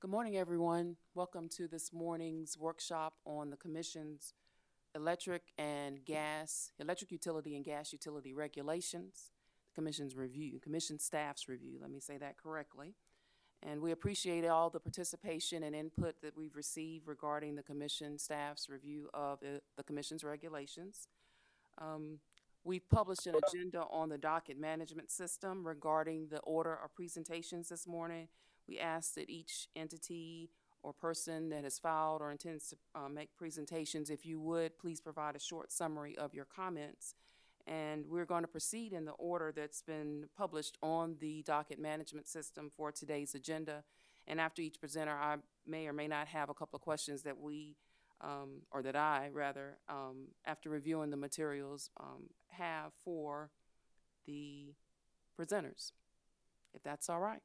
Good morning, everyone. Welcome to this morning's workshop on the Commission's electric utility and gas utility regulations, the Commission's review, Commission staff's review, let me say that correctly. And we appreciate all the participation and input that we've received regarding the Commission staff's review of the Commission's regulations. We've published an agenda on the docket management system regarding the order of presentations this morning. We ask that each entity or person that has filed or intends to make presentations, if you would, please provide a short summary of your comments. And we're going to proceed in the order that's been published on the docket management system for today's agenda. And after each presenter, I may or may not have a couple of questions that after reviewing the materials, have for the presenters, if that's all right.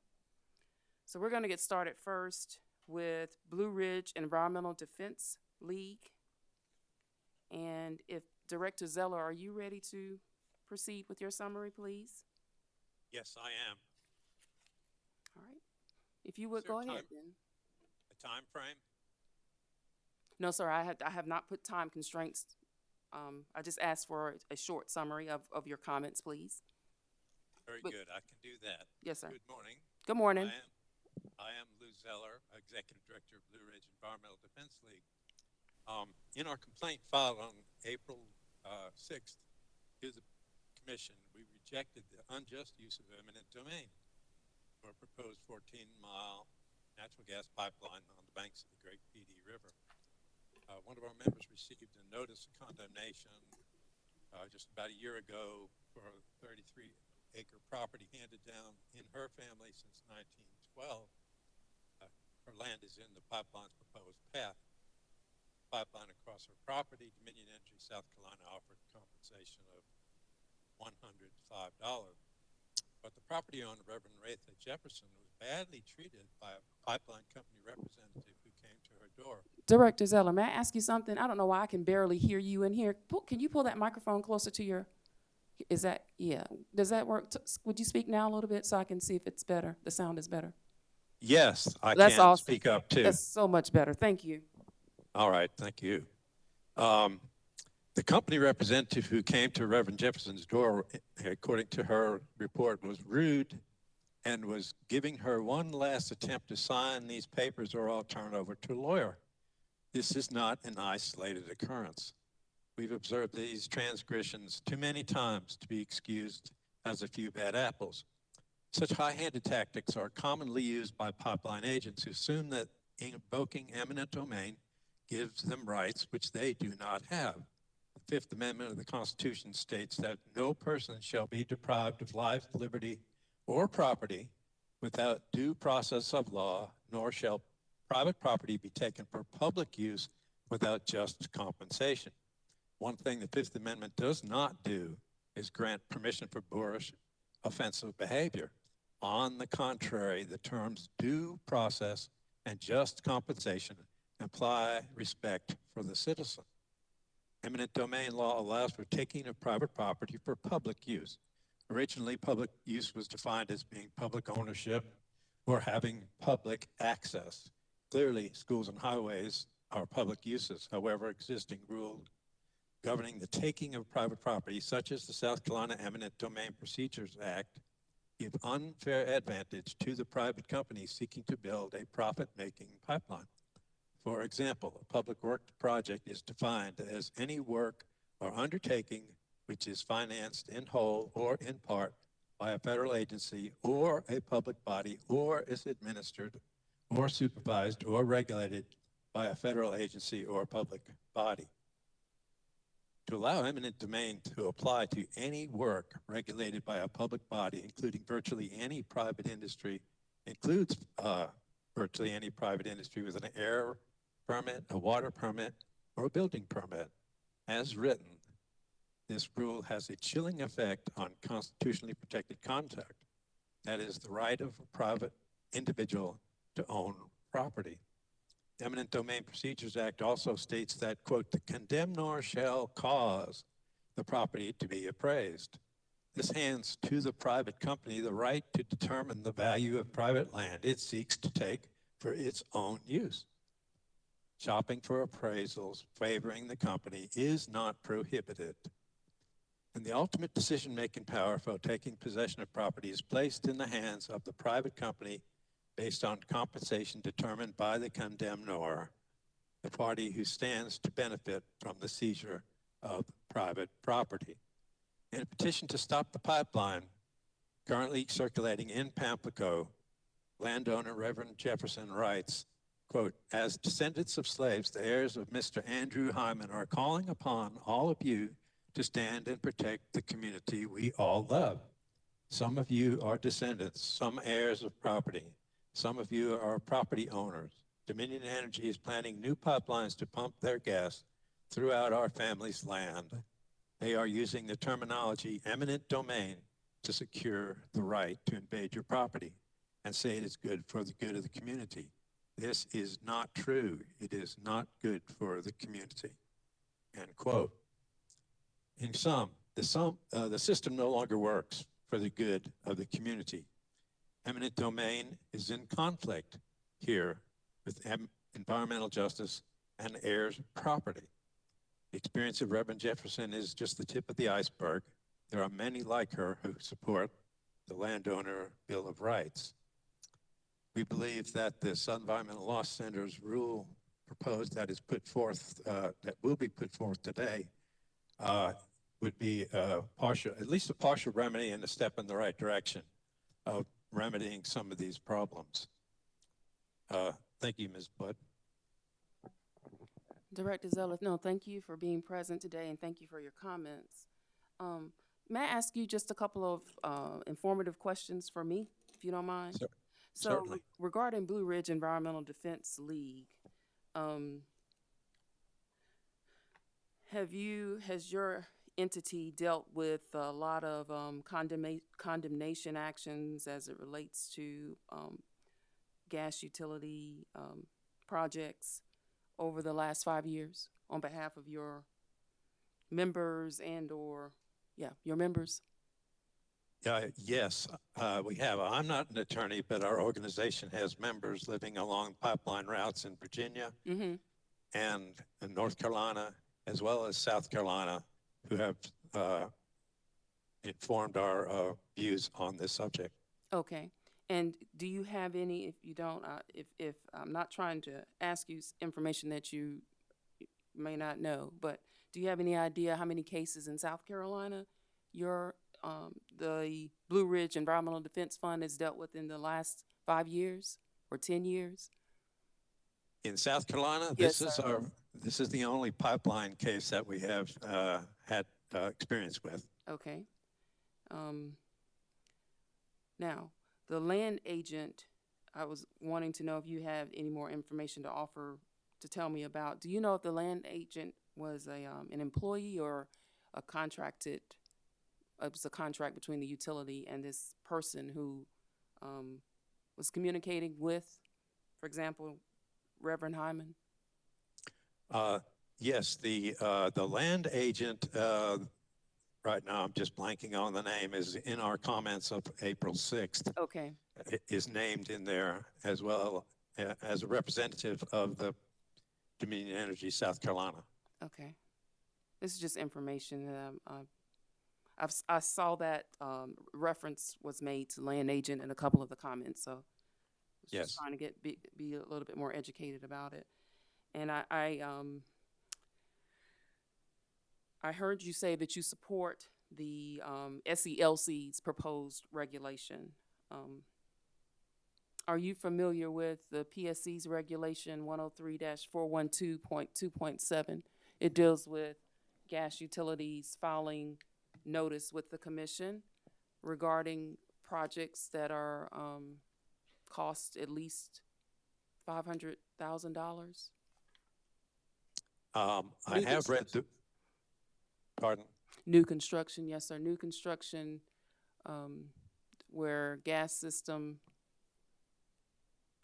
So we're going to get started first with Blue Ridge Environmental Defense League. And if Director Zeller, are you ready to proceed with your summary, please? Yes, I am. All right. If you would go ahead then. A time frame? No, sir, I have not put time constraints. I just asked for a short summary of your comments, please. Very good. I can do that. Yes, sir. Good morning. Good morning. I am Lou Zeller, Executive Director of Blue Ridge Environmental Defense League. In our complaint filed on April 6th to the Commission, we rejected the unjust use of eminent domain for a proposed 14-mile natural gas pipeline on the banks of the Great PD River. One of our members received a notice of condemnation just about a year ago for a 33-acre property handed down in her family since 1912. Her land is in the pipeline's proposed path. Pipeline across her property, Dominion Energy, South Carolina, offered compensation of $105. But the property owner, Reverend Ratha Jefferson, was badly treated by a pipeline company representative who came to her door. Director Zeller, may I ask you something? I don't know why I can barely hear you in here. Can you pull that microphone closer to your, does that work? Would you speak now a little bit so I can see if it's better, the sound is better? Yes, I That's can awesome. speak up too. That's so much better. Thank you. All right, thank you. The company representative who came to Reverend Jefferson's door, according to her report, was rude and was giving her one last attempt to sign these papers or I'll turn over to a lawyer. This is not an isolated occurrence. We've observed these transgressions too many times to be excused as a few bad apples. Such high-handed tactics are commonly used by pipeline agents who assume that invoking eminent domain gives them rights which they do not have. The Fifth Amendment of the Constitution states that no person shall be deprived of life, liberty, or property without due process of law, nor shall private property be taken for public use without just compensation. One thing the Fifth Amendment does not do is grant permission for boorish, offensive behavior. On the contrary, the terms due process and just compensation imply respect for the citizen. Eminent domain law allows for taking of private property for public use. Originally, public use was defined as being public ownership or having public access. Clearly, schools and highways are public uses. However, existing rules governing the taking of private property, such as the South Carolina Eminent Domain Procedures Act, give unfair advantage to the private companies seeking to build a profit-making pipeline. For example, a public work project is defined as any work or undertaking which is financed in whole or in part by a federal agency or a public body, or is administered or supervised or regulated by a federal agency or public body. To allow eminent domain to apply to any work regulated by a public body, including virtually any private industry, includes virtually any private industry with an air permit, a water permit, or a building permit. As written, this rule has a chilling effect on constitutionally protected conduct. That is the right of a private individual to own property. The Eminent Domain Procedures Act also states that, quote, the condemnor shall cause the property to be appraised. This hands to the private company the right to determine the value of private land it seeks to take for its own use. Shopping for appraisals favoring the company is not prohibited. And the ultimate decision-making power for taking possession of property is placed in the hands of the private company based on compensation determined by the condemnor, the party who stands to benefit from the seizure of private property. In a petition to stop the pipeline currently circulating in Pamplico, landowner Reverend Jefferson writes, quote, "As descendants of slaves, the heirs of Mr. Andrew Hyman are calling upon all of you to stand and protect the community we all love. Some of you are descendants, some heirs of property. Some of you are property owners. Dominion Energy is planning new pipelines to pump their gas throughout our family's land. They are using the terminology eminent domain to secure the right to invade your property and say it is good for the good of the community. This is not true. It is not good for the community." End quote. In sum, the system no longer works for the good of the community. Eminent domain is in conflict here with environmental justice and heirs property. The experience of Reverend Jefferson is just the tip of the iceberg. There are many like her who support the Landowner Bill of Rights. We believe that the Southern Environmental Law Center's rule proposed that is put forth, that will be put forth today, would be at least a partial remedy and a step in the right direction of remedying some of these problems. Thank you, Ms. Budd. Director Zeller, no, thank you for being present today and thank you for your comments. May I ask you just a couple of informative questions for me, if you don't mind? So Certainly. regarding Blue Ridge Environmental Defense League, has your entity dealt with a lot of condemnation actions as it relates to gas utility projects over the last 5 years on behalf of your members your members? Yes, we have. I'm not an attorney, but our organization has members living along pipeline routes in Virginia and in North Carolina, as well as South Carolina, who have informed our views on this subject. Okay. And do you have any, if you don't, if I'm not trying to ask you information that you may not know, but do you have any idea how many cases in South Carolina the Blue Ridge Environmental Defense Fund has dealt with in the last 5 years or 10 years? In South Carolina, Yes, this is the only pipeline case that we have had experience with. Okay. Now, the land agent, I was wanting to know if you have any more information to offer to tell me about. Do you know if the land agent was an employee or a contracted? It was a contract between the utility and this person who was communicating with, for example, Reverend Hyman? Yes, the land agent, right now I'm just blanking on the name, is in our comments of April 6th. Okay. Is named in there as well as a representative of the Dominion Energy South Carolina. Okay. This is just information that I saw that reference was made to land agent in a couple of the comments, so I was Yes. just trying to be a little bit more educated about it. And I heard you say that you support the SELC's proposed regulation. Are you familiar with the PSC's regulation 103-412.2.7? It deals with gas utilities filing notice with the commission regarding projects that are cost at least $500,000. I have read the, pardon? New construction, yes, sir. New construction where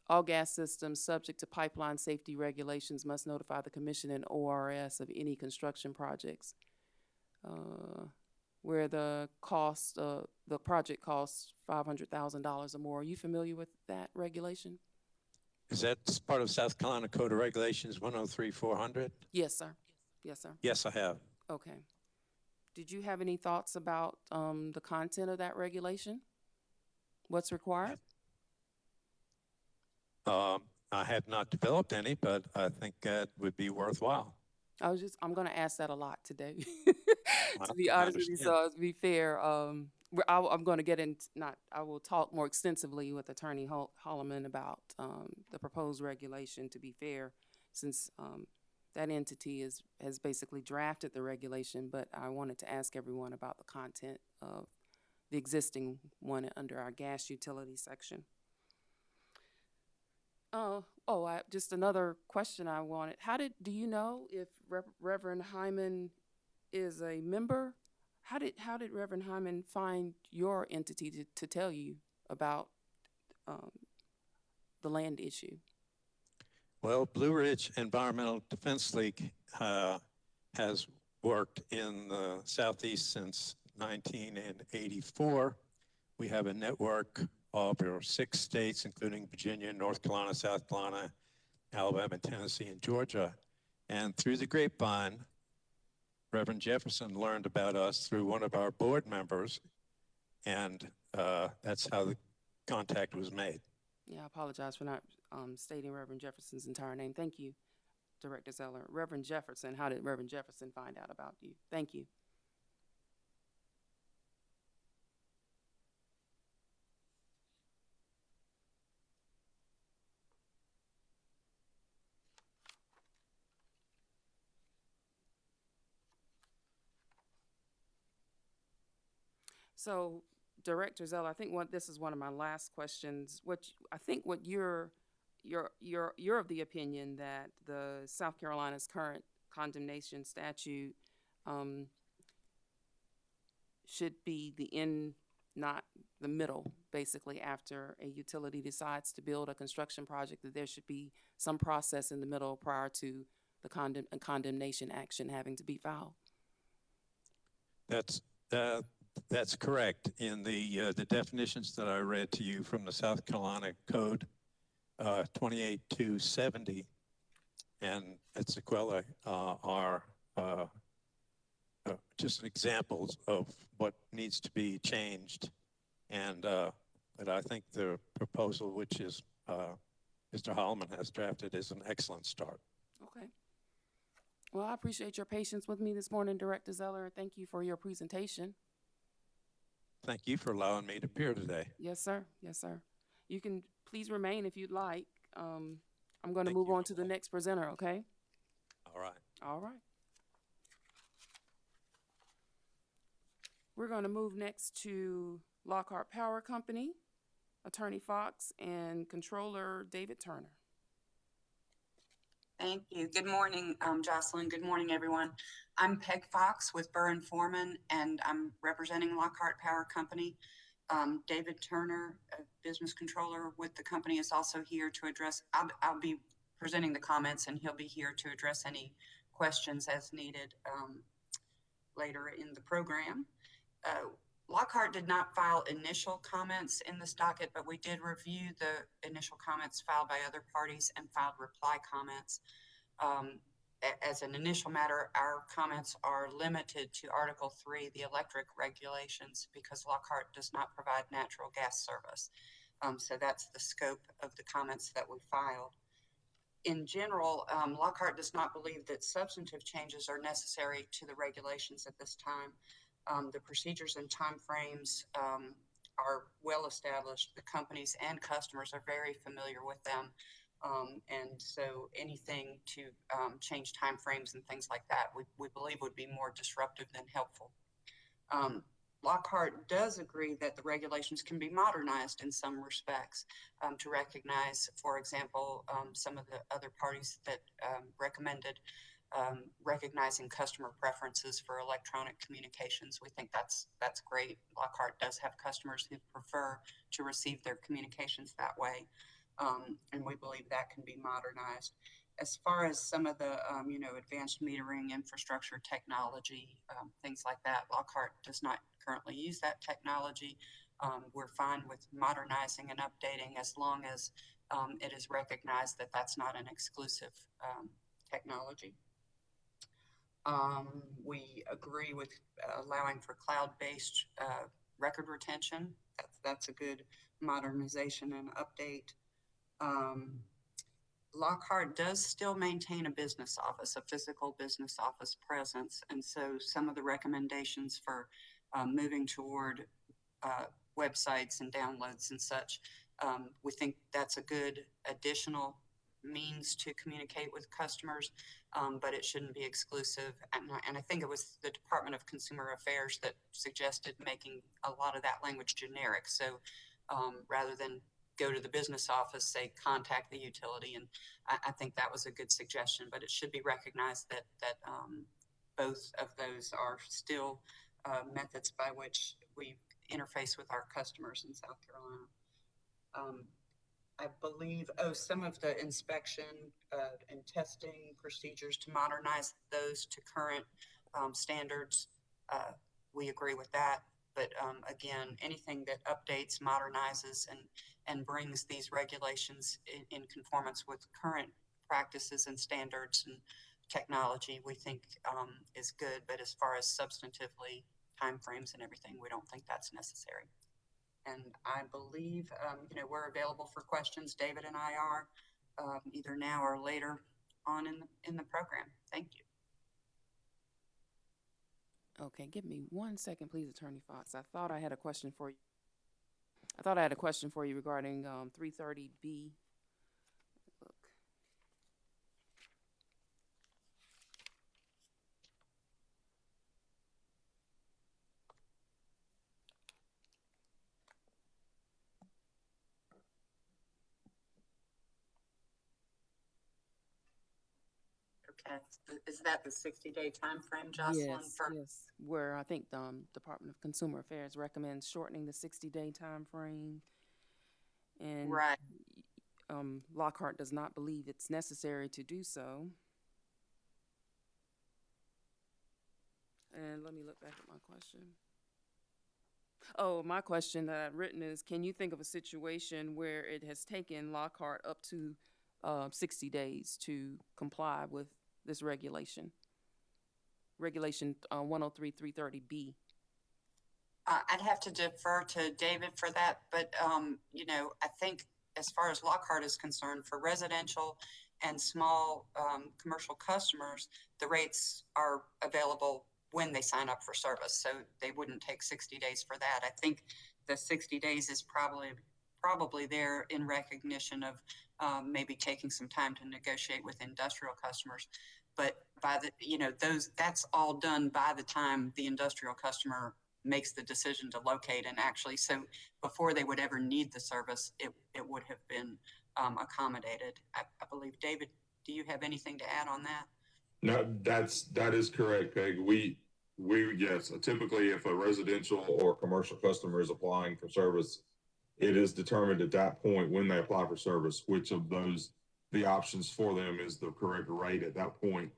all gas systems subject to pipeline safety regulations must notify the commission and ORS of any construction projects where the project costs $500,000 or more. Are you familiar with that regulation? Is that part of South Carolina Code of Regulations 103-400? Yes, sir. Yes, sir. Yes, I have. Okay. Did you have any thoughts about the content of that regulation? What's required? I have not developed any, but I think that would be worthwhile. I'm going to ask that a lot today, Well, to be I honest with you. understand. So to be fair, I'm going to get in, not, I will talk more extensively with Attorney Holloman about the proposed regulation, to be fair, since that entity has basically drafted the regulation, but I wanted to ask everyone about the content of the existing one under our gas utility section. Just another question I wanted. Do you know if Reverend Hyman is a member? How did Reverend Hyman find your entity to tell you about the land issue? Well, Blue Ridge Environmental Defense League has worked in the Southeast since 1984. We have a network of 6 states, including Virginia, North Carolina, South Carolina, Alabama, Tennessee, and Georgia. And through the grapevine, Reverend Jefferson learned about us through one of our board members, and that's how the contact was made. Yeah, I apologize for not stating Reverend Jefferson's entire name. Thank you, Director Zeller. Reverend Jefferson, how did Reverend Jefferson find out about you? Thank you. So, Director Zeller, I think this is one of my last questions. What you're of the opinion that the South Carolina's current condemnation statute should be the end, not the middle, basically, after a utility decides to build a construction project, that there should be some process in the middle prior to the condemnation action having to be filed. That's correct. In the definitions that I read to you from the South Carolina Code 28270 and its sequelae are just examples of what needs to be changed. And but I think the proposal, which is Mr. Holloman has drafted, is an excellent start. Okay. Well, I appreciate your patience with me this morning, Director Zeller. Thank you for your presentation. Thank you for allowing me to appear today. Yes, sir. Yes, sir. You can please remain if you'd like. I'm going to move on to the next presenter, okay? All right. All right. We're going to move next to Lockhart Power Company, Attorney Fox, and Controller David Turner. Thank you. Good morning, Jocelyn. Good morning, everyone. I'm Peg Fox with Burr & Foreman, and I'm representing Lockhart Power Company. David Turner, a business controller with the company, is also here to address. I'll be presenting the comments, and he'll be here to address any questions as needed later in the program. Lockhart did not file initial comments in this docket, but we did review the initial comments filed by other parties and filed reply comments. As an initial matter, our comments are limited to Article 3, the electric regulations, because Lockhart does not provide natural gas service. So that's the scope of the comments that we filed. In general, Lockhart does not believe that substantive changes are necessary to the regulations at this time. The procedures and timeframes are well established. The companies and customers are very familiar with them. And so anything to change timeframes and things like that, we believe would be more disruptive than helpful. Lockhart does agree that the regulations can be modernized in some respects to recognize, for example, some of the other parties that recommended recognizing customer preferences for electronic communications. We think that's great. Lockhart does have customers who prefer to receive their communications that way, and we believe that can be modernized. As far as some of the advanced metering infrastructure technology, things like that, Lockhart does not currently use that technology. we're fine with modernizing and updating as long as it is recognized that that's not an exclusive technology. We agree with allowing for cloud-based record retention. That's a good modernization and update. Lockhart does still maintain a business office, a physical business office presence, and so some of the recommendations for moving toward websites and downloads and such, we think that's a good additional means to communicate with customers, but it shouldn't be exclusive. And I think it was the Department of Consumer Affairs that suggested making a lot of that language generic. So rather than go to the business office, say contact the utility, and I think that was a good suggestion. But it should be recognized that both of those are still methods by which we interface with our customers in South Carolina. I believe, some of the inspection and testing procedures to modernize those to current standards, we agree with that. But again, anything that updates, modernizes, and brings these regulations in conformance with current practices and standards and technology, we think is good. But as far as substantively timeframes and everything, we don't think that's necessary. And I believe, we're available for questions. David and I are, either now or later on in the program. Thank you. Okay, give me 1 second, please, Attorney Fox. I thought I had a question for you. I thought I had a question for you regarding 330B. Look. Okay, is that the 60-day time frame, Jocelyn? Yes, where I think the Department of Consumer Affairs recommends shortening the 60-day time frame. And Right. Lockhart does not believe it's necessary to do so. And let me look back at my question. Oh, my question that I've written is, can you think of a situation where it has taken Lockhart up to 60 days to comply with this regulation? Regulation 103-330B. I'd have to defer to David for that, but I think as far as Lockhart is concerned, for residential and small commercial customers, the rates are available when they sign up for service, so they wouldn't take 60 days for that. I think the 60 days is probably there in recognition of maybe taking some time to negotiate with industrial customers. But by that's all done by the time the industrial customer makes the decision to locate, and actually, so before they would ever need the service, it would have been accommodated. I believe. David, do you have anything to add on that? No, that is correct, Peg. Yes, typically if a residential or commercial customer is applying for service, it is determined at that point when they apply for service, which of those, the options for them is the correct rate at that point.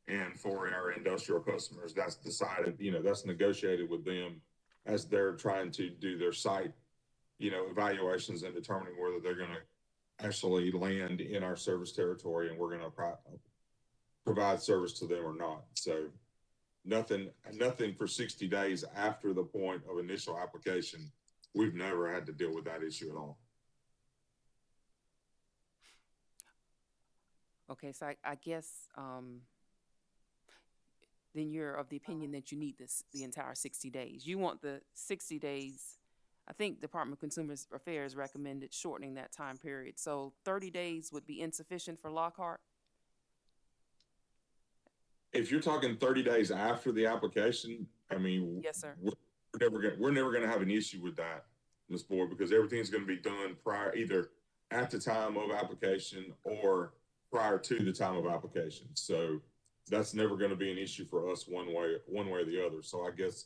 And for our industrial customers, that's decided, that's negotiated with them as they're trying to do their site, evaluations and determining whether they're going to actually land in our service territory and we're going to provide service to them or not. So nothing for 60 days after the point of initial application. We've never had to deal with that issue at all. Okay, so I guess then you're of the opinion that you need the entire 60 days. You want the 60 days. I think Department of Consumer Affairs recommended shortening that time period. So 30 days would be insufficient for Lockhart? If you're talking 30 days after the application, I mean, yes, sir. We're never going to have an issue with that, Ms. Boyd, because everything's going to be done prior, either at the time of application or prior to the time of application. So that's never going to be an issue for us one way or the other. So I guess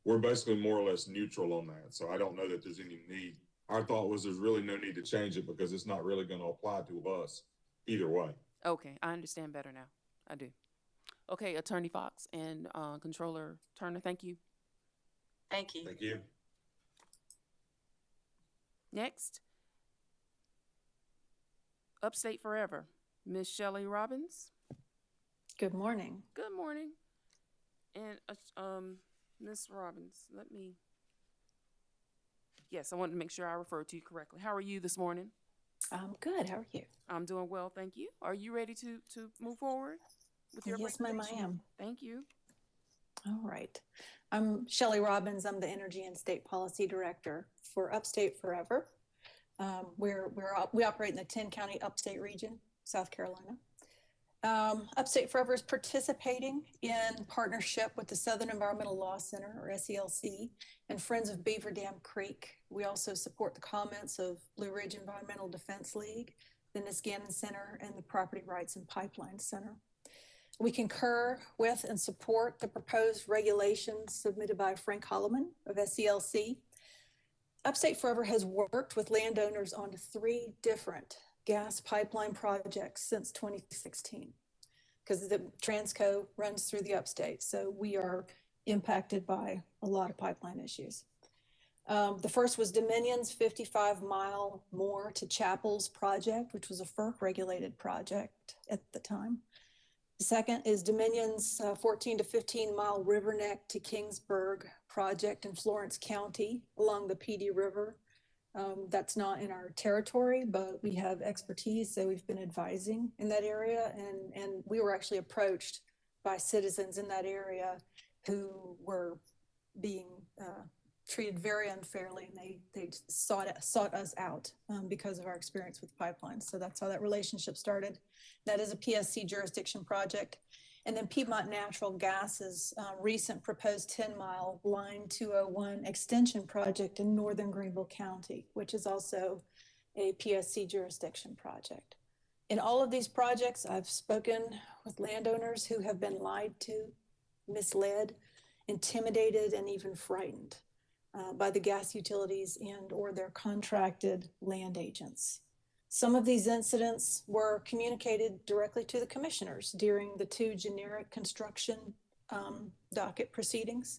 we're basically more or less neutral on that. So I don't know that there's any need. Our thought was there's really no need to change it because it's not really going to apply to us either way. Okay, I understand better now. I do. Okay, Attorney Fox and Controller Turner, thank you. Thank you. Thank you. Next, Upstate Forever, Miss Shelley Robbins. Good morning. Good morning. And Miss Robbins, yes, I wanted to make sure I referred to you correctly. How are you this morning? I'm good. How are you? I'm doing well, thank you. Are you ready to move forward with your Yes, ma'am, I presentation? am. Thank you. All right. I'm Shelley Robbins. I'm the Energy and State Policy Director for Upstate Forever. We operate in the 10-county upstate region, South Carolina. Upstate Forever is participating in partnership with the Southern Environmental Law Center, or SELC, and Friends of Beaver Dam Creek. We also support the comments of Blue Ridge Environmental Defense League, the Niskanen Center, and the Property Rights and Pipeline Center. We concur with and support the proposed regulations submitted by Frank Holloman of SELC. Upstate Forever has worked with landowners on 3 different gas pipeline projects since 2016, because the Transco runs through the upstate. So we are impacted by a lot of pipeline issues. The first was Dominion's 55-mile Moore to Chapels project, which was a FERC regulated project at the time. The second is Dominion's 14 to 15-mile River Neck to Kingsburg project in Florence County along the PD River. That's not in our territory, but we have expertise, so we've been advising in that area, and we were actually approached by citizens in that area who were being treated very unfairly, and they sought us out because of our experience with pipelines. So that's how that relationship started. That is a PSC jurisdiction project. And then Piedmont Natural Gas's recent proposed 10-mile Line 201 extension project in northern Greenville County, which is also a PSC jurisdiction project. In all of these projects, I've spoken with landowners who have been lied to, misled, intimidated, and even frightened by the gas utilities and or their contracted land agents. Some of these incidents were communicated directly to the commissioners during the 2 generic construction docket proceedings.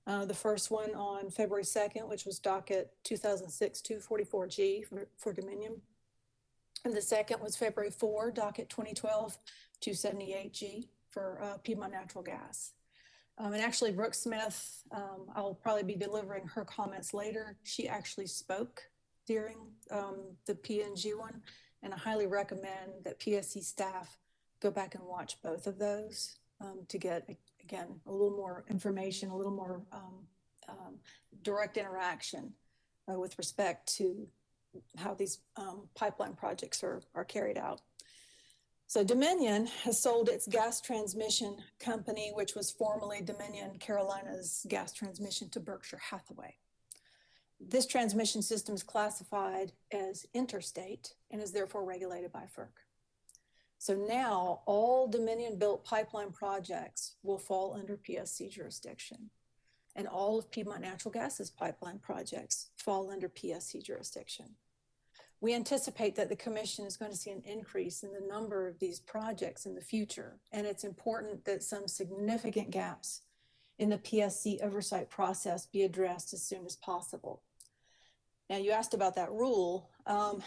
The first one on February 2nd, which was docket 2006-244G for Dominion. And the second was February 4, docket 2012-278G for Piedmont Natural Gas. And actually, Brooke Smith, I'll probably be delivering her comments later. She actually spoke during the PNG one, and I highly recommend that PSC staff go back and watch both of those to get, again, a little more information, a little more direct interaction with respect to how these pipeline projects are carried out. So Dominion has sold its gas transmission company, which was formerly Dominion Carolina's gas transmission, to Berkshire Hathaway. This transmission system is classified as interstate and is therefore regulated by FERC. So now all Dominion-built pipeline projects will fall under PSC jurisdiction, and all of Piedmont Natural Gas's pipeline projects fall under PSC jurisdiction. We anticipate that the Commission is going to see an increase in the number of these projects in the future, and it's important that some significant gaps in the PSC oversight process be addressed as soon as possible. Now, you asked about that rule.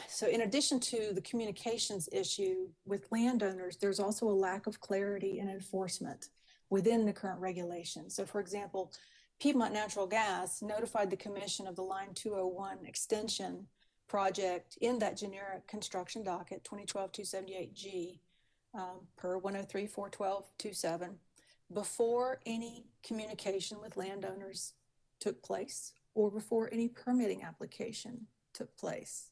So in addition to the communications issue with landowners, there's also a lack of clarity and enforcement within the current regulations. So for example, Piedmont Natural Gas notified the Commission of the Line 201 extension project in that generic construction docket 2012-278G per 103-412-27 before any communication with landowners took place or before any permitting application took place.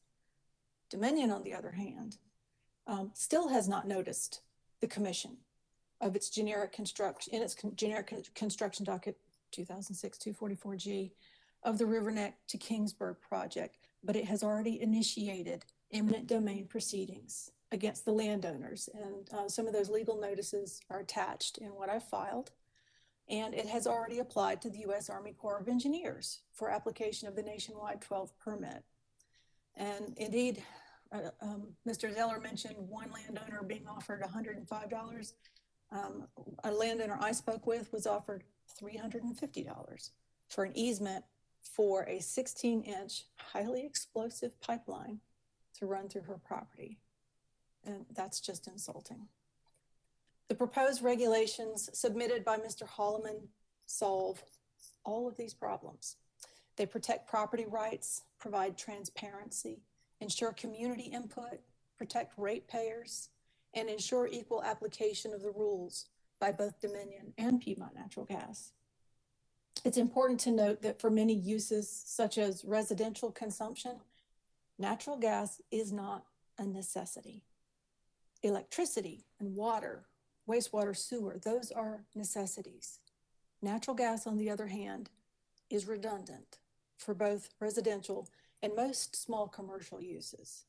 Dominion, on the other hand, still has not noticed the Commission of its generic construction docket 2006-244G of the River Neck to Kingsburg project, but it has already initiated eminent domain proceedings against the landowners. And some of those legal notices are attached in what I filed. And it has already applied to the U.S. Army Corps of Engineers for application of the nationwide 12 permit. And indeed, Mr. Zeller mentioned one landowner being offered $105. A landowner I spoke with was offered $350 for an easement for a 16-inch highly explosive pipeline to run through her property. And that's just insulting. The proposed regulations submitted by Mr. Holloman solve all of these problems. They protect property rights, provide transparency, ensure community input, protect ratepayers, and ensure equal application of the rules by both Dominion and Piedmont Natural Gas. It's important to note that for many uses, such as residential consumption, natural gas is not a necessity. Electricity and water, wastewater, sewer, those are necessities. Natural gas, on the other hand, is redundant for both residential and most small commercial uses.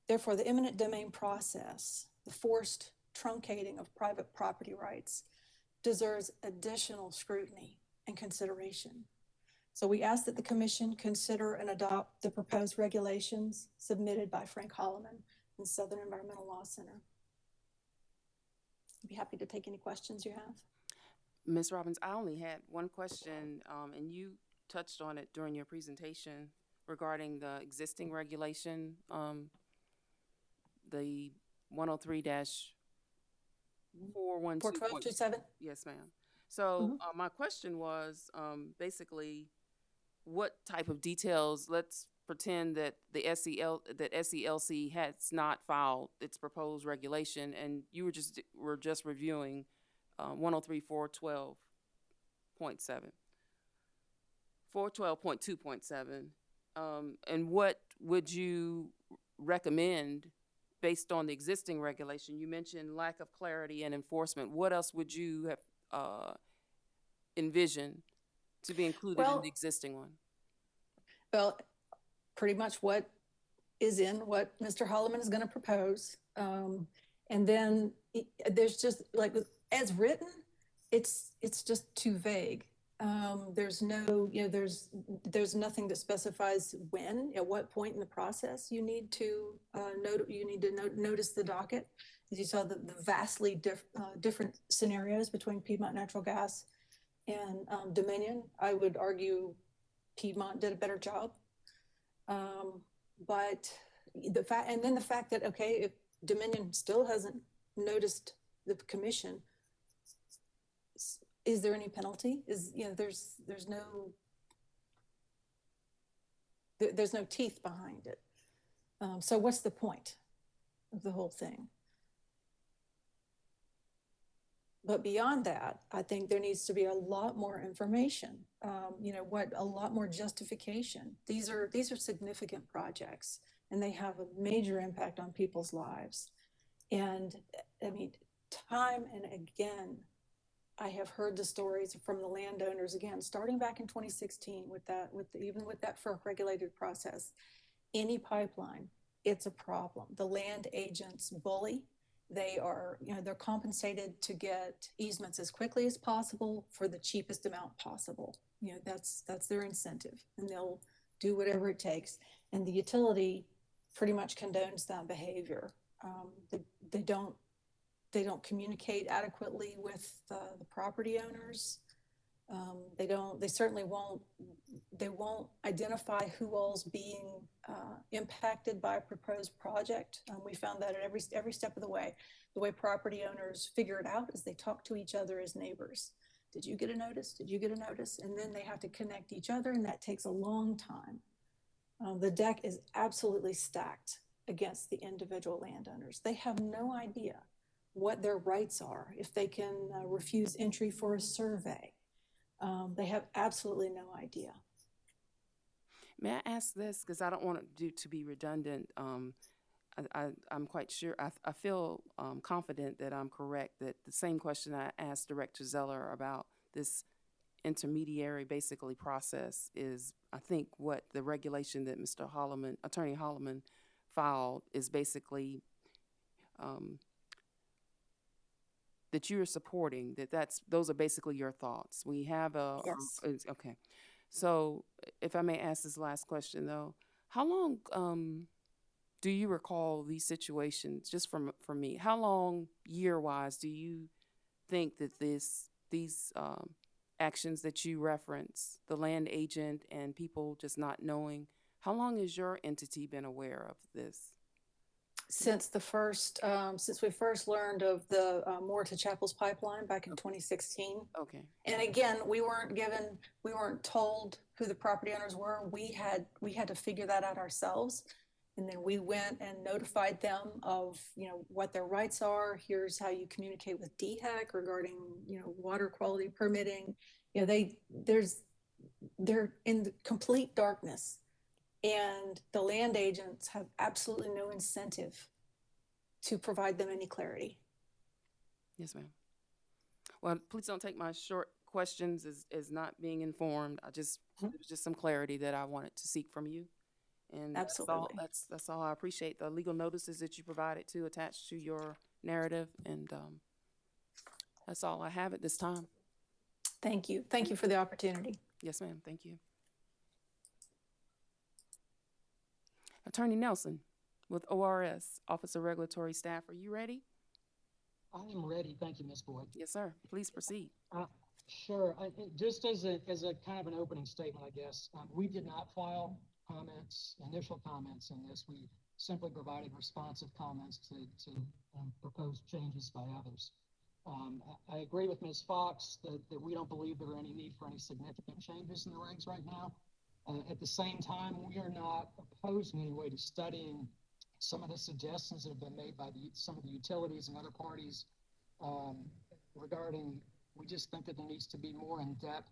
Therefore, the eminent domain process, the forced truncating of private property rights, deserves additional scrutiny and consideration. So we ask that the Commission consider and adopt the proposed regulations submitted by Frank Holloman and Southern Environmental Law Center. I'd be happy to take any questions you have. Ms. Robbins, I only had one question, and you touched on it during your presentation regarding the existing regulation, the 103-4127. 4227? Yes, ma'am. So my question was basically, what type of details? Let's pretend that the SELC has not filed its proposed regulation, and you were just reviewing 103.412.7, 412.2.7, and what would you recommend based on the existing regulation? You mentioned lack of clarity and enforcement. What else would you have envisioned to be included in the existing one? Well, pretty much what is in what Mr. Holloman is going to propose. And then there's just like, as written, it's just too vague. There's no, there's nothing that specifies when, at what point in the process you need to notice the docket. As you saw, the vastly different scenarios between Piedmont Natural Gas and Dominion. I would argue Piedmont did a better job. But the fact that, okay, if Dominion still hasn't noticed the Commission, is there any penalty? There's no teeth behind it. So what's the point of the whole thing? But beyond that, I think there needs to be a lot more information, a lot more justification. These are significant projects, and they have a major impact on people's lives. And I mean, time and again, I have heard the stories from the landowners, again, starting back in 2016 even with that FERC regulated process. Any pipeline, it's a problem. The land agents bully. They are, they're compensated to get easements as quickly as possible for the cheapest amount possible. That's their incentive, and they'll do whatever it takes. And the utility pretty much condones that behavior. They don't communicate adequately with the property owners. They certainly won't identify who all's being impacted by a proposed project. We found that at every step of the way. The way property owners figure it out is they talk to each other as neighbors. Did you get a notice? Did you get a notice? And then they have to connect each other, and that takes a long time. The deck is absolutely stacked against the individual landowners. They have no idea what their rights are if they can refuse entry for a survey. They have absolutely no idea. May I ask this, because I don't want it to be redundant. I'm quite sure, I feel confident that I'm correct, that the same question I asked Director Zeller about this intermediary basically process is, I think, what the regulation that Attorney Holloman filed is basically that you're supporting, those are basically your thoughts. We have Yes. Okay. So if I may ask this last question though, how long do you recall these situations, just for me, how long year-wise do you think that these actions that you reference, the land agent and people just not knowing, how long has your entity been aware of this? Since since we first learned of the Moore to Chapels pipeline back in 2016. Okay, And again, we weren't told who the property owners were. We had to figure that out ourselves. And then we went and notified them of, what their rights are. Here's how you communicate with DHEC regarding, water quality permitting. They're in the complete darkness. And the land agents have absolutely no incentive to provide them any clarity. yes, ma'am. Well, please don't take my short questions as not being informed. It was just some clarity that I wanted to seek from you. And Absolutely. that's all. I appreciate the legal notices that you provided to attach to your narrative. And that's all I have at this time. Thank you. Thank you for the opportunity. Yes, ma'am. Thank you. Attorney Nelson with ORS, Office of Regulatory Staff. Are you ready? I am ready. Thank you, Ms. Boyd. Yes, sir. Please proceed. Sure. Just as a kind of an opening statement, I guess, we did not file initial comments in this. We simply provided responsive comments to proposed changes by others. I agree with Ms. Fox that we don't believe there are any need for any significant changes in the regs right now. At the same time, we are not opposed in any way to studying some of the suggestions that have been made by some of the utilities and other parties regarding, we just think that there needs to be more in-depth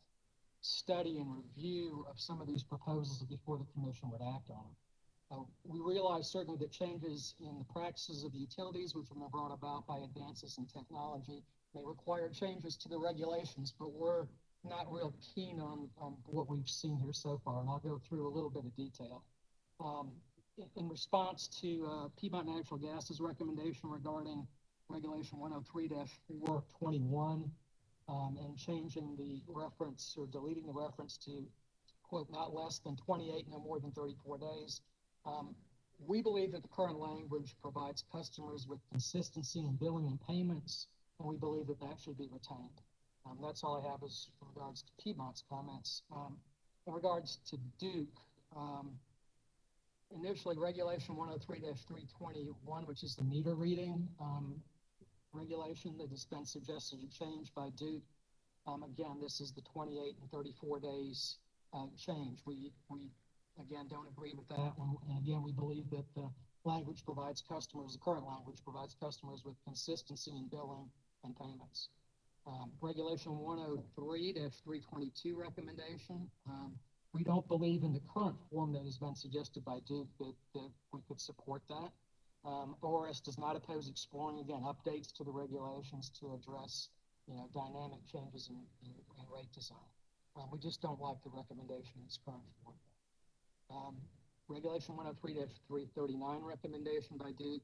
study and review of some of these proposals before the commission would act on them. We realize certainly that changes in the practices of the utilities, which have been brought about by advances in technology, may require changes to the regulations, but we're not real keen on what we've seen here so far, and I'll go through a little bit of detail. In response to Piedmont Natural Gas's recommendation regarding Regulation 103-421 and changing the reference or deleting the reference to, quote, not less than 28, no more than 34 days, we believe that the current language provides customers with consistency in billing and payments, and we believe that that should be retained. That's all I have as regards to Piedmont's comments. In regards to Duke, initially Regulation 103-321, which is the meter reading regulation that has been suggested to change by Duke. Again, this is the 28 and 34 days change. We again don't agree with that. And again, we believe that the language provides customers, the current language provides customers with consistency in billing and payments. Regulation 103-322 recommendation. We don't believe in the current form that has been suggested by Duke that we could support that. ORS does not oppose exploring, again, updates to the regulations to address, dynamic changes in rate design. We just don't like the recommendation in its current form. Regulation 103-339 recommendation by Duke.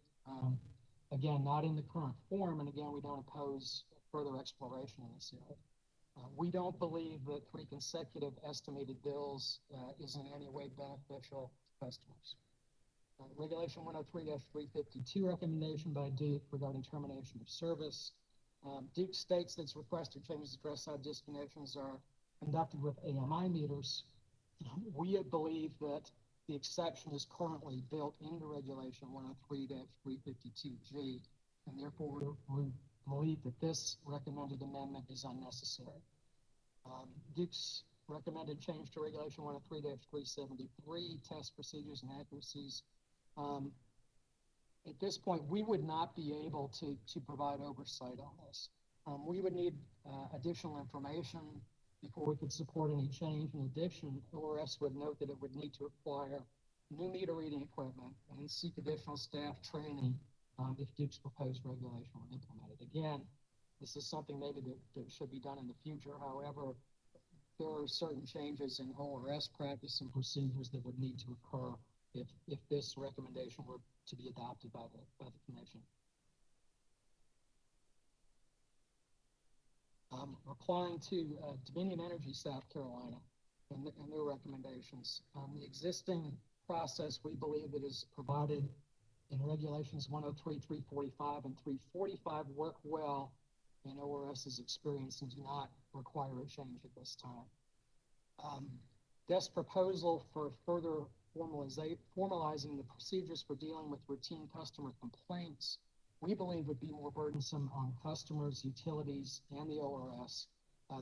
Again, not in the current form, and again, we don't oppose further exploration in this area. We don't believe that 3 consecutive estimated bills is in any way beneficial to customers. Regulation 103-352 recommendation by Duke regarding termination of service. Duke states that its requested changes to address side disconnections are conducted with AMI meters. We believe that the exception is currently built into Regulation 103-352G, and therefore we believe that this recommended amendment is unnecessary. Duke's recommended change to Regulation 103-373, test procedures and accuracies. At this point, we would not be able to provide oversight on this. We would need additional information before we could support any change. In addition, ORS would note that it would need to acquire new meter reading equipment and seek additional staff training if Duke's proposed regulation were implemented. Again, this is something maybe that should be done in the future. However, there are certain changes in ORS practice and procedures that would need to occur if this recommendation were to be adopted by the commission. Applying to Dominion Energy South Carolina and their recommendations. The existing process, we believe, that is provided in regulations 103, 345, and 345 work well and ORS's experience and do not require a change at this time. This proposal for further formalizing the procedures for dealing with routine customer complaints, we believe would be more burdensome on customers, utilities, and the ORS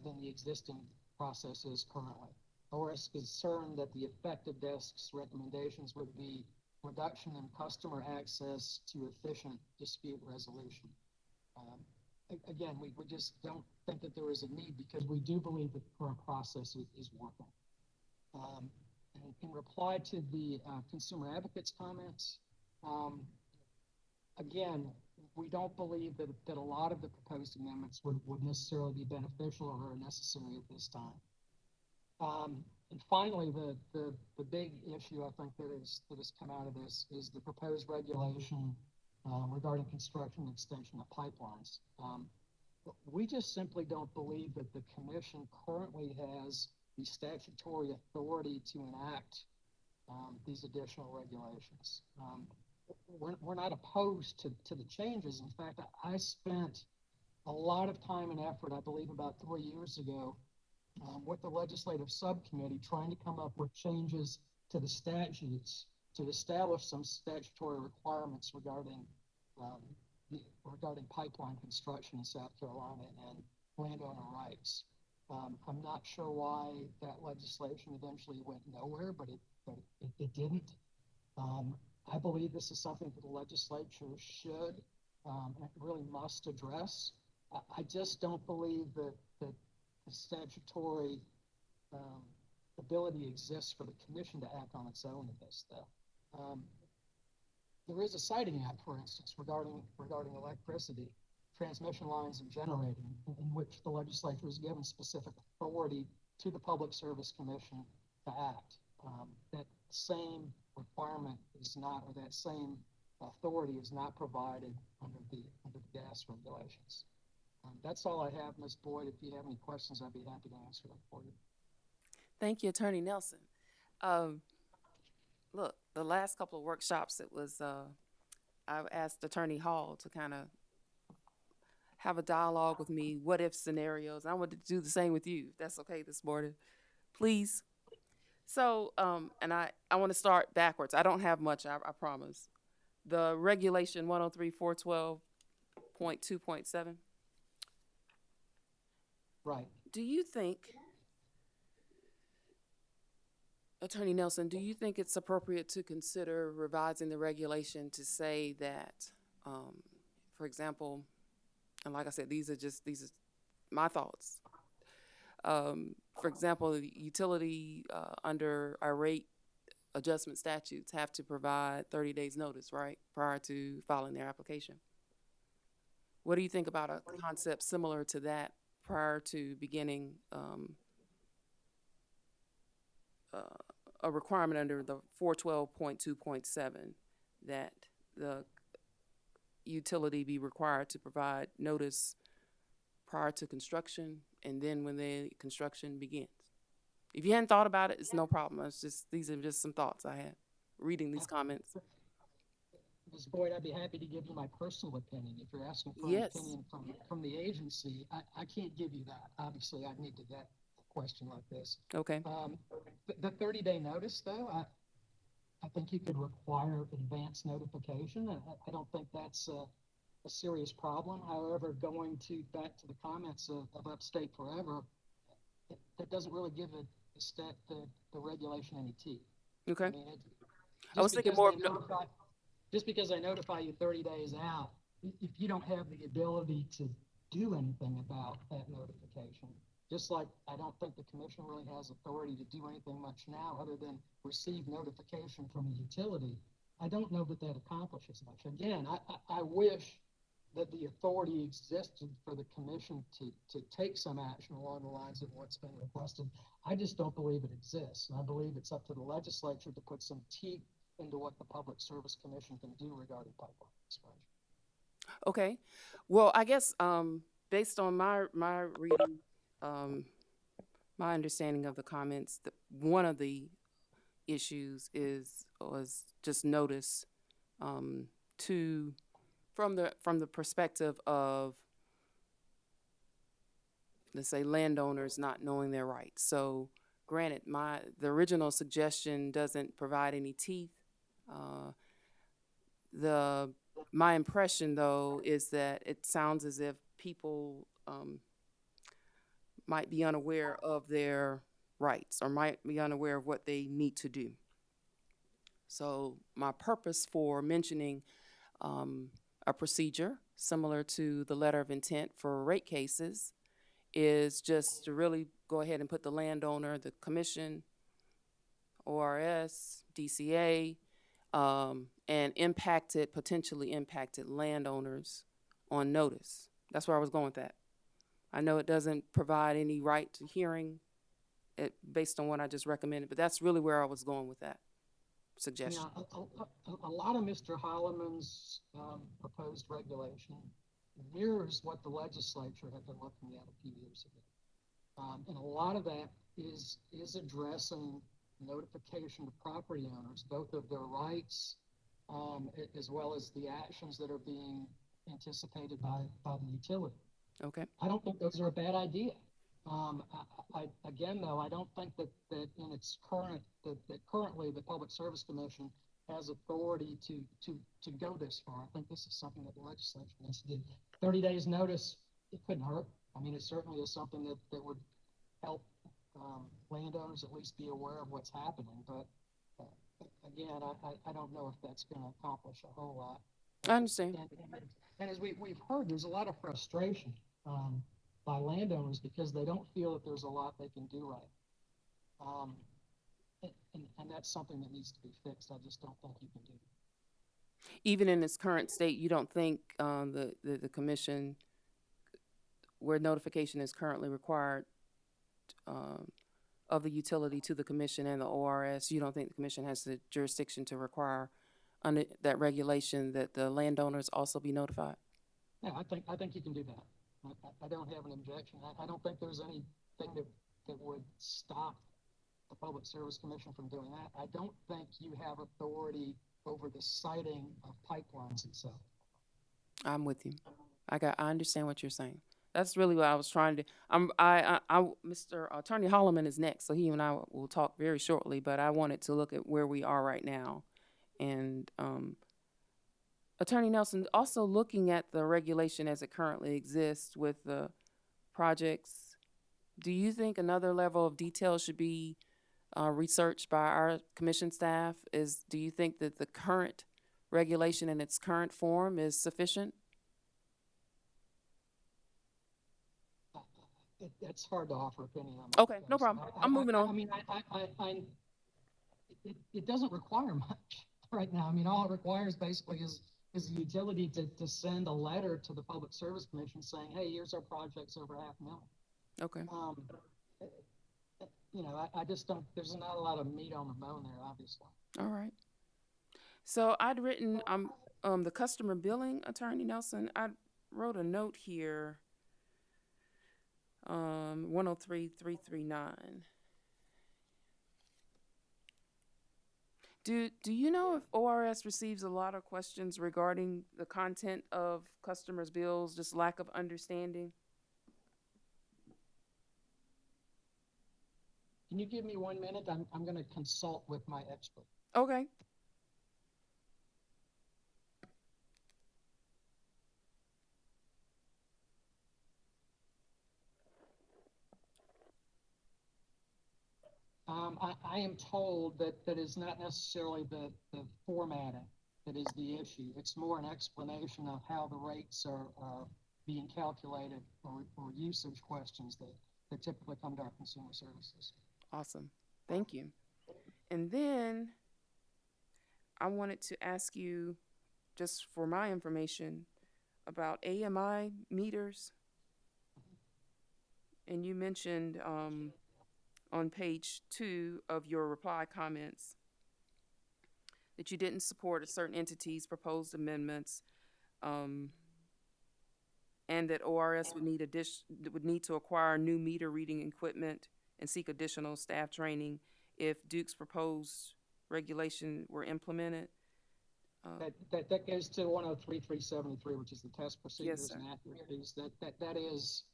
than the existing process is currently. ORS is concerned that the effective desk's recommendations would be reduction in customer access to efficient dispute resolution. Again, we just don't think that there is a need because we do believe that the current process is working. And in reply to the consumer advocates' comments, again, we don't believe that a lot of the proposed amendments would necessarily be beneficial or necessary at this time. And finally, the big issue I think that has come out of this is the proposed regulation regarding construction and extension of pipelines. We just simply don't believe that the commission currently has the statutory authority to enact these additional regulations. We're not opposed to the changes. In fact, I spent a lot of time and effort, I believe about 3 years ago, with the legislative subcommittee trying to come up with changes to the statutes to establish some statutory requirements regarding pipeline construction in South Carolina and landowner rights. I'm not sure why that legislation eventually went nowhere, but it didn't. I believe this is something that the legislature should and really must address. I just don't believe that the statutory ability exists for the commission to act on its own in this stuff. There is a siting act, for instance, regarding electricity, transmission lines and generating, in which the legislature is given specific authority to the Public Service Commission to act. That same requirement is not, or that same authority is not provided under the gas regulations. That's all I have, Ms. Boyd. If you have any questions, I'd be happy to answer them for you. Thank you, Attorney Nelson. Look, the last couple of workshops, it was, I've asked Attorney Hall to kind of have a dialogue with me, what if scenarios. I wanted to do the same with you, if that's okay this morning, please. So, and I want to start backwards. I don't have much, I promise. The regulation 103-412.2.7. Right. Do you think, Attorney Nelson, do you think it's appropriate to consider revising the regulation to say that, for example, and like I said, these are my thoughts. For example, the utility under our rate adjustment statutes have to provide 30 days notice, right, prior to filing their application. What do you think about a concept similar to that prior to beginning a requirement under the 412.2.7 that the utility be required to provide notice prior to construction and then when the construction begins? If you hadn't thought about it, it's no problem. It's just, these are just some thoughts I had reading these comments. Ms. Boyd, I'd be happy to give you my personal opinion. If you're asking for Yes. an opinion from the agency, I can't give you that. Obviously, I'd need to vet a question like this. Okay. The 30-day notice, though, I think you could require advance notification. I don't think that's a serious problem. However, going back to the comments of Upstate Forever, that doesn't really give the regulation any teeth. Okay. I mean, I was thinking more of just because I notify you 30 days out, if you don't have the ability to do anything about that notification, just like I don't think the commission really has authority to do anything much now other than receive notification from a utility, I don't know that accomplishes much. Again, I wish that the authority existed for the commission to take some action along the lines of what's been requested. I just don't believe it exists. And I believe it's up to the legislature to put some teeth into what the Public Service Commission can do regarding pipeline expansion. Okay. Well, I guess based on my reading, my understanding of the comments, that one of the issues was just notice from the perspective of let's say landowners not knowing their rights. So granted, the original suggestion doesn't provide any teeth. My impression though is that it sounds as if people might be unaware of their rights or might be unaware of what they need to do. So my purpose for mentioning a procedure similar to the letter of intent for rate cases is just to really go ahead and put the landowner, the commission, ORS, DCA, and potentially impacted landowners on notice. That's where I was going with that. I know it doesn't provide any right to hearing based on what I just recommended, but that's really where I was going with that suggestion. Yeah, a lot of Mr. Holloman's proposed regulation mirrors what the legislature had been looking at a few years ago. And a lot of that is addressing notification to property owners, both of their rights as well as the actions that are being anticipated by the utility. Okay. I don't think those are a bad idea. Again, though, I don't think that in its that currently the Public Service Commission has authority to go this far. I think this is something that the legislature needs to do. 30 days notice, it couldn't hurt. I mean, it certainly is something that would help landowners at least be aware of what's happening. But again, I don't know if that's going to accomplish a whole lot. I understand. And as we've heard, there's a lot of frustration by landowners because they don't feel that there's a lot they can do right. And that's something that needs to be fixed. I just don't think you can do it. Even in its current state, you don't think the commission, where notification is currently required of the utility to the commission and the ORS, you don't think the commission has the jurisdiction to require under that regulation that the landowners also be notified? Yeah, I think you can do that. I don't have an objection. I don't think there's anything that would stop the Public Service Commission from doing that. I don't think you have authority over the siting of pipelines itself. I'm with you. I understand what you're saying. That's really what I was trying to. Mr. Attorney Holloman is next, so he and I will talk very shortly. But I wanted to look at where we are right now, and Attorney Nelson, also looking at the regulation as it currently exists with the projects, do you think another level of detail should be researched by our commission staff? Do you think that the current regulation in its current form is sufficient? It's hard to offer opinion on. Okay, no problem. I'm moving on. I mean, it doesn't require much right now. I mean, all it requires basically is the utility to send a letter to the Public Service Commission saying, hey, here's our projects over $500,000. Okay. You know, I just don't, there's not a lot of meat on the bone there, obviously. All right. So I'd written, the customer billing, Attorney Nelson, I wrote a note here, 103339. Do you know if ORS receives a lot of questions regarding the content of customers' bills, just lack of understanding? Can you give me 1 minute? I'm going to consult with my expert. Okay. I am told that is not necessarily the formatting that is the issue. It's more an explanation of how the rates are being calculated or usage questions that typically come to our consumer services. Awesome. Thank you. And then I wanted to ask you, just for my information, about AMI meters. And you mentioned on page 2 of your reply comments that you didn't support a certain entity's proposed amendments, and that ORS would need to acquire new meter reading equipment and seek additional staff training if Duke's proposed regulation were implemented. That goes to 103373, which is the test procedures Yes, and accuracies. That is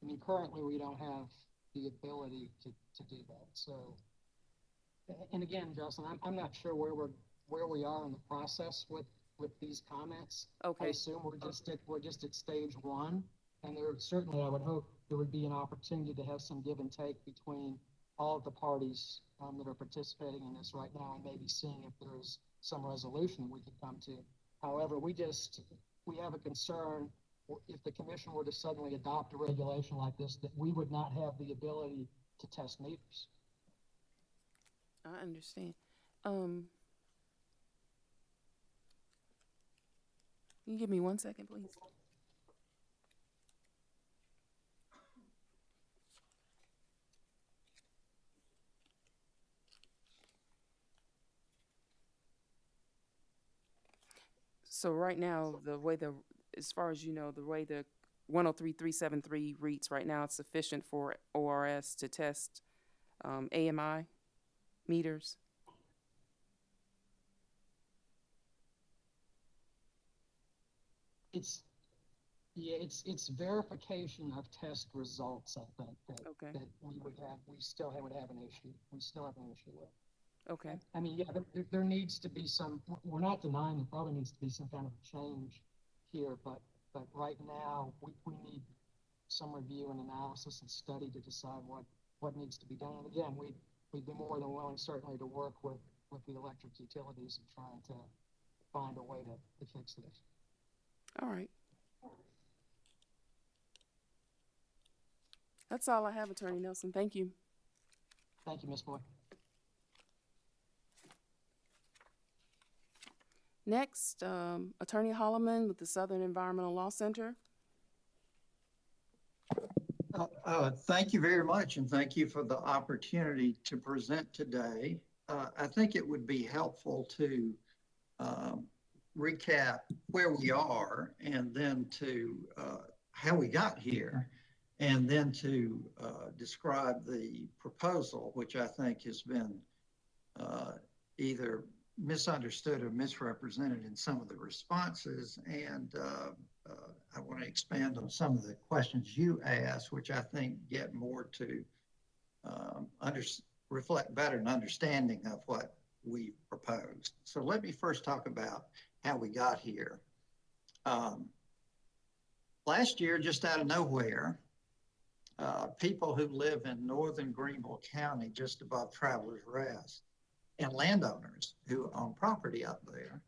I mean, currently we don't have the ability to do that. So, and again, Justin, I'm not sure where we are in the process with these comments. I Okay, assume we're just at stage one, and there certainly, I would hope there would be an opportunity to have some give and take between all of the parties that are participating in this right now, and maybe seeing if there's some resolution we could come to. However, we have a concern if the commission were to suddenly adopt a regulation like this, that we would not have the ability to test meters. I understand. Can you give me 1 second, please? So right now, as far as you know, the way the 103373 reads right now, it's sufficient for ORS to test AMI meters. It's verification of test results, I think, Okay, that we still would have an issue. We still have an issue with. okay, I mean, yeah, there needs to be some, we're not denying there probably needs to be some kind of change here, but right now we need some review and analysis and study to decide what needs to be done. And again, we'd be more than willing certainly to work with the electric utilities and trying to find a way to fix this. all right. That's all I have, Attorney Nelson. Thank you. Thank you, Ms. Boyd. Next, Attorney Holloman with the Southern Environmental Law Center. Thank you very much, and thank you for the opportunity to present today. I think it would be helpful to recap where we are, and then to how we got here, and then to describe the proposal, which I think has been either misunderstood or misrepresented in some of the responses. And I want to expand on some of the questions you asked, which I think get more to reflect better an understanding of what we proposed. So let me first talk about how we got here. Last year, just out of nowhere, people who live in northern Greenville County, just above Travelers Rest, and landowners who own property up there,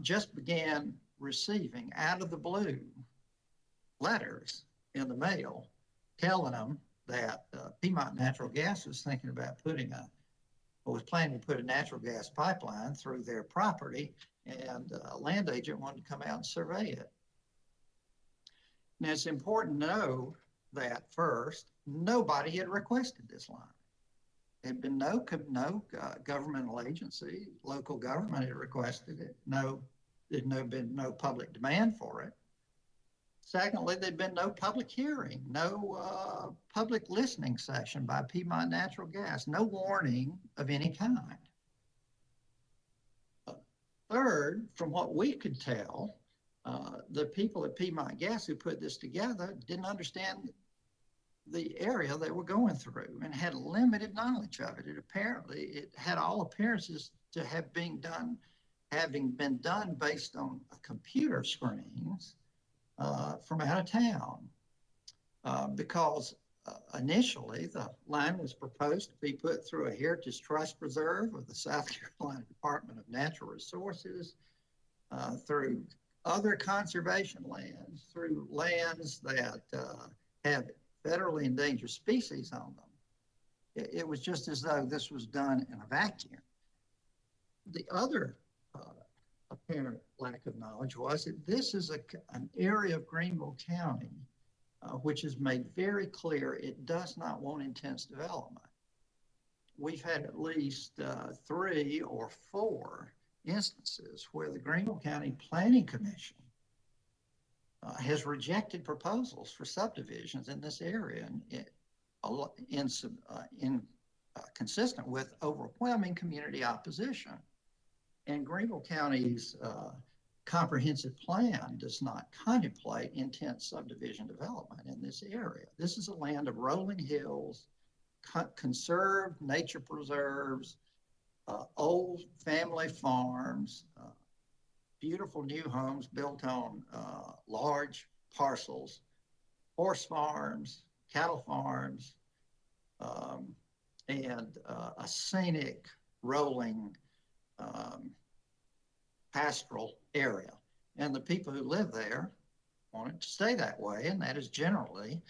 just began receiving out of the blue letters in the mail telling them that Piedmont Natural Gas was thinking about was planning to put a natural gas pipeline through their property, and a land agent wanted to come out and survey it. Now, it's important to know that first, nobody had requested this line. There had been no governmental agency, local government had requested it. There'd been no public demand for it. Secondly, there'd been no public hearing, no public listening session by Piedmont Natural Gas, no warning of any kind. Third, from what we could tell, the people at Piedmont Gas who put this together didn't understand the area they were going through and had limited knowledge of it. It had all appearances to have been done, having been done based on computer screens from out of town, because initially the line was proposed to be put through a Heritage Trust Preserve of the South Carolina Department of Natural Resources, through other conservation lands, through lands that have federally endangered species on them. It was just as though this was done in a vacuum. The other apparent lack of knowledge was that this is an area of Greenville County which has made very clear it does not want intense development. We've had at least 3 or 4 instances where the Greenville County Planning Commission has rejected proposals for subdivisions in this area, consistent with overwhelming community opposition. And Greenville County's comprehensive plan does not contemplate intense subdivision development in this area. This is a land of rolling hills, conserved nature preserves, old family farms, beautiful new homes built on large parcels, horse farms, cattle farms, and a scenic rolling pastoral area. And the people who live there want it to stay that way, and that is generally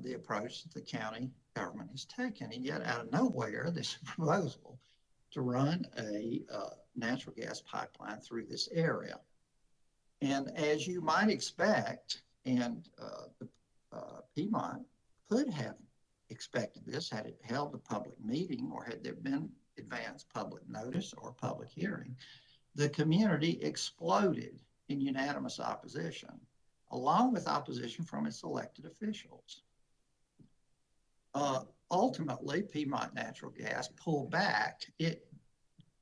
the approach that the county government has taken. And yet out of nowhere, this proposal to run a natural gas pipeline through this area. And as you might expect, and Piedmont could have expected this had it held a public meeting or had there been advanced public notice or public hearing, the community exploded in unanimous opposition, along with opposition from its elected officials. Ultimately, Piedmont Natural Gas pulled back. It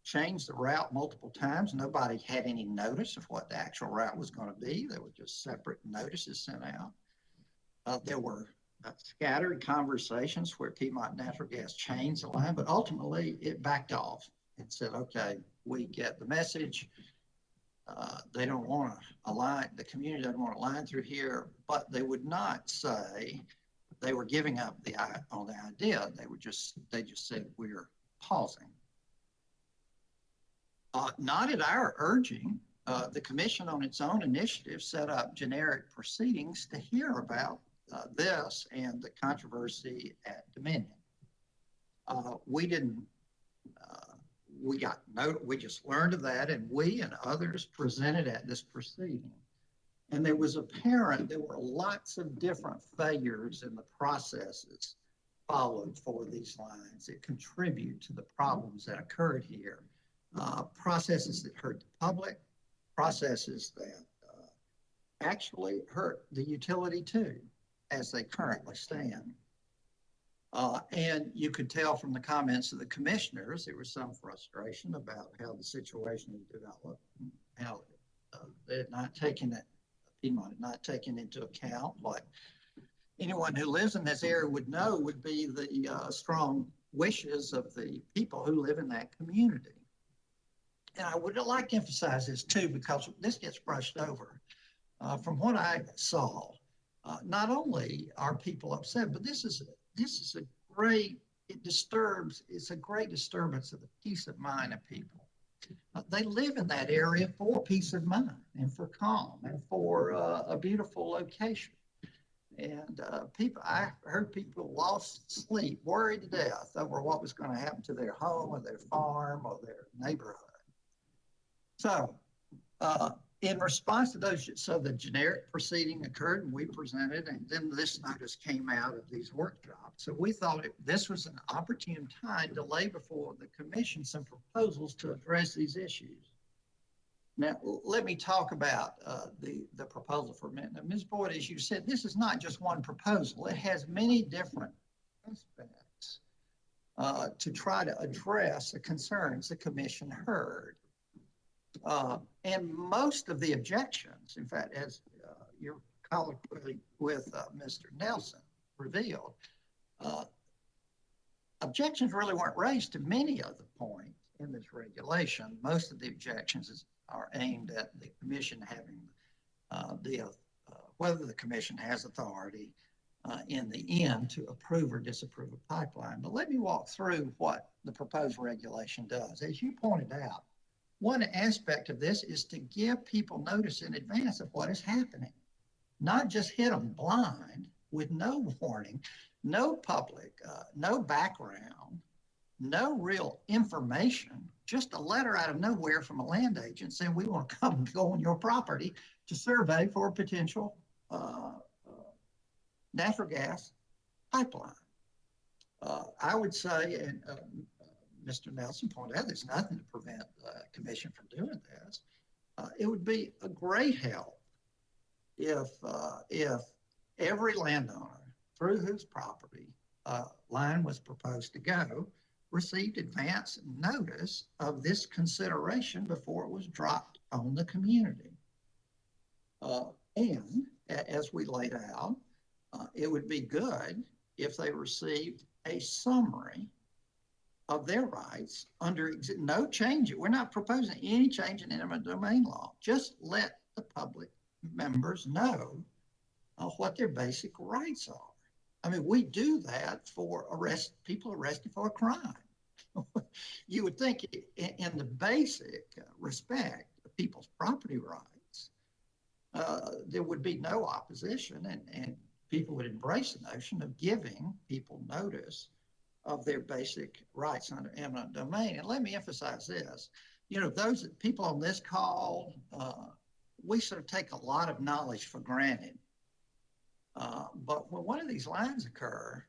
changed the route multiple times. Nobody had any notice of what the actual route was going to be. There were just separate notices sent out. There were scattered conversations where Piedmont Natural Gas changed the line, but ultimately it backed off and said, okay, we get the message. They don't want a line, the community doesn't want a line through here, but they would not say they were giving up on the idea. They just said, we're pausing. Not at our urging, the commission on its own initiative set up generic proceedings to hear about this and the controversy at Dominion. We just learned of that, and we and others presented at this proceeding. And there was apparent there were lots of different failures in the processes followed for these lines that contribute to the problems that occurred here. Processes that hurt the public, processes that actually hurt the utility too, as they currently stand. And you could tell from the comments of the commissioners, there was some frustration about how the situation had developed, how they had not taken it, Piedmont had not taken into account what anyone who lives in this area would know would be the strong wishes of the people who live in that community. And I would like to emphasize this too, because this gets brushed over. From what I saw, not only are people upset, but this is a great, it's a great disturbance of the peace of mind of people. They live in that area for peace of mind and for calm and for a beautiful location. And I heard people lost sleep, worried to death over what was going to happen to their home or their farm or their neighborhood. So in response to those, so the generic proceeding occurred and we presented, and then this notice came out of these workshops. So we thought this was an opportune time to lay before the commission some proposals to address these issues. Now, let me talk about the proposal for a minute. Now, Ms. Boyd, as you said, this is not just one proposal. It has many different aspects to try to address the concerns the commission heard. And most of the objections, in fact, as your colleague with Mr. Nelson revealed, objections really weren't raised to many of the points in this regulation. Most of the objections are aimed at the commission having whether the commission has authority in the end to approve or disapprove a pipeline. But let me walk through what the proposed regulation does. As you pointed out, one aspect of this is to give people notice in advance of what is happening, not just hit them blind with no warning, no public, no background, no real information, just a letter out of nowhere from a land agent saying we want to come and go on your property to survey for a potential natural gas pipeline. I would say, and Mr. Nelson pointed out, there's nothing to prevent the commission from doing this. It would be a great help if every landowner through whose property line was proposed to go received advance notice of this consideration before it was dropped on the community. And as we laid out, it would be good if they received a summary of their rights under no change. We're not proposing any change in eminent domain law. Just let the public members know what their basic rights are. I mean, we do that for people arrested for a crime. You would think in the basic respect of people's property rights, there would be no opposition, and people would embrace the notion of giving people notice of their basic rights under eminent domain. And let me emphasize this, those people on this call, we sort of take a lot of knowledge for granted. But when one of these lines occur,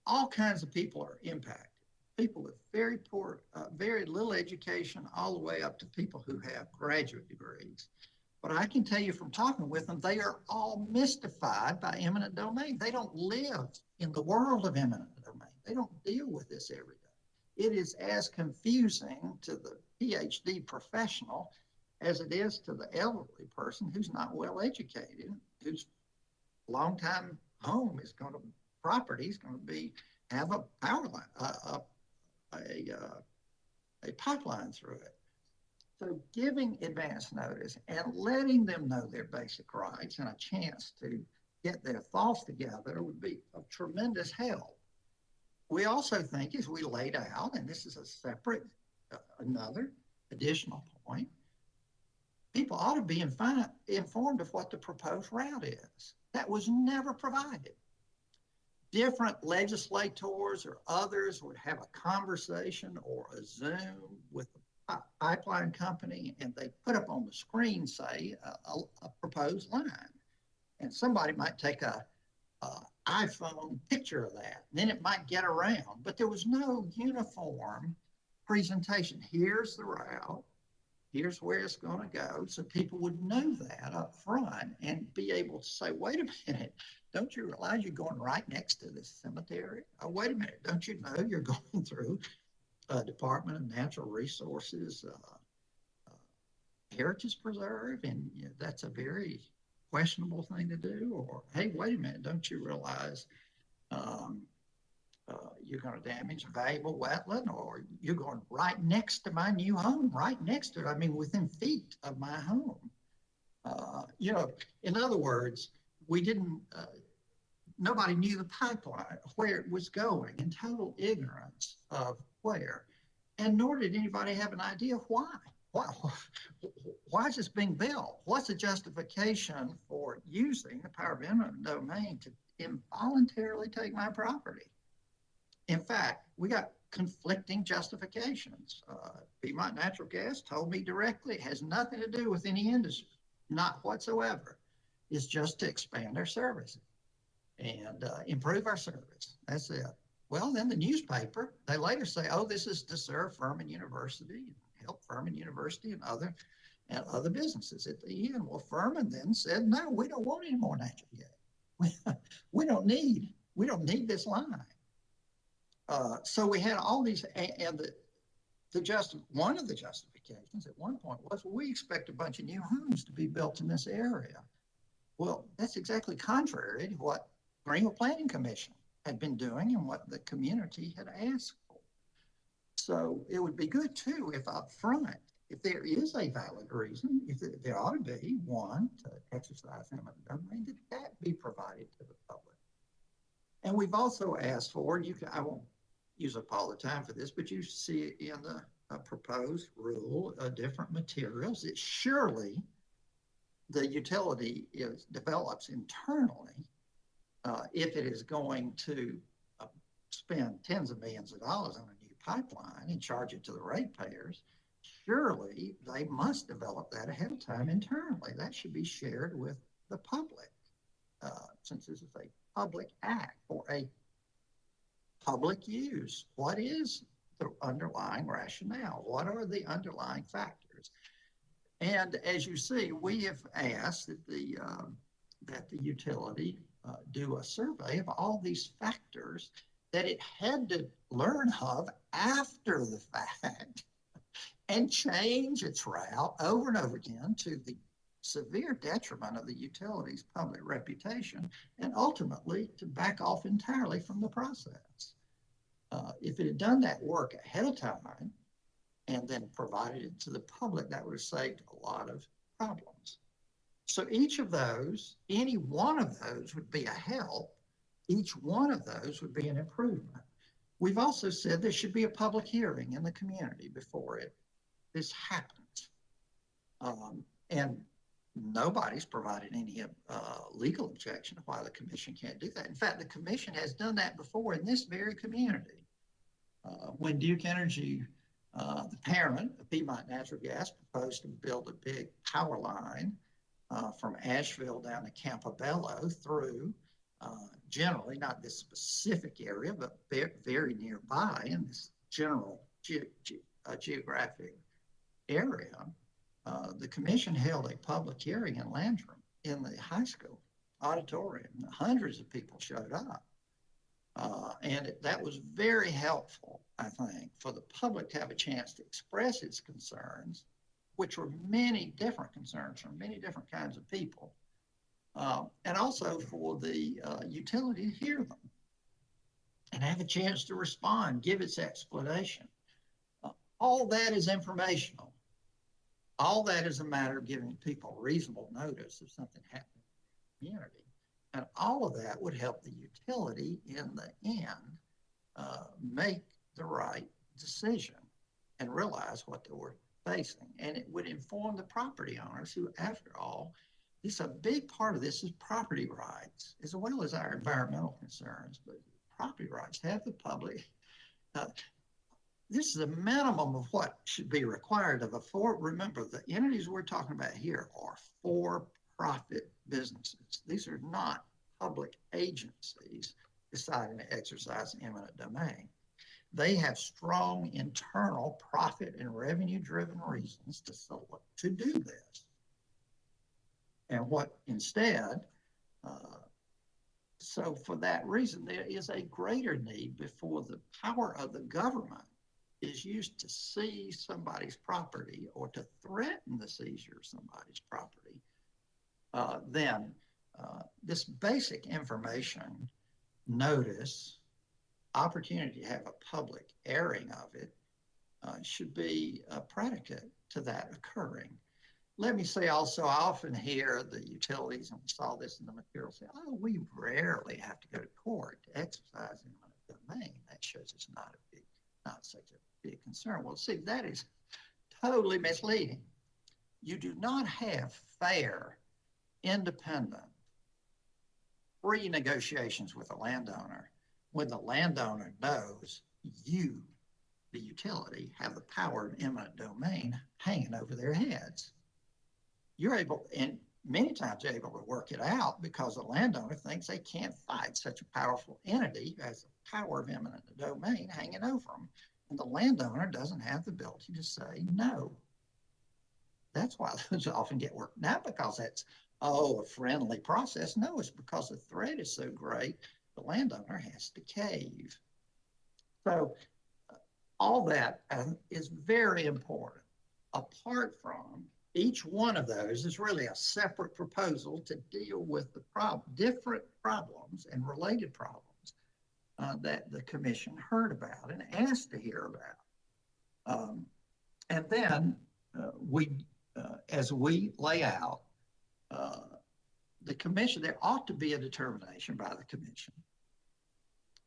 all kinds of people are impacted. People with very poor, very little education, all the way up to people who have graduate degrees. But I can tell you from talking with them, they are all mystified by eminent domain. They don't live in the world of eminent domain. They don't deal with this every day. It is as confusing to the PhD professional as it is to the elderly person who's not well educated, whose longtime home is going to have a power line, a pipeline through it. So giving advance notice and letting them know their basic rights and a chance to get their thoughts together would be of tremendous help. We also think, as we laid out, and this is a separate, another additional point, people ought to be informed of what the proposed route is. That was never provided. Different legislators or others would have a conversation or a Zoom with the pipeline company, and they put up on the screen, say, a proposed line. And somebody might take a iPhone picture of that, and then it might get around. But there was no uniform presentation. Here's the route. Here's where it's going to go. So people would know that up front and be able to say, wait a minute, don't you realize you're going right next to this cemetery? Oh, wait a minute, don't you know you're going through Department of Natural Resources Heritage Preserve, and that's a very questionable thing to do? Or, hey, wait a minute, don't you realize you're going to damage a valuable wetland, or you're going right next to my new home, right next to it, I mean, within feet of my home. In other words, we didn't, nobody knew the pipeline, where it was going, in total ignorance of where. And nor did anybody have an idea why. Why is this being built? What's the justification for using the power of eminent domain to involuntarily take my property? In fact, we got conflicting justifications. Piedmont Natural Gas told me directly it has nothing to do with any industry, not whatsoever. It's just to expand our services and improve our service. That's it. Well, then the newspaper, they later say, oh, this is to serve Furman University, help Furman University and other businesses at the end. Well, Furman then said, no, we don't want any more natural gas. We don't need this line. So we had all these, and one of the justifications at one point was, well, we expect a bunch of new homes to be built in this area. Well, that's exactly contrary to what Greenville Planning Commission had been doing and what the community had asked for. So it would be good too if up front, if there is a valid reason, if there ought to be one to exercise eminent domain, that be provided to the public. And we've also asked for, I won't use up all the time for this, but you see it in the proposed rule, different materials that surely the utility develops internally. If it is going to spend tens of millions of dollars on a new pipeline and charge it to the ratepayers, surely they must develop that ahead of time internally. That should be shared with the public, since this is a public act for a public use. What is the underlying rationale? What are the underlying factors? And as you see, we have asked that the utility do a survey of all these factors that it had to learn of after the fact and change its route over and over again to the severe detriment of the utility's public reputation and ultimately to back off entirely from the process. If it had done that work ahead of time and then provided it to the public, that would have saved a lot of problems. So each of those, any one of those would be a help. Each one of those would be an improvement. We've also said there should be a public hearing in the community before this happens. And nobody's provided any legal objection to why the commission can't do that. In fact, the commission has done that before in this very community. When Duke Energy, the parent of Piedmont Natural Gas, proposed to build a big power line from Asheville down to Campobello through generally not this specific area, but very nearby in this general geographic area, the commission held a public hearing in Landrum in the high school auditorium. Hundreds of people showed up. And that was very helpful, I think, for the public to have a chance to express its concerns, which were many different concerns from many different kinds of people, and also for the utility to hear them and have a chance to respond, give its explanation. All that is informational. All that is a matter of giving people reasonable notice if something happened in the community. And all of that would help the utility in the end make the right decision and realize what they were facing. And it would inform the property owners who, after all, a big part of this is property rights, as well as our environmental concerns, but property rights have the public. This is a minimum of what should be required of remember, the entities we're talking about here are for-profit businesses. These are not public agencies deciding to exercise eminent domain. They have strong internal profit and revenue-driven reasons to do this. And what instead, so for that reason, there is a greater need before the power of the government is used to seize somebody's property or to threaten the seizure of somebody's property, then this basic information, notice, opportunity to have a public airing of it should be a predicate to that occurring. Let me say also, I often hear the utilities, and we saw this in the material, say, oh, we rarely have to go to court to exercise eminent domain. That shows it's not such a big concern. Well, see, that is totally misleading. You do not have fair, independent, free negotiations with a landowner when the landowner knows you, the utility, have the power of eminent domain hanging over their heads. You're able, and many times you're able to work it out because the landowner thinks they can't fight such a powerful entity as the power of eminent domain hanging over them. And the landowner doesn't have the ability to say no. That's why those often get worked. Not because that's, a friendly process. No, it's because the threat is so great, the landowner has to cave. So all that is very important. Apart from each one of those is really a separate proposal to deal with the different problems and related problems that the commission heard about and asked to hear about. And then as we lay out, the commission, there ought to be a determination by the commission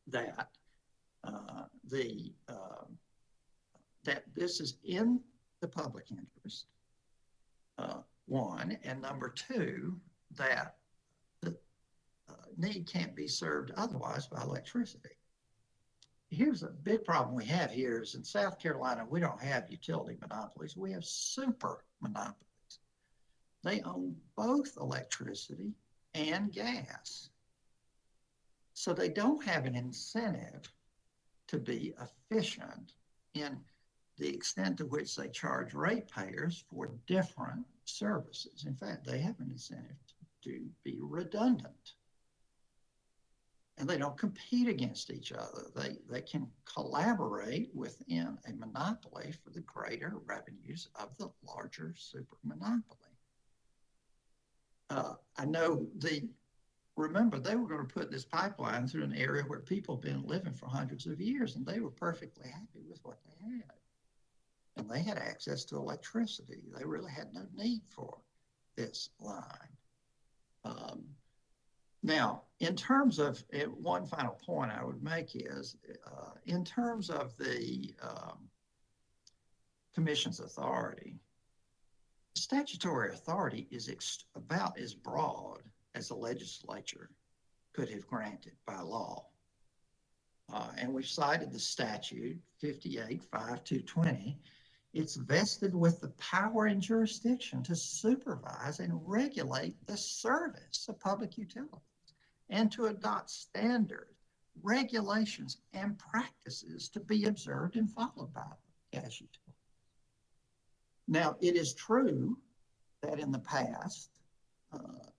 that that this is in the public interest, one, and number two, that the need can't be served otherwise by electricity. Here's a big problem we have here is in South Carolina, we don't have utility monopolies. We have super monopolies. They own both electricity and gas. So they don't have an incentive to be efficient in the extent to which they charge ratepayers for different services. In fact, they have an incentive to be redundant. And they don't compete against each other. They can collaborate within a monopoly for the greater revenues of the larger super monopoly. I know remember, they were going to put this pipeline through an area where people have been living for hundreds of years, and they were perfectly happy with what they had. And they had access to electricity. They really had no need for this line. Now, in terms of one final point I would make is, in terms of the commission's authority, statutory authority is about as broad as the legislature could have granted by law. And we've cited the statute 58-5220. It's vested with the power and jurisdiction to supervise and regulate the service of public utilities and to adopt standards, regulations, and practices to be observed and followed by gas utilities. Now, it is true that in the past,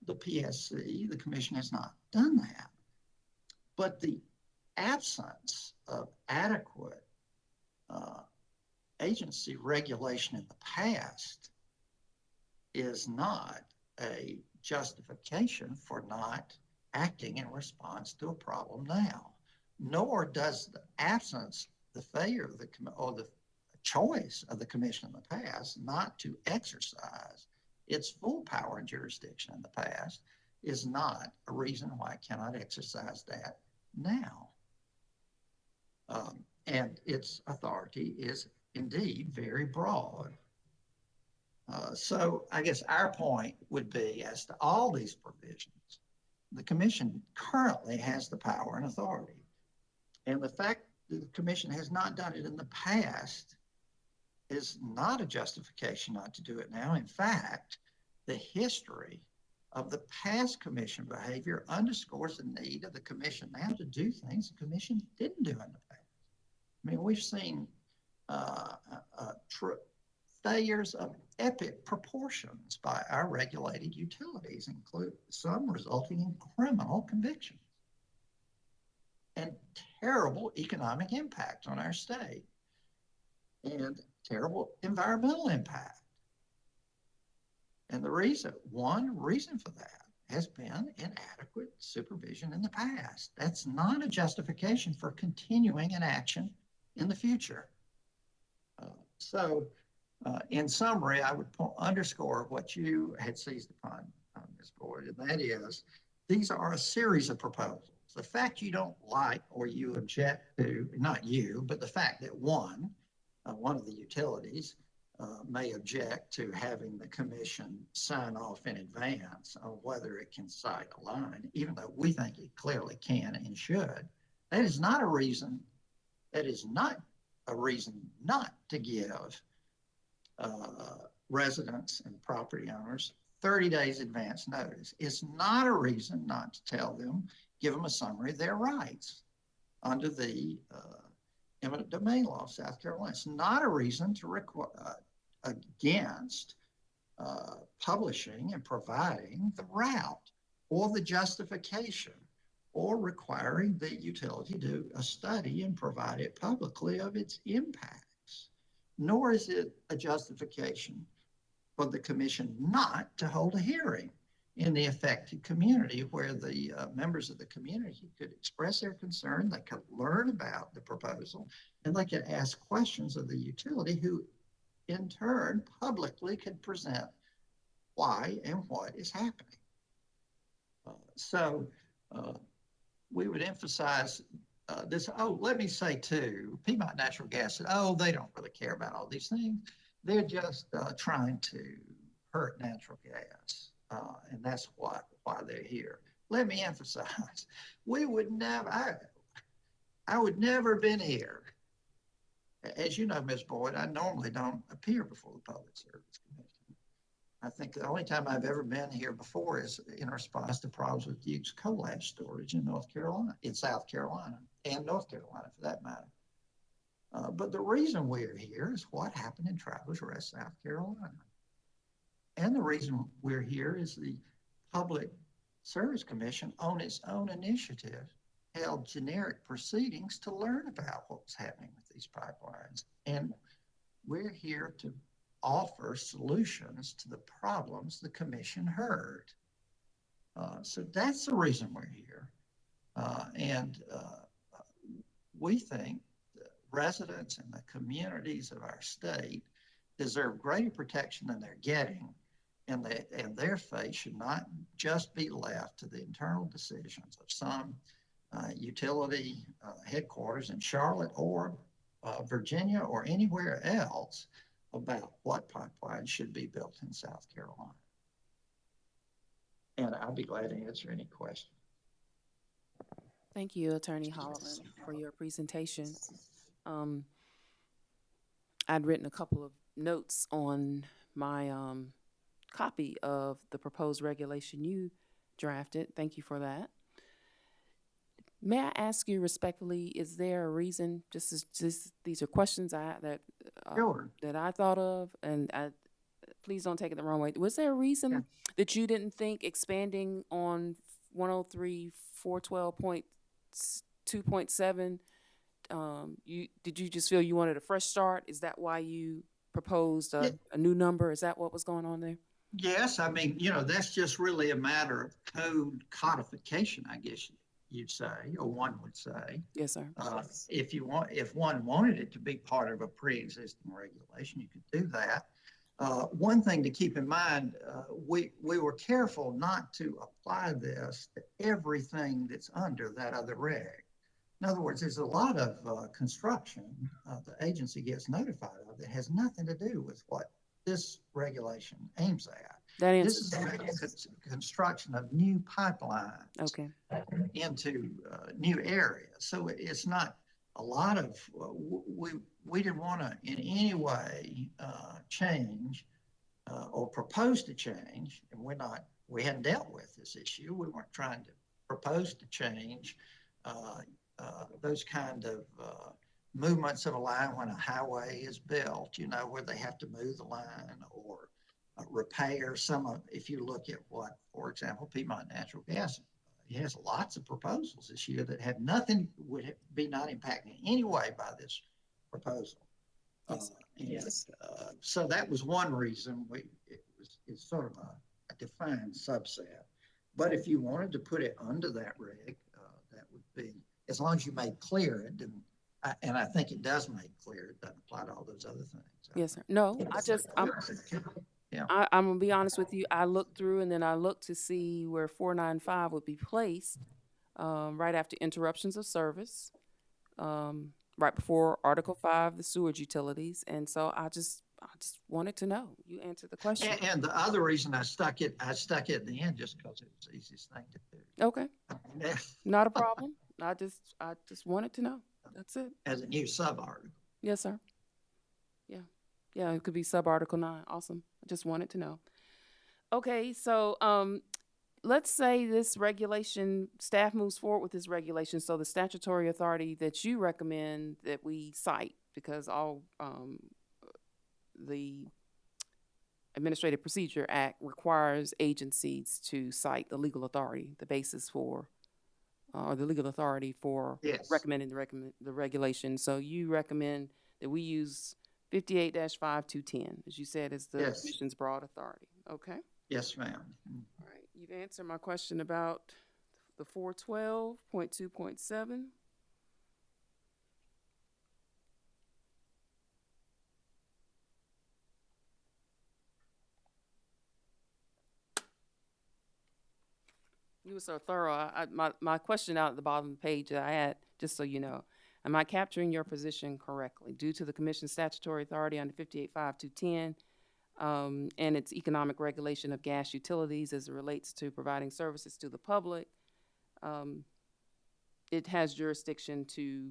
the PSC, the commission, has not done that. But the absence of adequate agency regulation in the past is not a justification for not acting in response to a problem now, nor does the absence, the failure of the choice of the commission in the past not to exercise its full power and jurisdiction in the past is not a reason why it cannot exercise that now. And its authority is indeed very broad. So I guess our point would be, as to all these provisions, the commission currently has the power and authority. And the fact that the commission has not done it in the past is not a justification not to do it now. In fact, the history of the past commission behavior underscores the need of the commission now to do things the commission didn't do in the past. I mean, we've seen failures of epic proportions by our regulated utilities, include some resulting in criminal convictions and terrible economic impact on our state and terrible environmental impact. And one reason for that has been inadequate supervision in the past. That's not a justification for continuing an action in the future. In summary, I would underscore what you had seized upon, Ms. Boyd, and that is, these are a series of proposals. The fact you don't like or you object to, not you, but the fact that one of the utilities may object to having the commission sign off in advance on whether it can cite a line, even though we think it clearly can and should. That is not a reason not to give residents and property owners 30 days advance notice. It's not a reason not to tell them, give them a summary of their rights under the eminent domain law of South Carolina. It's not a reason to against publishing and providing the route or the justification or requiring the utility to do a study and provide it publicly of its impacts. Nor is it a justification for the commission not to hold a hearing in the affected community where the members of the community could express their concern, they could learn about the proposal, and they could ask questions of the utility, who in turn publicly could present why and what is happening. We would emphasize this. Oh, let me say too, Piedmont Natural Gas said, oh, they don't really care about all these things. They're just trying to hurt natural gas. And that's why they're here. Let me emphasize, we would never, I would never have been here. As you know, Ms. Boyd, I normally don't appear before the Public Service Commission. I think the only time I've ever been here before is in response to problems with Duke's coal ash storage in South Carolina, and North Carolina for that matter. But the reason we're here is what happened in Travelers Rest, South Carolina. And the reason we're here is the Public Service Commission, on its own initiative, held generic proceedings to learn about what was happening with these pipelines. And we're here to offer solutions to the problems the commission heard. So that's the reason we're here. And we think the residents and the communities of our state deserve greater protection than they're getting. And their fate should not just be left to the internal decisions of some utility headquarters in Charlotte or Virginia or anywhere else about what pipeline should be built in South Carolina. And I'll be glad to answer any questions. Thank you, Attorney Holloman, for your presentation. I'd written a couple of notes on my copy of the proposed regulation you drafted. Thank you for that. May I ask you respectfully, is there a reason, these are questions that Sure. that I thought of, and please don't take it the wrong way. Was there a reason that you didn't think expanding on 103.412.2.7, did you just feel you wanted a fresh start? Is that why you proposed a new number? Is that what was going on there? Yes, I mean, that's just really a matter of code codification, I guess you'd say, or one would say. Yes, sir. If one wanted it to be part of a pre-existing regulation, you could do that. One thing to keep in mind, we were careful not to apply this to everything that's under that other reg. In other words, there's a lot of construction the agency gets notified of that has nothing to do with what this regulation aims at. This is the construction of new pipelines into new areas. So it's not a lot of, we didn't want to in any way change or propose to change, and we hadn't dealt with this issue. We weren't trying to propose to change those kind of movements of a line when a highway is built, where they have to move the line or repair some of, if you look at what, for example, Piedmont Natural Gas, it has lots of proposals this year that have nothing, would be not impacted in any way by this proposal. So that was one reason it's sort of a defined subset. But if you wanted to put it under that reg, that would be, as long as you made clear it didn't, and I think it does make clear it doesn't apply to all those other things. Yes, sir. No, I'm gonna be honest with you. I looked through and then I looked to see where 495 would be placed right after interruptions of service, right before Article 5, the sewage utilities. And so I just wanted to know. You answered the question. And the other reason I stuck it at the end just because it was the easiest thing to do. Okay. Not a problem. I just wanted to know. That's it. As a new sub-article. Yes, sir. Yeah. Yeah, it could be sub-article 9. Awesome. I just wanted to know. Okay, so let's say this regulation, staff moves forward with this regulation. So the statutory authority that you recommend that we cite, because all the Administrative Procedure Act requires agencies to cite the legal authority, the basis for, or the legal authority for recommending the regulation. So you recommend that we use 58-5210, as you said, is the Commission's broad authority. Okay. Yes, ma'am. All right. You've answered my question about the 412.2.7. You were so thorough. My question out at the bottom of the page that I had, just so you know, am I capturing your position correctly? Due to the Commission's statutory authority under 58.5210 and its economic regulation of gas utilities as it relates to providing services to the public, it has jurisdiction to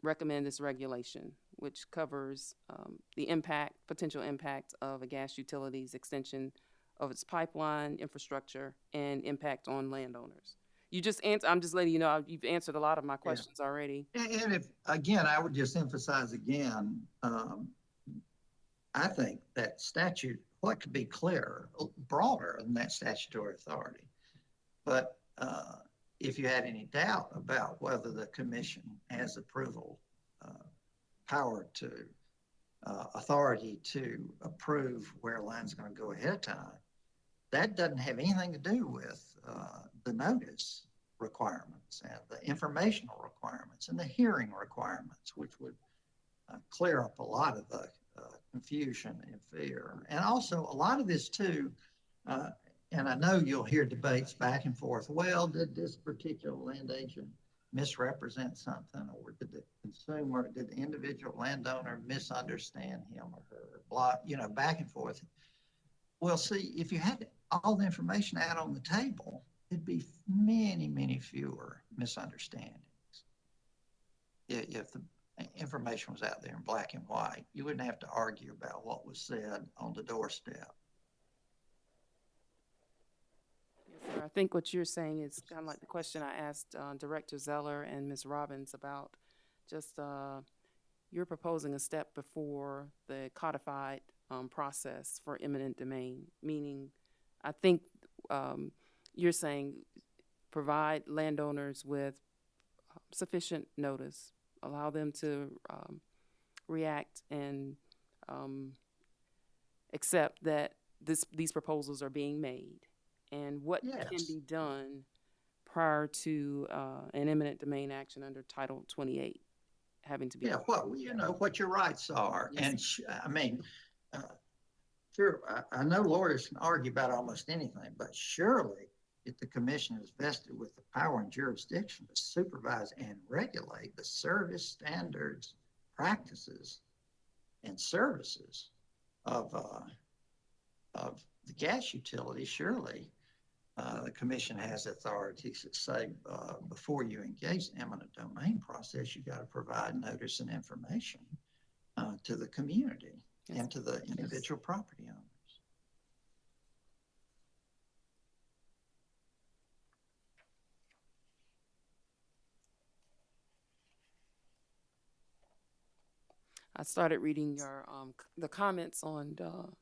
recommend this regulation, which covers the potential impact of a gas utility's extension of its pipeline infrastructure and impact on landowners. You just answer. I'm just letting you know you've answered a lot of my questions already. And if again, I would just emphasize again, I think that statute, what could be clearer, broader than that statutory authority. But if you had any doubt about whether the Commission has approval power to authority to approve where a line's going to go ahead of time, that doesn't have anything to do with the notice requirements and the informational requirements and the hearing requirements, which would clear up a lot of the confusion and fear. And also a lot of this too, and I know you'll hear debates back and forth. Well, did this particular land agent misrepresent something, or did the consumer, did the individual landowner misunderstand him or her? Blah, back and forth. Well, see, if you had all the information out on the table, it'd be many, many fewer misunderstandings. If the information was out there in black and white, you wouldn't have to argue about what was said on the doorstep. Yes, sir. I think what you're saying is kind of like the question I asked Director Zeller and Ms. Robbins about just you're proposing a step before the codified process for eminent domain, meaning I think you're saying provide landowners with sufficient notice, allow them to react and accept that these proposals are being made, and what can Yes. be done prior to an eminent domain action under Title 28 having to be. Yeah, what your rights are. Yes. And I mean, sure, I know lawyers can argue about almost anything, but surely if the commission is vested with the power and jurisdiction to supervise and regulate the service standards, practices, and services of the gas utility, surely the commission has authority to say before you engage the eminent domain process, you got to provide notice and information to the community and to the individual property owners. I started reading your the comments on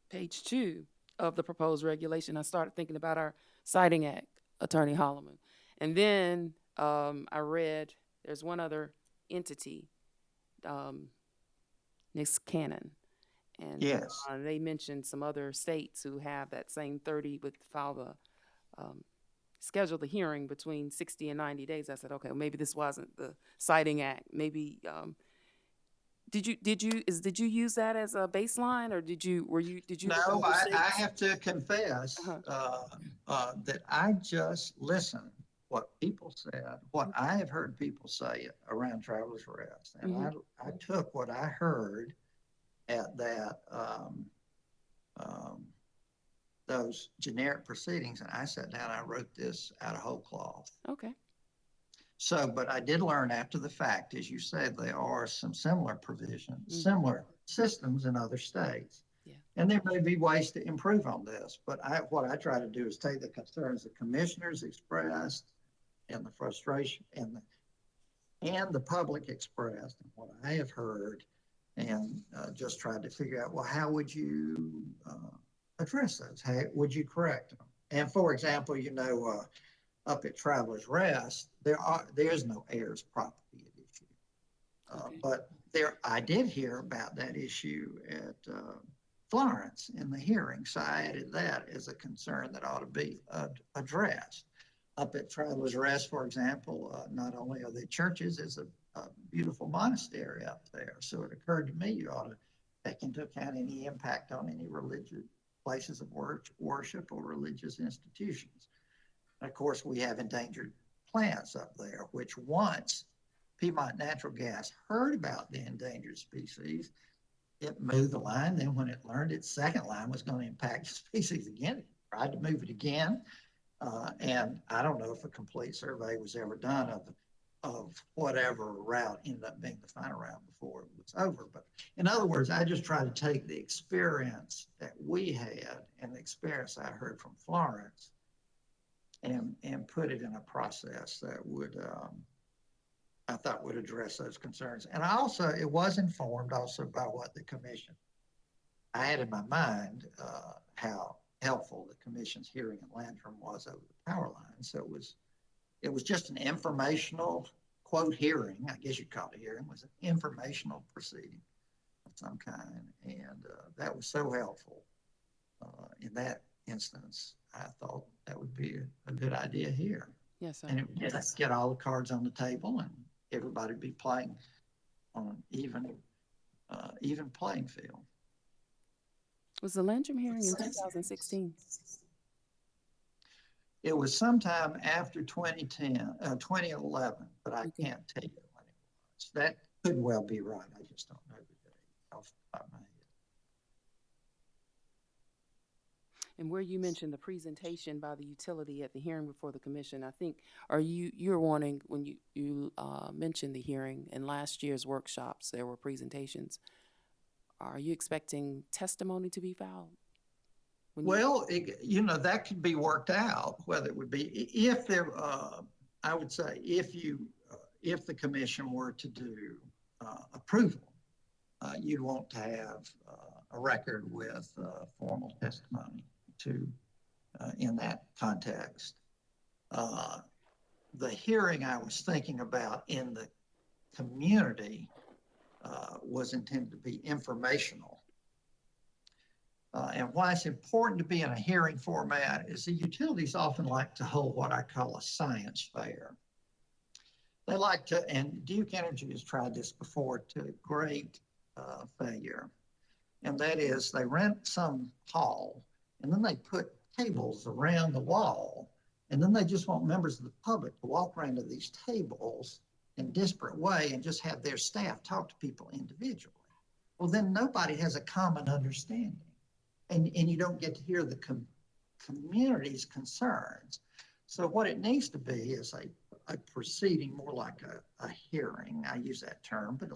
page 2 of the proposed regulation. I started thinking about our Citing Act, Attorney Holloman, and then I read there's one other entity, Nick Cannon, and Yes. they mentioned some other states who have that same 30 would file the schedule the hearing between 60 and 90 days. I said, okay, well, maybe this wasn't the Citing Act. Maybe did you use that as a baseline, or did you No, I have to confess that I just listened what people said, what I have heard people say around traveler's rest, and I took what I heard at that those generic proceedings, and I sat down. I wrote this out of whole cloth. Okay. So, but I did learn after the fact, as you said, there are some similar provisions, similar systems in other states. Yeah. And there may be ways to improve on this, but what I try to do is take the concerns the commissioners expressed and the frustration and the public expressed and what I have heard, and just tried to figure out, well, how would you address those? How would you correct them? And for example, up at Travelers Rest, there is no heirs property at issue. Okay. But I did hear about that issue at Florence in the hearing, so I added that as a concern that ought to be addressed. Up at Travelers Rest, for example, not only are there churches, there's a beautiful monastery up there. So it occurred to me you ought to take into account any impact on any religious places of worship or religious institutions. Of course, we have endangered plants up there, which once Piedmont Natural Gas heard about the endangered species, it moved the line. Then when it learned its second line was going to impact the species again, it tried to move it again. And I don't know if a complete survey was ever done of whatever route ended up being the final route before it was over. But in other words, I just try to take the experience that we had and the experience I heard from Florence and put it in a process that would, I thought would address those concerns. And it was informed also by what the commission, I had in my mind how helpful the commission's hearing in Landrum was over the power line. So it was just an informational quote hearing, I guess you'd call it a hearing, was an informational proceeding of some kind. And that was so helpful in that instance. I thought that would be a good idea here. Yes, sir. And it would get all the cards on the table and everybody be playing on an even playing field. Was the Landrum hearing in 2016? It was sometime after 2011, but I Okay. can't tell you when it was. That could well be right. I just don't know the date off the top of my head. And where you mentioned the presentation by the utility at the hearing before the commission, I think, you're wanting, when you mentioned the hearing in last year's workshops, there were presentations. Are you expecting testimony to be filed? Well, that could be worked out, whether it would be, if there, I would say, if the commission were to do approval, you'd want to have a record with formal testimony in that context. The hearing I was thinking about in the community was intended to be informational. And why it's important to be in a hearing format is the utilities often like to hold what I call a science fair. They like to, and Duke Energy has tried this before to great failure. And that is they rent some hall and then they put tables around the wall. And then they just want members of the public to walk around to these tables in a disparate way and just have their staff talk to people individually. Well, then nobody has a common understanding. And you don't get to hear the community's concerns. So what it needs to be is a proceeding more like a hearing. I use that term, but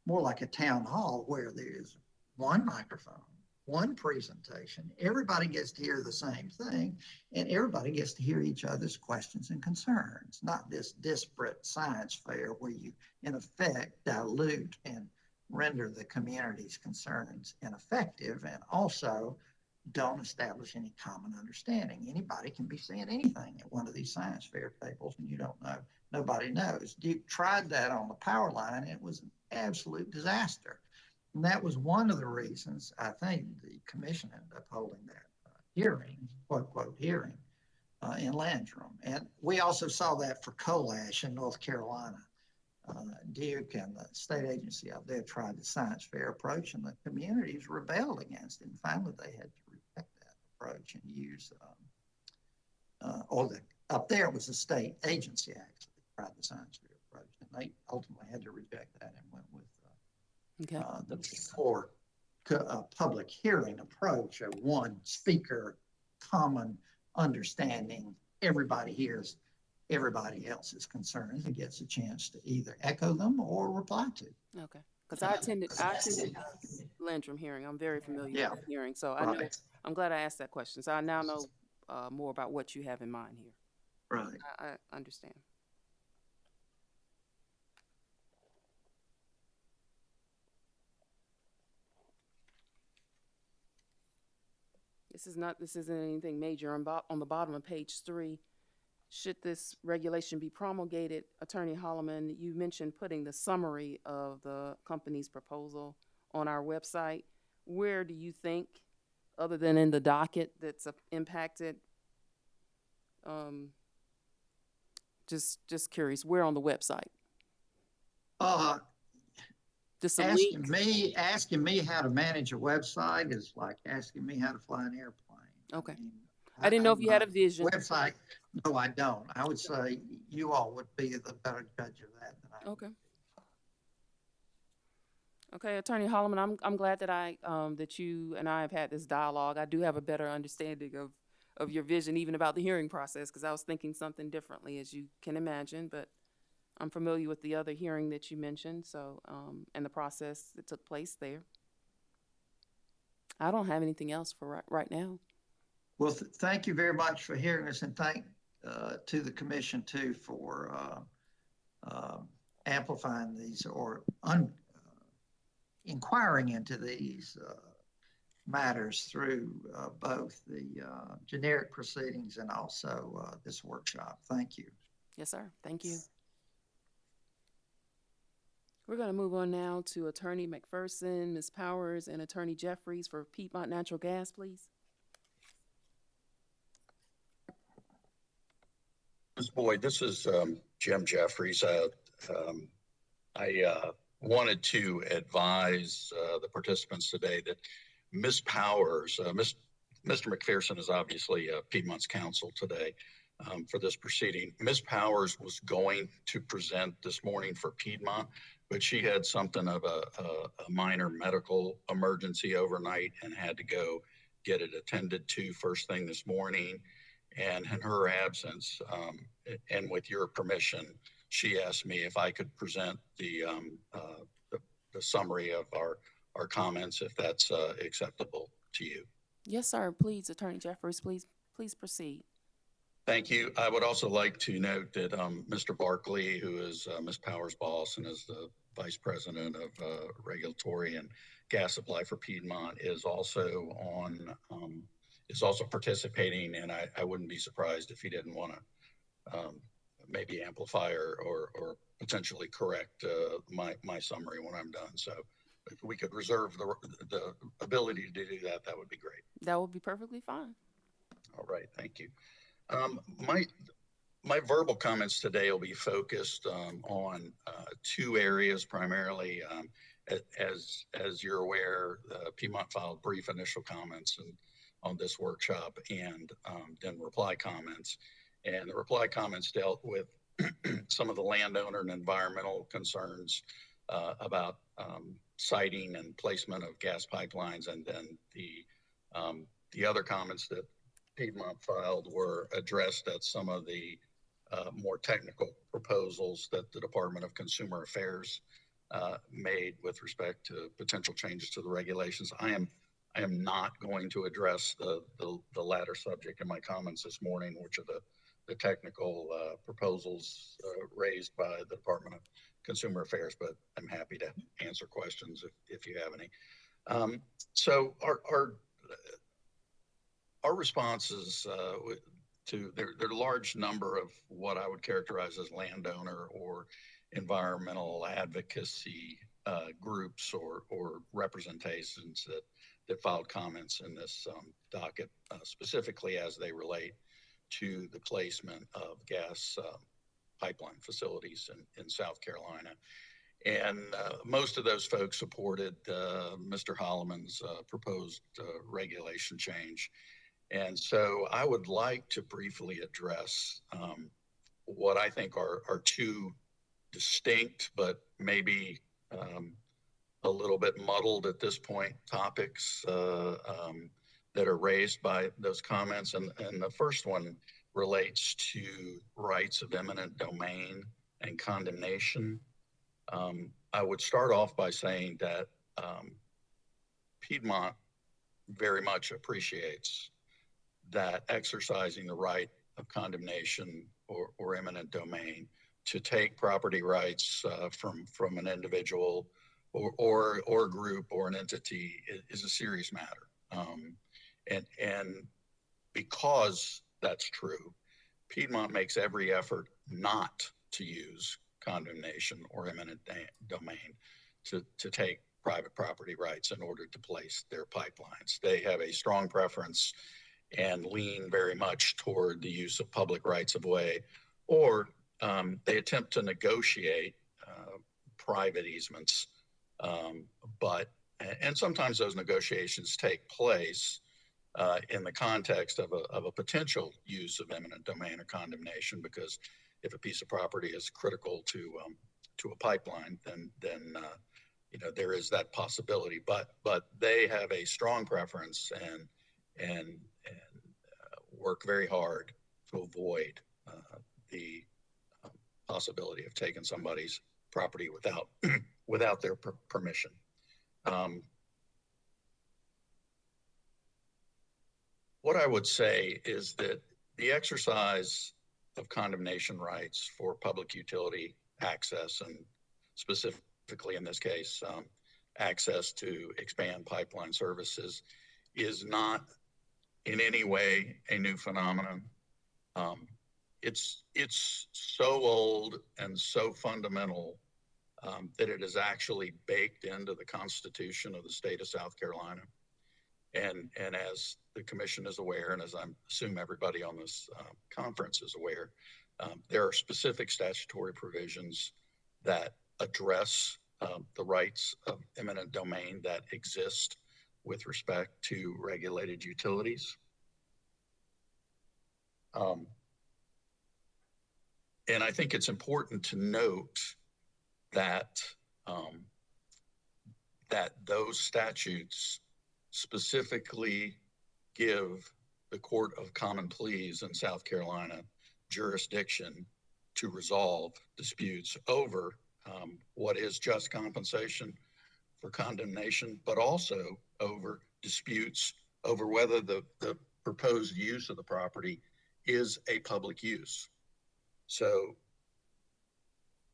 more like a town hall where there is one microphone, one presentation. Everybody gets to hear the same thing, and everybody gets to hear each other's questions and concerns, not this disparate science fair where you, in effect, dilute and render the community's concerns ineffective and also don't establish any common understanding. Anybody can be saying anything at one of these science fair tables and you don't know, nobody knows. Duke tried that on the power line and it was an absolute disaster. And that was one of the reasons I think the commission ended up holding that hearing, quote, quote, hearing in Landrum. And we also saw that for coal ash in North Carolina. Duke and the state agency out there tried the science fair approach and the communities rebelled against it. And finally, they had to reject that approach and use, up there it was a state agency actually tried the science fair approach. And they ultimately had to reject that and went with the before public hearing approach of one speaker, common understanding, everybody hears everybody else's concerns and gets a chance to either echo them or reply to. Okay, because I attended Landrum hearing. I'm very familiar with the hearing, so I know. I'm glad I asked that question. So I now know more about what you have in mind here. Right. I understand. This isn't anything major. On the bottom of page 3, should this regulation be promulgated, Attorney Holloman, you mentioned putting the summary of the company's proposal on our website. Where do you think, other than in the docket that's impacted? Just curious, where on the website? Just a link? Asking me how to manage a website is like asking me how to fly an airplane. Okay. I mean, I didn't know if you had a vision. Website, no, I don't. I would say you all would be the better judge of that than I. Okay. Okay, Attorney Holloman, I'm glad that that you and I have had this dialogue. I do have a better understanding of your vision, even about the hearing process, because I was thinking something differently, as you can imagine. But I'm familiar with the other hearing that you mentioned, so and the process that took place there. I don't have anything else for right now. Well, thank you very much for hearing us, and thank to the commission too for amplifying these or inquiring into these matters through both the generic proceedings and also this workshop. Thank you. Yes, sir. Thank you. We're going to move on now to Attorney McPherson, Ms. Powers, and Attorney Jeffries for Piedmont Natural Gas, please. Boyd, this is Jim Jeffries. I wanted to advise the participants today that Ms. Powers, Mr. McPherson is obviously Piedmont's counsel today for this proceeding. Ms. Powers was going to present this morning for Piedmont, but she had something of a minor medical emergency overnight and had to go get it attended to first thing this morning. And in her absence, and with your permission, she asked me if I could present the summary of our comments, if that's acceptable to you. Yes, sir. Please, Attorney Jeffries, please proceed. Thank you. I would also like to note that Mr. Barkley, who is Ms. Powers' boss and is the Vice President of Regulatory and Gas Supply for Piedmont, is also participating, and I wouldn't be surprised if he didn't want to maybe amplify or potentially correct my summary when I'm done. So if we could reserve the ability to do that, that would be great. That would be perfectly fine. All right, thank you. My verbal comments today will be focused on two areas primarily. As you're aware, Piedmont filed brief initial comments on this workshop and then reply comments. And the reply comments dealt with some of the landowner and environmental concerns about siting and placement of gas pipelines, and then the other comments that Piedmont filed were addressed at some of the more technical proposals that the Department of Consumer Affairs made with respect to potential changes to the regulations. I am not going to address the latter subject in my comments this morning, which are the technical proposals raised by the Department of Consumer Affairs, but I'm happy to answer questions if you have any. So our responses to there are a large number of what I would characterize as landowner or environmental advocacy groups or representations that filed comments in this docket, specifically as they relate to the placement of gas pipeline facilities in South Carolina. And most of those folks supported Mr. Holloman's proposed regulation change. And so I would like to briefly address what I think are two distinct, but maybe a little bit muddled at this point, topics that are raised by those comments. And the first one relates to rights of eminent domain and condemnation. I would start off by saying that Piedmont very much appreciates that exercising the right of condemnation or eminent domain to take property rights from an individual or group or an entity is a serious matter. And because that's true, Piedmont makes every effort not to use condemnation or eminent domain to take private property rights in order to place their pipelines. They have a strong preference and lean very much toward the use of public rights of way, or they attempt to negotiate private easements. And sometimes those negotiations take place in the context of a potential use of eminent domain or condemnation, because if a piece of property is critical to a pipeline, then there is that possibility. But they have a strong preference and work very hard to avoid the possibility of taking somebody's property without their permission. What I would say is that the exercise of condemnation rights for public utility access, and specifically in this case, access to expand pipeline services, is not in any way a new phenomenon. It's so old and so fundamental that it is actually baked into the Constitution of the state of South Carolina. And as the commission is aware, and as I assume everybody on this conference is aware, There are specific statutory provisions that address the rights of eminent domain that exist with respect to regulated utilities. And I think it's important to note that that those statutes specifically give the Court of Common Pleas in South Carolina jurisdiction to resolve disputes over what is just compensation for condemnation, but also over disputes over whether the proposed use of the property is a public use. So,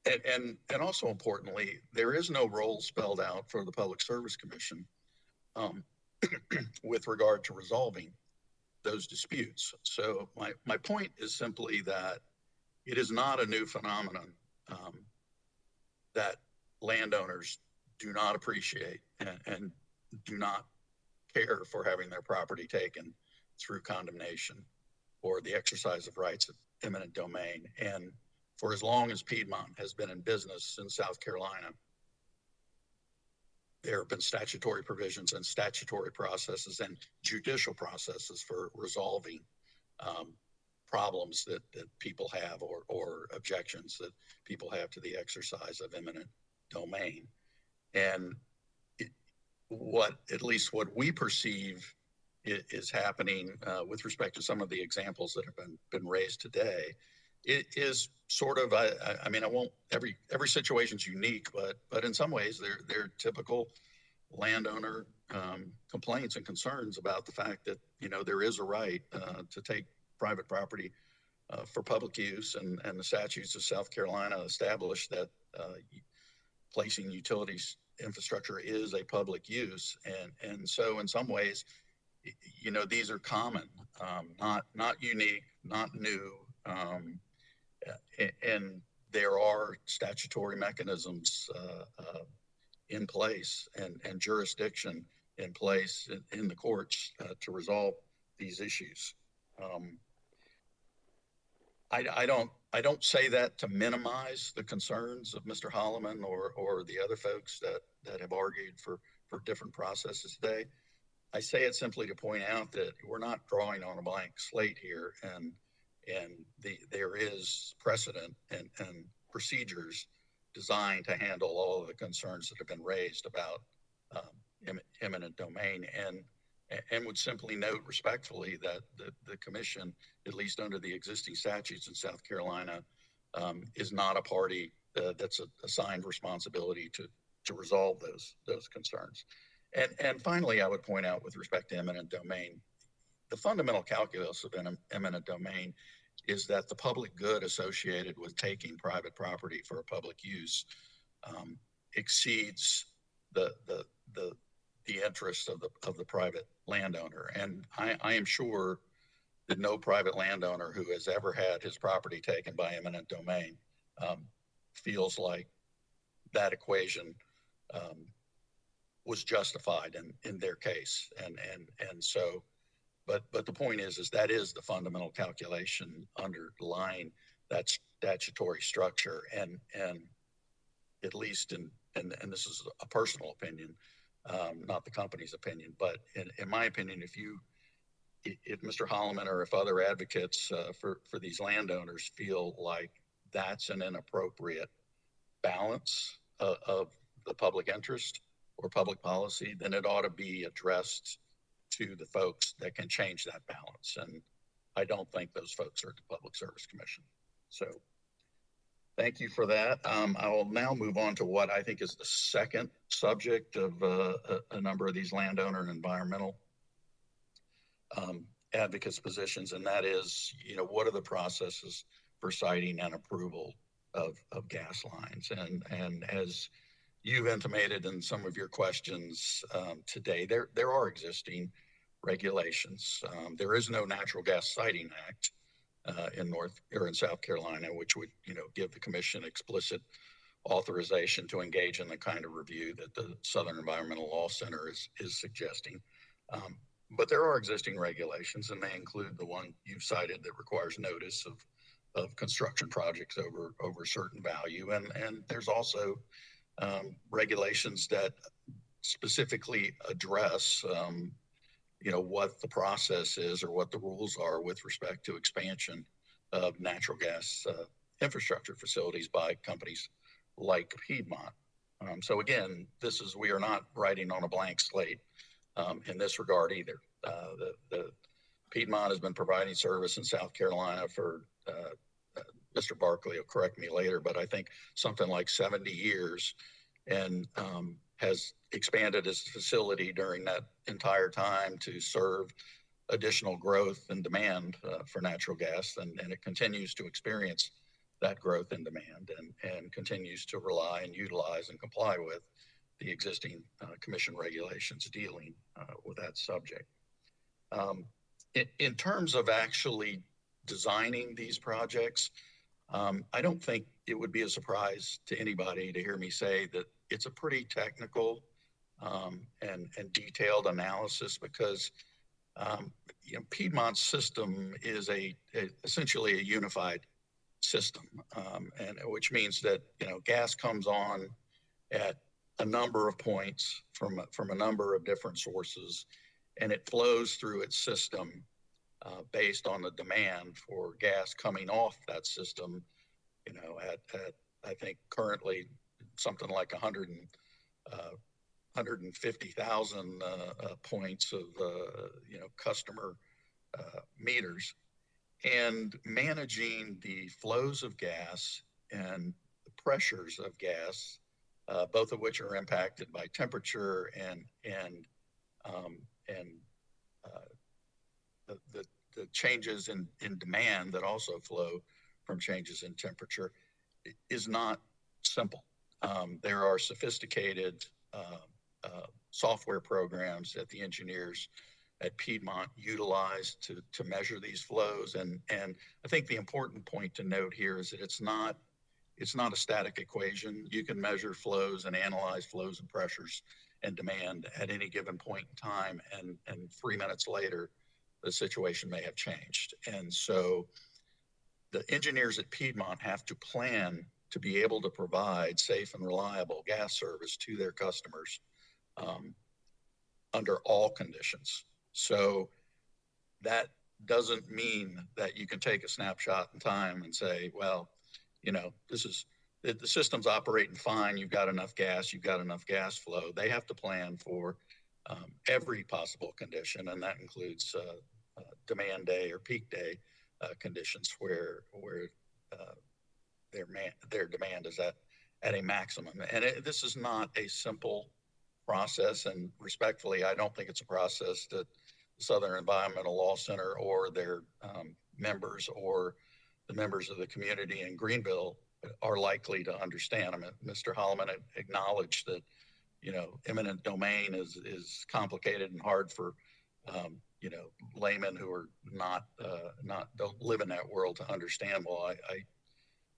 and also importantly, there is no role spelled out for the Public Service Commission with regard to resolving those disputes. So my point is simply that it is not a new phenomenon that landowners do not appreciate and do not care for having their property taken through condemnation or the exercise of rights of eminent domain. And for as long as Piedmont has been in business in South Carolina, there have been statutory provisions and statutory processes and judicial processes for resolving problems that people have or objections that people have to the exercise of eminent domain. And at least what we perceive is happening with respect to some of the examples that have been raised today, it is sort of, I mean, every situation's unique, but in some ways they're typical landowner complaints and concerns about the fact that, there is a right to take private property for public use, and the statutes of South Carolina establish that placing utilities infrastructure is a public use. And so in some ways, these are common, not unique, not new. And there are statutory mechanisms in place and jurisdiction in place in the courts to resolve these issues. I don't say that to minimize the concerns of Mr. Holloman or the other folks that have argued for different processes today. I say it simply to point out that we're not drawing on a blank slate here, and there is precedent and procedures designed to handle all of the concerns that have been raised about eminent domain, and would simply note respectfully that the commission, at least under the existing statutes in South Carolina, is not a party that's assigned responsibility to resolve those concerns. And finally, I would point out with respect to eminent domain, the fundamental calculus of eminent domain is that the public good associated with taking private property for a public use exceeds the interest of the private landowner. And I am sure that no private landowner who has ever had his property taken by eminent domain feels like that equation was justified in their case. And so, but the point is that is the fundamental calculation underlying that statutory structure. And at least and this is a personal opinion, not the company's opinion, but in my opinion, if Mr. Holloman or if other advocates for these landowners feel like that's an inappropriate balance of the public interest or public policy, then it ought to be addressed to the folks that can change that balance. And I don't think those folks are at the Public Service Commission. So thank you for that. I will now move on to what I think is the second subject of a number of these landowner and environmental advocates' positions, and that is, what are the processes for siting and approval of gas lines? And as you've intimated in some of your questions today, there are existing regulations. There is no Natural Gas Siting Act in South Carolina, which would give the commission explicit authorization to engage in the kind of review that the Southern Environmental Law Center is suggesting. But there are existing regulations, and they include the one you've cited that requires notice of construction projects over certain value. And there's also regulations that specifically address, what the process is or what the rules are with respect to expansion of natural gas infrastructure facilities by companies like Piedmont. So again, we are not writing on a blank slate in this regard either. The Piedmont has been providing service in South Carolina for, Mr. Barkley will correct me later, but I think something like 70 years, and has expanded its facility during that entire time to serve additional growth and demand for natural gas. And it continues to experience that growth and demand, and continues to rely and utilize and comply with the existing commission regulations dealing with that subject. In terms of actually designing these projects, I don't think it would be a surprise to anybody to hear me say that it's a pretty technical and detailed analysis, because Piedmont's system is essentially a unified system, and which means that gas comes on at a number of points from a number of different sources, and it flows through its system based on the demand for gas coming off that system. At I think currently something like 150,000 points of customer meters, and managing the flows of gas and the pressures of gas, both of which are impacted by temperature and the changes in demand that also flow from changes in temperature, is not simple. There are sophisticated software programs that the engineers at Piedmont utilize to measure these flows. And I think the important point to note here is that it's not a static equation. You can measure flows and analyze flows and pressures and demand at any given point in time, and 3 minutes later, the situation may have changed. And so the engineers at Piedmont have to plan to be able to provide safe and reliable gas service to their customers under all conditions. So that doesn't mean that you can take a snapshot in time and say, well, the system's operating fine. You've got enough gas flow. They have to plan for every possible condition, and that includes demand day or peak day conditions where their demand is at a maximum. And this is not a simple process, and respectfully, I don't think it's a process that the Southern Environmental Law Center or their members or the members of the community in Greenville are likely to understand. I mean, Mr. Holloman acknowledged that eminent domain is complicated and hard for laymen who are don't live in that world to understand. Well,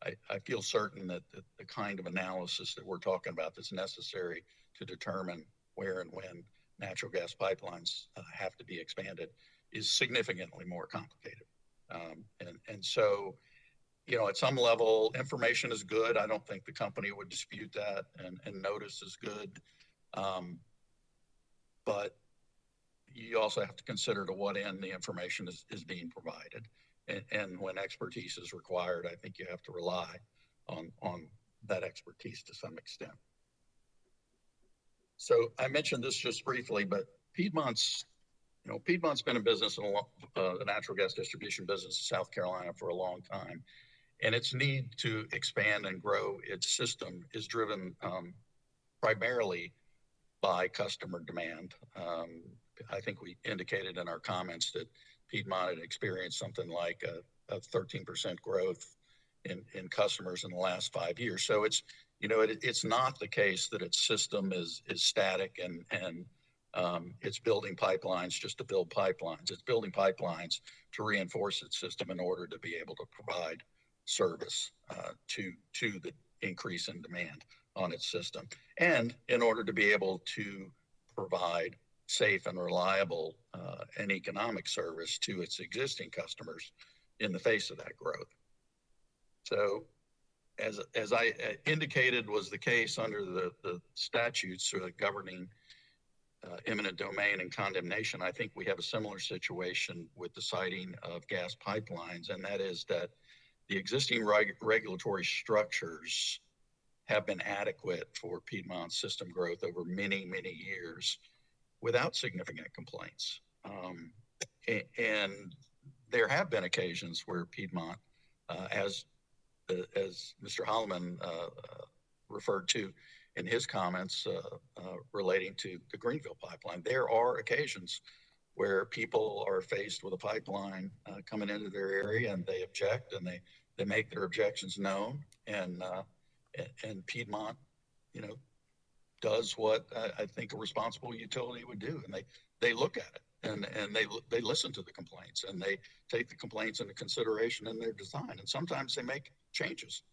I feel certain that the kind of analysis that we're talking about that's necessary to determine where and when natural gas pipelines have to be expanded is significantly more complicated. And so, at some level, information is good. I don't think the company would dispute that, and notice is good. But you also have to consider to what end the information is being provided. And when expertise is required, I think you have to rely on that expertise to some extent. So I mentioned this just briefly, but Piedmont's been in business in the natural gas distribution business in South Carolina for a long time. And its need to expand and grow its system is driven primarily by customer demand. I think we indicated in our comments that Piedmont had experienced something like a 13% growth in customers in the last 5 years. So it's not the case that its system is static and it's building pipelines just to build pipelines. It's building pipelines to reinforce its system in order to be able to provide service to the increase in demand on its system, and in order to be able to provide safe and reliable and economic service to its existing customers in the face of that growth. So as I indicated was the case under the statutes governing eminent domain and condemnation, I think we have a similar situation with the siting of gas pipelines, and that is that the existing regulatory structures have been adequate for Piedmont's system growth over many, many years without significant complaints. And there have been occasions where Piedmont, as Mr. Holloman referred to in his comments relating to the Greenville pipeline, there are occasions where people are faced with a pipeline coming into their area and they object and they make their objections known, and Piedmont, does what I think a responsible utility would do, and they look at it and they listen to the complaints and they take the complaints into consideration in their design, and sometimes they make changes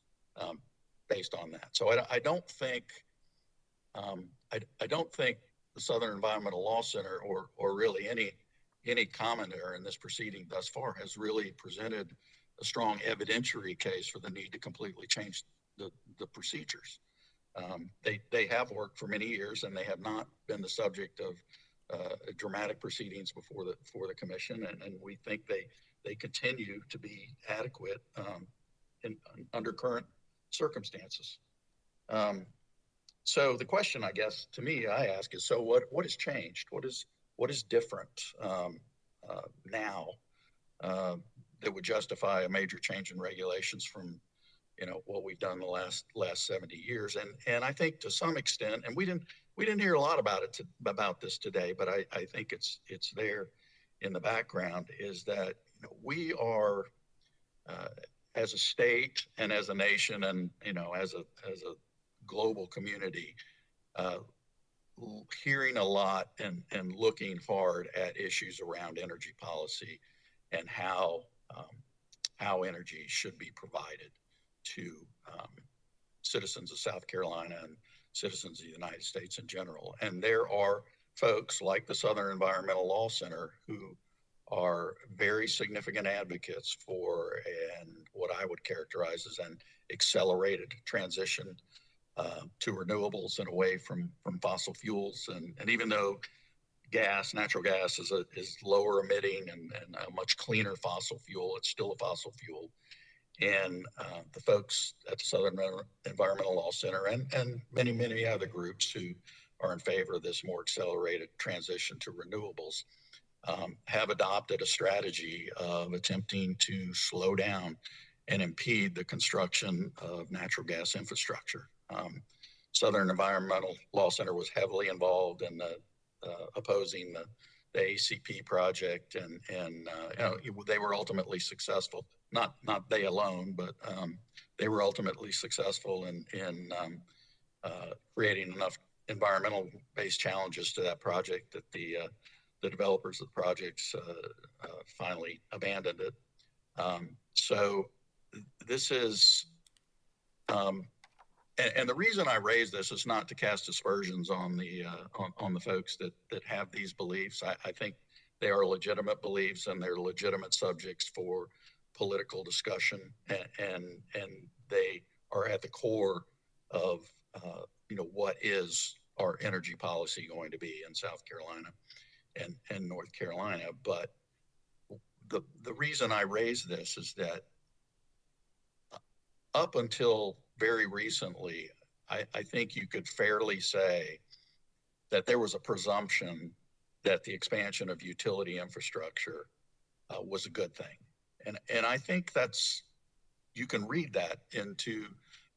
based on that. So I don't think I don't think the Southern Environmental Law Center or really any commenter in this proceeding thus far has really presented a strong evidentiary case for the need to completely change the procedures. They have worked for many years and they have not been the subject of dramatic proceedings before the commission, and we think they continue to be adequate under current circumstances. So the question, I guess, to me, I ask is, so what has changed? What is different now that would justify a major change in regulations from what we've done the last 70 years? And I think to some extent, and we didn't hear a lot about this today, but I think it's there in the background, is that we are as a state and as a nation and as a global community hearing a lot and looking hard at issues around energy policy and how energy should be provided to citizens of South Carolina and citizens of the United States in general. And there are folks like the Southern Environmental Law Center who are very significant advocates for what I would characterize as an accelerated transition to renewables and away from fossil fuels. And even though natural gas is lower emitting and a much cleaner fossil fuel, it's still a fossil fuel. And the folks at the Southern Environmental Law Center and many, many other groups who are in favor of this more accelerated transition to renewables have adopted a strategy of attempting to slow down and impede the construction of natural gas infrastructure. Southern Environmental Law Center was heavily involved in opposing the ACP project, and they were ultimately successful. Not they alone, but they were ultimately successful in creating enough environmental-based challenges to that project that the developers of the projects finally abandoned it. So this is, and the reason I raise this is not to cast aspersions on the folks that have these beliefs. I think they are legitimate beliefs and they're legitimate subjects for political discussion, and they are at the core of what is our energy policy going to be in South Carolina and North Carolina. But the reason I raise this is that up until very recently, I think you could fairly say that there was a presumption that the expansion of utility infrastructure was a good thing. And I think you can read that into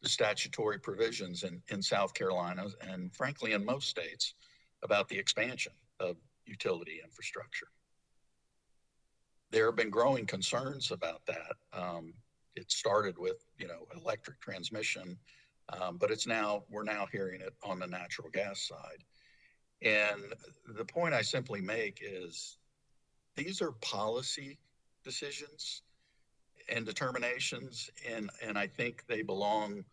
the statutory provisions in South Carolina and frankly in most states about the expansion of utility infrastructure. There have been growing concerns about that. It started with electric transmission, but we're now hearing it on the natural gas side. And the point I simply make is these are policy decisions and determinations, and I think they belong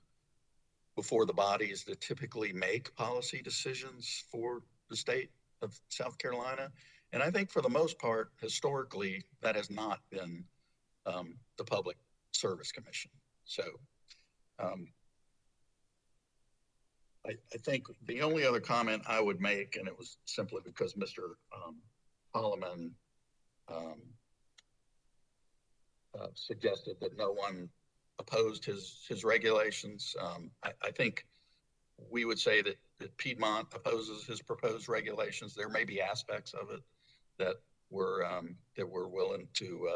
before the bodies that typically make policy decisions for the state of South Carolina. And I think for the most part, historically, that has not been the Public Service Commission. So I think the only other comment I would make, and it was simply because Mr. Holloman suggested that no one opposed his regulations. I think we would say that Piedmont opposes his proposed regulations. There may be aspects of it that we're willing to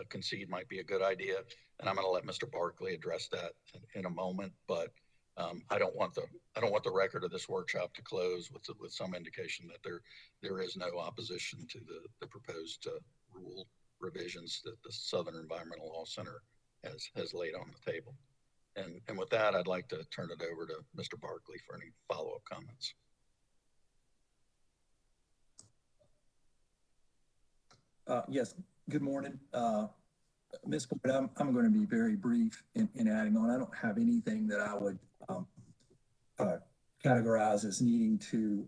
concede might be a good idea, and I'm going to let Mr. Barkley address that in a moment. But I don't want the record of this workshop to close with some indication that there is no opposition to the proposed rule revisions that the Southern Environmental Law Center has laid on the table. And with that, I'd like to turn it over to Mr. Barkley for any follow-up comments. Yes, good morning. Ms. Boyd, I'm going to be very brief in adding on. I don't have anything that I would categorize as needing to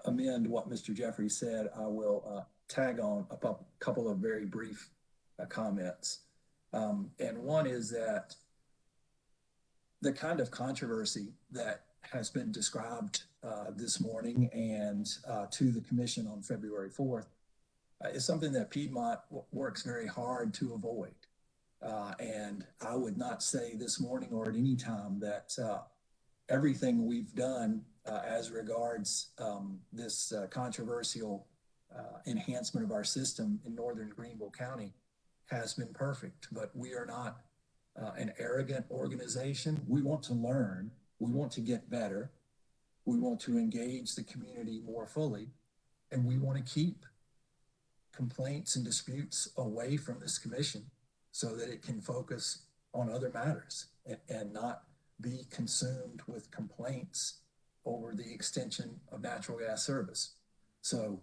amend what Mr. Jeffrey said. I will tag on a couple of very brief comments. And one is that the kind of controversy that has been described this morning and to the commission on February 4th is something that Piedmont works very hard to avoid. And I would not say this morning or at any time that everything we've done as regards this controversial enhancement of our system in Northern Greenville County has been perfect, but we are not an arrogant organization. We want to learn, we want to get better, we want to engage the community more fully, and we want to keep complaints and disputes away from this commission so that it can focus on other matters and not be consumed with complaints over the extension of natural gas service. So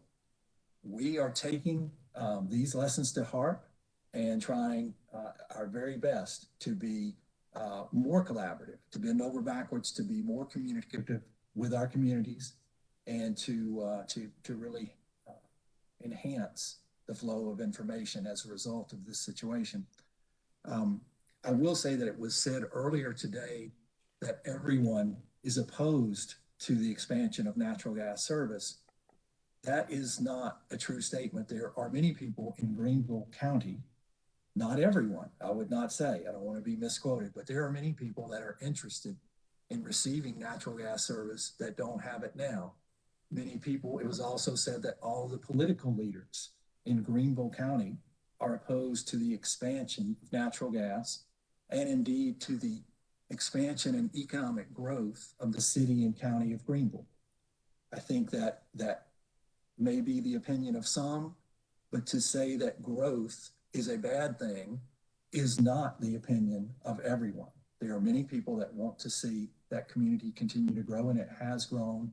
we are taking these lessons to heart and trying our very best to be more collaborative, to bend over backwards, to be more communicative with our communities, and to really enhance the flow of information as a result of this situation. I will say that it was said earlier today that everyone is opposed to the expansion of natural gas service. That is not a true statement. There are many people in Greenville County, not everyone, I would not say, I don't want to be misquoted, but there are many people that are interested in receiving natural gas service that don't have it now. Many people, it was also said that all the political leaders in Greenville County are opposed to the expansion of natural gas and indeed to the expansion and economic growth of the city and county of Greenville. I think that may be the opinion of some, but to say that growth is a bad thing is not the opinion of everyone. There are many people that want to see that community continue to grow, and it has grown,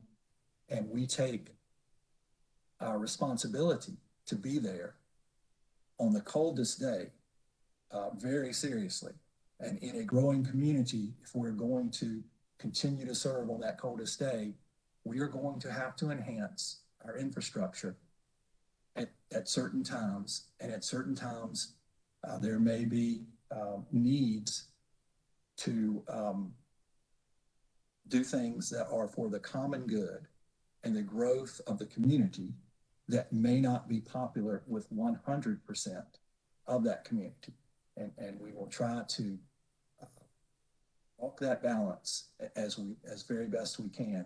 and we take our responsibility to be there on the coldest day very seriously. And in a growing community, if we're going to continue to serve on that coldest day, we are going to have to enhance our infrastructure at certain times. And at certain times, there may be needs to do things that are for the common good and the growth of the community that may not be popular with 100% of that community. And we will try to walk that balance as very best we can.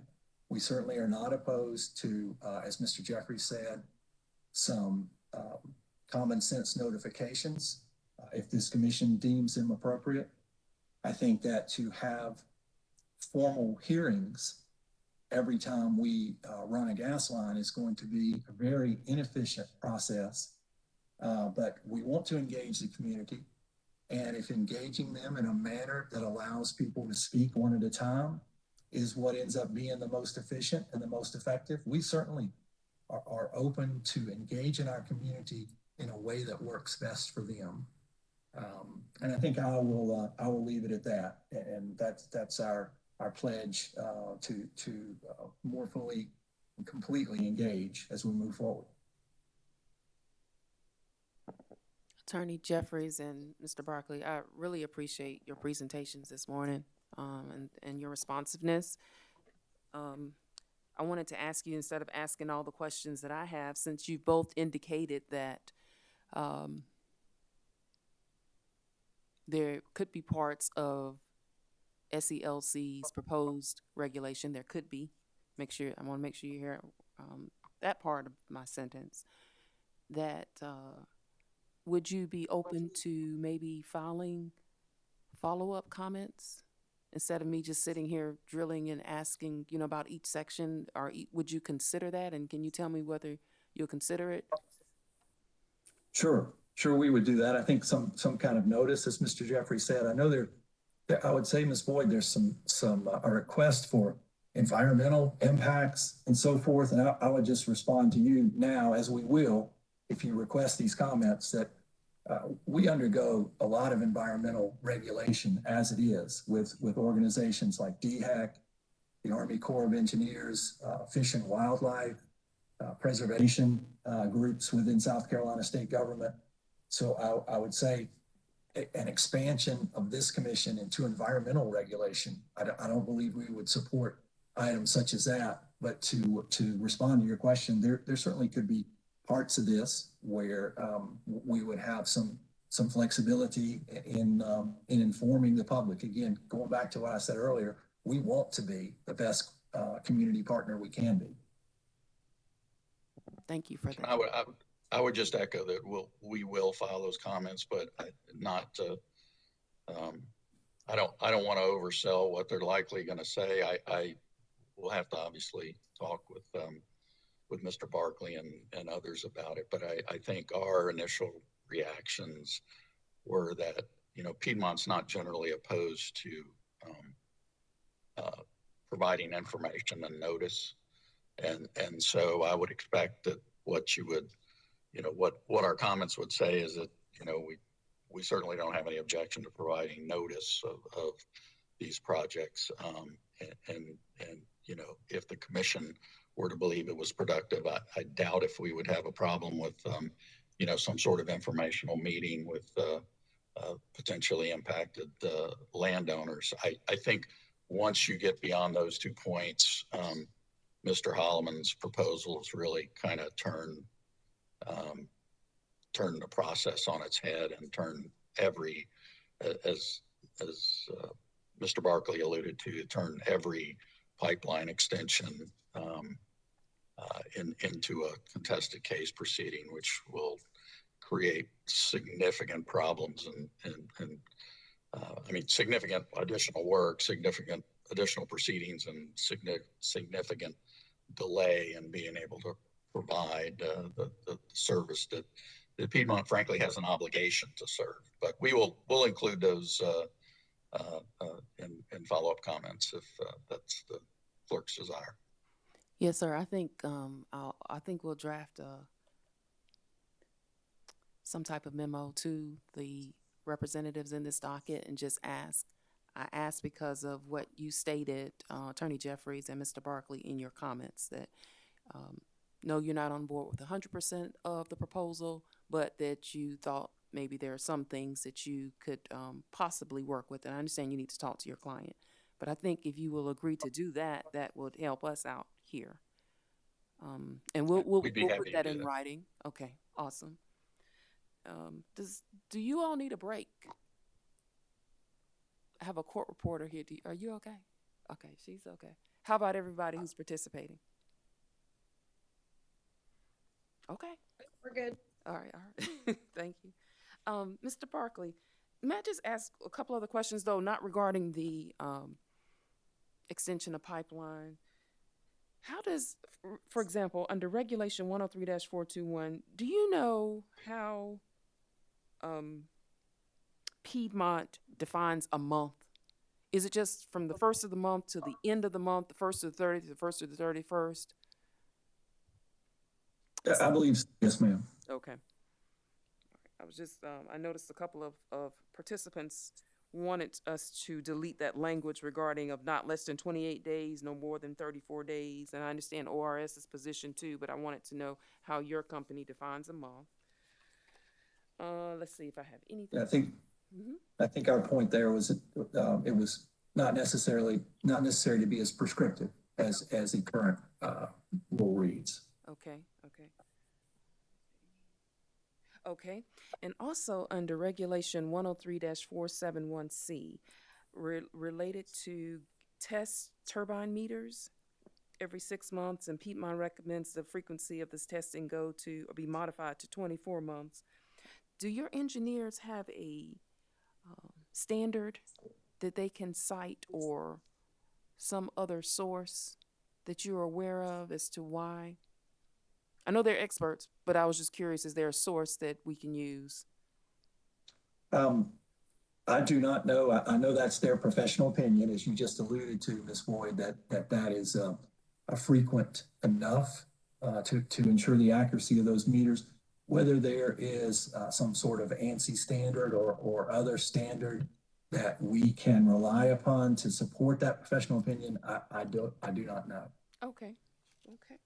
We certainly are not opposed to, as Mr. Jeffrey said, some common sense notifications if this commission deems them appropriate. I think that to have formal hearings every time we run a gas line is going to be a very inefficient process, but we want to engage the community. And if engaging them in a manner that allows people to speak one at a time is what ends up being the most efficient and the most effective, we certainly are open to engage in our community in a way that works best for them. And I think I will leave it at that. And that's our pledge to more fully and completely engage as we move forward. Attorney Jeffries and Mr. Barkley, I really appreciate your presentations this morning, and your responsiveness. I wanted to ask you, instead of asking all the questions that I have, since you both indicated that there could be parts of SELC's proposed regulation, there could be, I want to make sure you hear that part of my sentence, that would you be open to maybe filing follow-up comments instead of me just sitting here drilling and asking, about each section? Or would you consider that? And can you tell me whether you'll consider it? Sure, we would do that. I think some kind of notice, as Mr. Jeffrey said. I know I would say, Ms. Boyd, there's a request for environmental impacts and so forth. And I would just respond to you now, as we will, if you request these comments, that we undergo a lot of environmental regulation as it is with organizations like DHEC, the Army Corps of Engineers, Fish and Wildlife, preservation groups within South Carolina state government. So I would say an expansion of this commission into environmental regulation. I don't believe we would support items such as that, but to respond to your question, there certainly could be parts of this where we would have some flexibility in informing the public. Again, going back to what I said earlier, we want to be the best community partner we can be. Thank you for that. I would just echo that we will file those comments, but not. I don't want to oversell what they're likely going to say. I will have to obviously talk with Mr. Barkley and others about it. But I think our initial reactions were that, Piedmont's not generally opposed to providing information and notice. And so I would expect that what you would, what our comments would say is that, we certainly don't have any objection to providing notice of these projects. And if the commission were to believe it was productive, I doubt if we would have a problem with, some sort of informational meeting with potentially impacted landowners. I think once you get beyond those 2 points, Mr. Holloman's proposals really kind of turn the process on its head and turn every, as Mr. Barkley alluded to, turn every pipeline extension into a contested case proceeding, which will create significant problems and significant additional work, significant additional proceedings, and significant delay in being able to provide the service that Piedmont frankly has an obligation to serve. But we'll include those in follow-up comments if that's the clerk's desire. Yes, sir. I think I think we'll draft some type of memo to the representatives in this docket and just ask. I asked because of what you stated, Attorney Jeffries and Mr. Barkley, in your comments, that no, you're not on board with 100% of the proposal, but that you thought maybe there are some things that you could possibly work with. And I understand you need to talk to your client, but I think if you will agree to do that, that would help us out here. And we'll put that in writing. Okay, awesome. Do you all need a break? I have a court reporter here. Are you okay? Okay, she's okay. How about everybody who's participating? Okay. We're good. All right. Thank you. Mr. Barkley, may I just ask a couple other questions, though, not regarding the extension of pipeline? How does, for example, under Regulation 103-421, do you know how Piedmont defines a month? Is it just from the first of the month to the end of the month, the first to the 30th, the first to the 31st? I believe, yes, ma'am. Okay. I was just, I noticed a couple of participants wanted us to delete that language regarding of not less than 28 days, no more than 34 days. And I understand ORS's position too, but I wanted to know how your company defines a month. Let's see if I have anything. I think, Mhm. I think our point there was, it was not necessary to be as prescriptive as the current, rule reads. Okay, okay. Okay, and also under Regulation 103-471C, related to test turbine meters every 6 months, and Piedmont recommends the frequency of this testing go to, or be modified to 24 months. Do your engineers have a standard that they can cite, or some other source that you're aware of as to why? I know they're experts, but I was just curious, is there a source that we can use? I do not know. I know that's their professional opinion, as you just alluded to, Ms. Boyd, that is a frequent enough to ensure the accuracy of those meters. Whether there is some sort of ANSI standard or other standard that we can rely upon to support that professional opinion, I do not know. Okay, okay.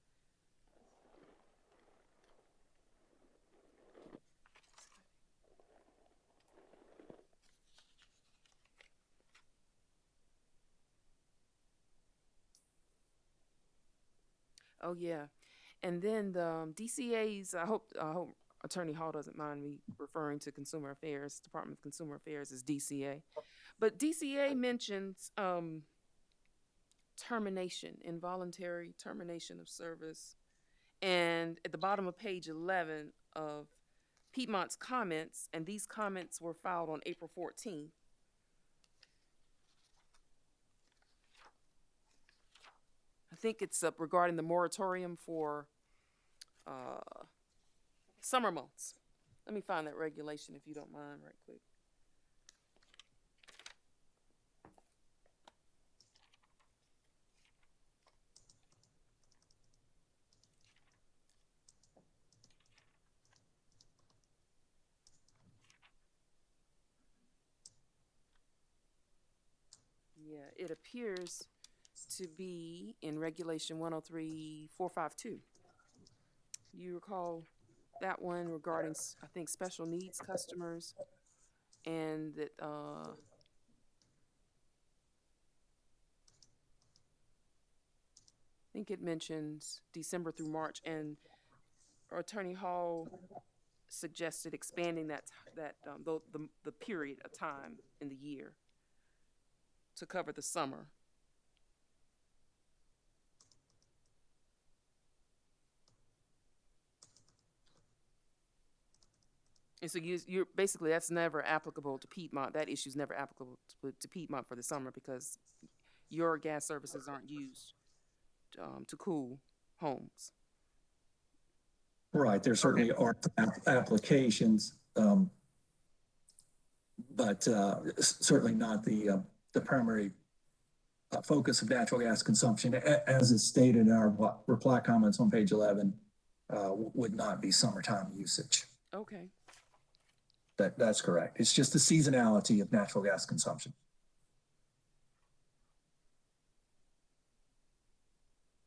Oh, yeah. And then the DCA's, I hope Attorney Hall doesn't mind me referring to Consumer Affairs, Department of Consumer Affairs as DCA. But DCA mentions termination, involuntary termination of service. And at the bottom of page 11 of Piedmont's comments, and these comments were filed on April 14th. I think it's regarding the moratorium for summer months. Let me find that regulation if you don't mind right quick. Yeah, it appears to be in Regulation 103-452. You recall that one regarding, I think, special needs customers, and that I think it mentions December through March, and Attorney Hall suggested expanding the period of time in the year to cover the summer. And so you're basically, that's never applicable to Piedmont. That issue is never applicable to Piedmont for the summer, because your gas services aren't used to cool homes. Right, there certainly are applications, but certainly not the primary focus of natural gas consumption, as is stated in our reply comments on page 11, would not be summertime usage. Okay. That's correct. It's just the seasonality of natural gas consumption.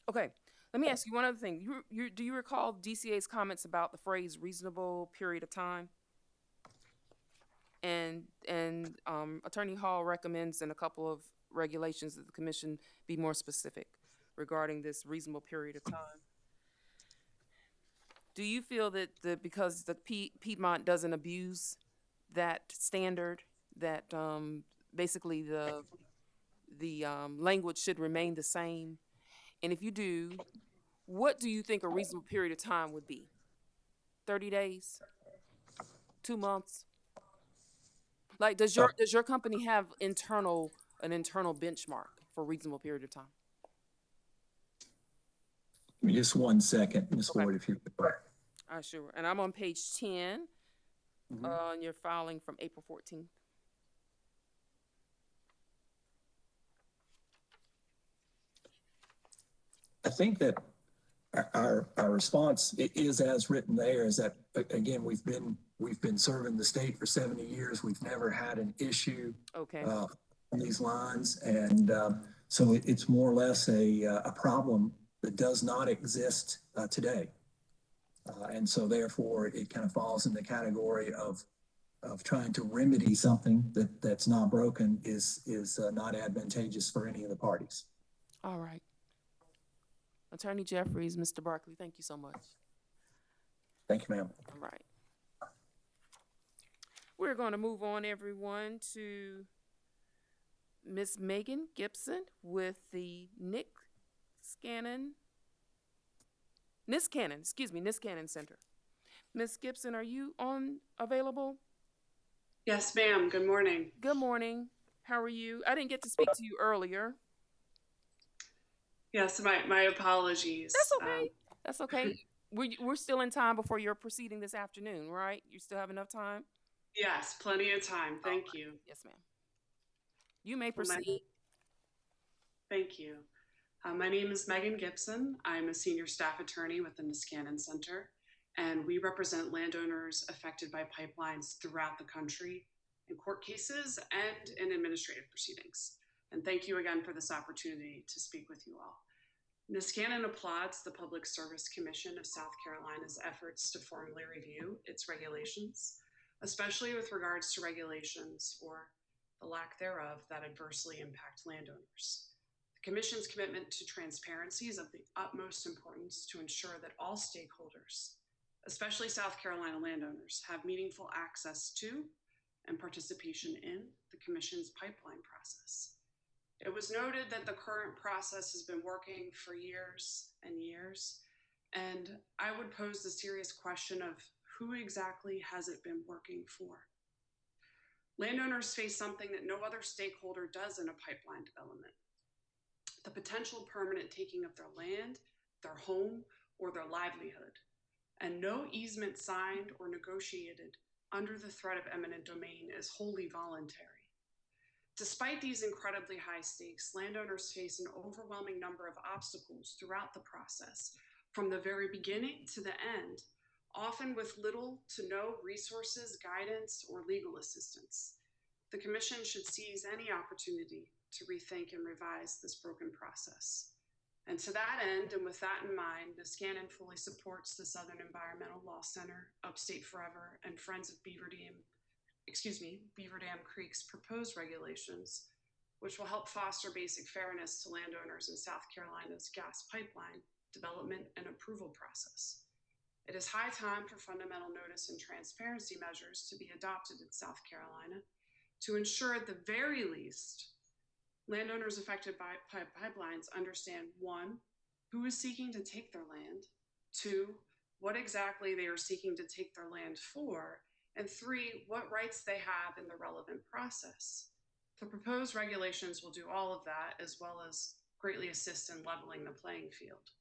Okay. Let me ask you one other thing. Do you recall DCA's comments about the phrase reasonable period of time? And Attorney Hall recommends in a couple of regulations that the commission be more specific regarding this reasonable period of time. Do you feel that because the Piedmont doesn't abuse that standard, that basically the language should remain the same? And if you do, what do you think a reasonable period of time would be? 30 days? 2 months? Like, does your company have an internal benchmark for a reasonable period of time? Give me just 1 second, Ms. Okay. Ward, if you could. Sure. And I'm on page 10, and you're filing from April 14th. I think that our response is as written there, is that, again, we've been serving the state for 70 years. We've never had an issue on these lines. And so it's more or less a problem that does not exist today. And so therefore, it kind of falls in the category of trying to remedy something that's not broken is not advantageous for any of the parties. All right. Attorney Jeffries, Mr. Barkley, thank you so much. Thank you, ma'am. All right. We're going to move on, everyone, to Miss Megan Gibson with the Niskanen Center. Miss Gibson, are you available? Yes, ma'am. Good morning. Good morning. How are you? I didn't get to speak to you earlier. Yes, my apologies. That's okay. That's okay. We're still in time before your proceeding this afternoon, right? You still have enough time? Yes, plenty of time. Thank you. Yes, ma'am. You may proceed. Thank you. My name is Megan Gibson. I'm a senior staff attorney with the Niskanen Center, and we represent landowners affected by pipelines throughout the country in court cases and in administrative proceedings. And thank you again for this opportunity to speak with you all. Niskanen applauds the Public Service Commission of South Carolina's efforts to formally review its regulations, especially with regards to regulations or the lack thereof that adversely impact landowners. The Commission's commitment to transparency is of the utmost importance to ensure that all stakeholders, especially South Carolina landowners, have meaningful access to and participation in the Commission's pipeline process. It was noted that the current process has been working for years and years, and I would pose the serious question of who exactly has it been working for? Landowners face something that no other stakeholder does in a pipeline development: the potential permanent taking of their land, their home, or their livelihood, and no easement signed or negotiated under the threat of eminent domain is wholly voluntary. Despite these incredibly high stakes, landowners face an overwhelming number of obstacles throughout the process, from the very beginning to the end, often with little to no resources, guidance, or legal assistance. The Commission should seize any opportunity to rethink and revise this broken process. And to that end, and with that in mind, Niskanen fully supports the Southern Environmental Law Center, Upstate Forever, and Friends of Beaver Dam Creek's proposed regulations, which will help foster basic fairness to landowners in South Carolina's gas pipeline development and approval process. It is high time for fundamental notice and transparency measures to be adopted in South Carolina to ensure at the very least landowners affected by pipelines understand: 1, who is seeking to take their land; 2, what exactly they are seeking to take their land for; and 3, what rights they have in the relevant process. The proposed regulations will do all of that, as well as greatly assist in leveling the playing field.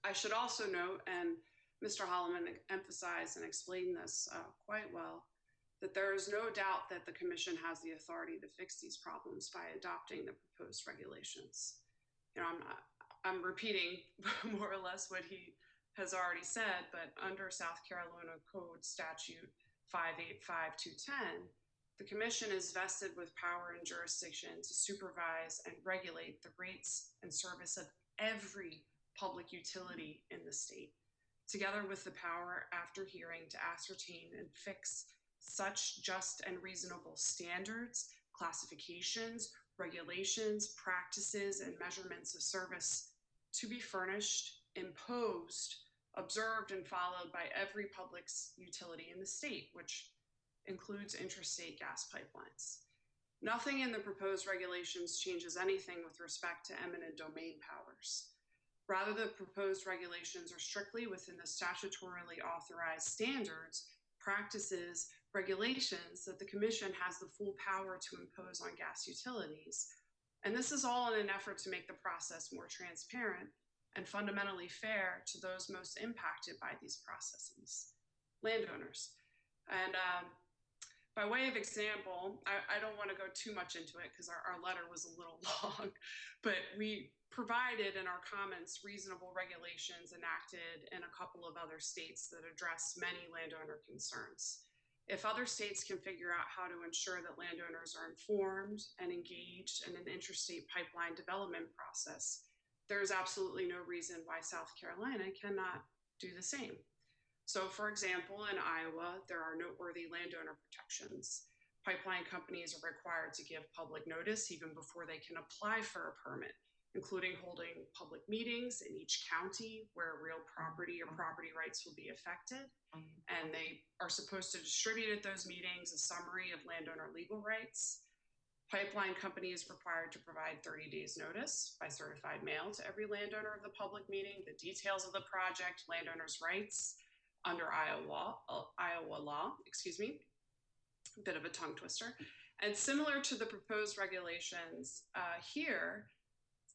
I should also note, and Mr. Holloman emphasized and explained this quite well, that there is no doubt that the Commission has the authority to fix these problems by adopting the proposed regulations. You know, I'm repeating more or less what he has already said, but under South Carolina Code Statute 585210, the Commission is vested with power and jurisdiction to supervise and regulate the rates and service of every public utility in the state, together with the power, after hearing, to ascertain and fix such just and reasonable standards, classifications, regulations, practices, and measurements of service to be furnished, imposed, observed, and followed by every public utility in the state, which includes interstate gas pipelines. Nothing in the proposed regulations changes anything with respect to eminent domain powers. Rather, the proposed regulations are strictly within the statutorily authorized standards, practices, regulations that the Commission has the full power to impose on gas utilities. And this is all in an effort to make the process more transparent and fundamentally fair to those most impacted by these processes, landowners. And by way of example, I don't want to go too much into it because our letter was a little long, but we provided in our comments reasonable regulations enacted in a couple of other states that address many landowner concerns. If other states can figure out how to ensure that landowners are informed and engaged in an interstate pipeline development process, there is absolutely no reason why South Carolina cannot do the same. So for example, in Iowa, there are noteworthy landowner protections. Pipeline companies are required to give public notice even before they can apply for a permit, including holding public meetings in each county where real property or property rights will be affected. And they are supposed to distribute at those meetings a summary of landowner legal rights. Pipeline company is required to provide 30 days notice by certified mail to every landowner of the public meeting, the details of the project, landowners' rights under Iowa law, excuse me, a bit of a tongue twister. And similar to the proposed regulations here,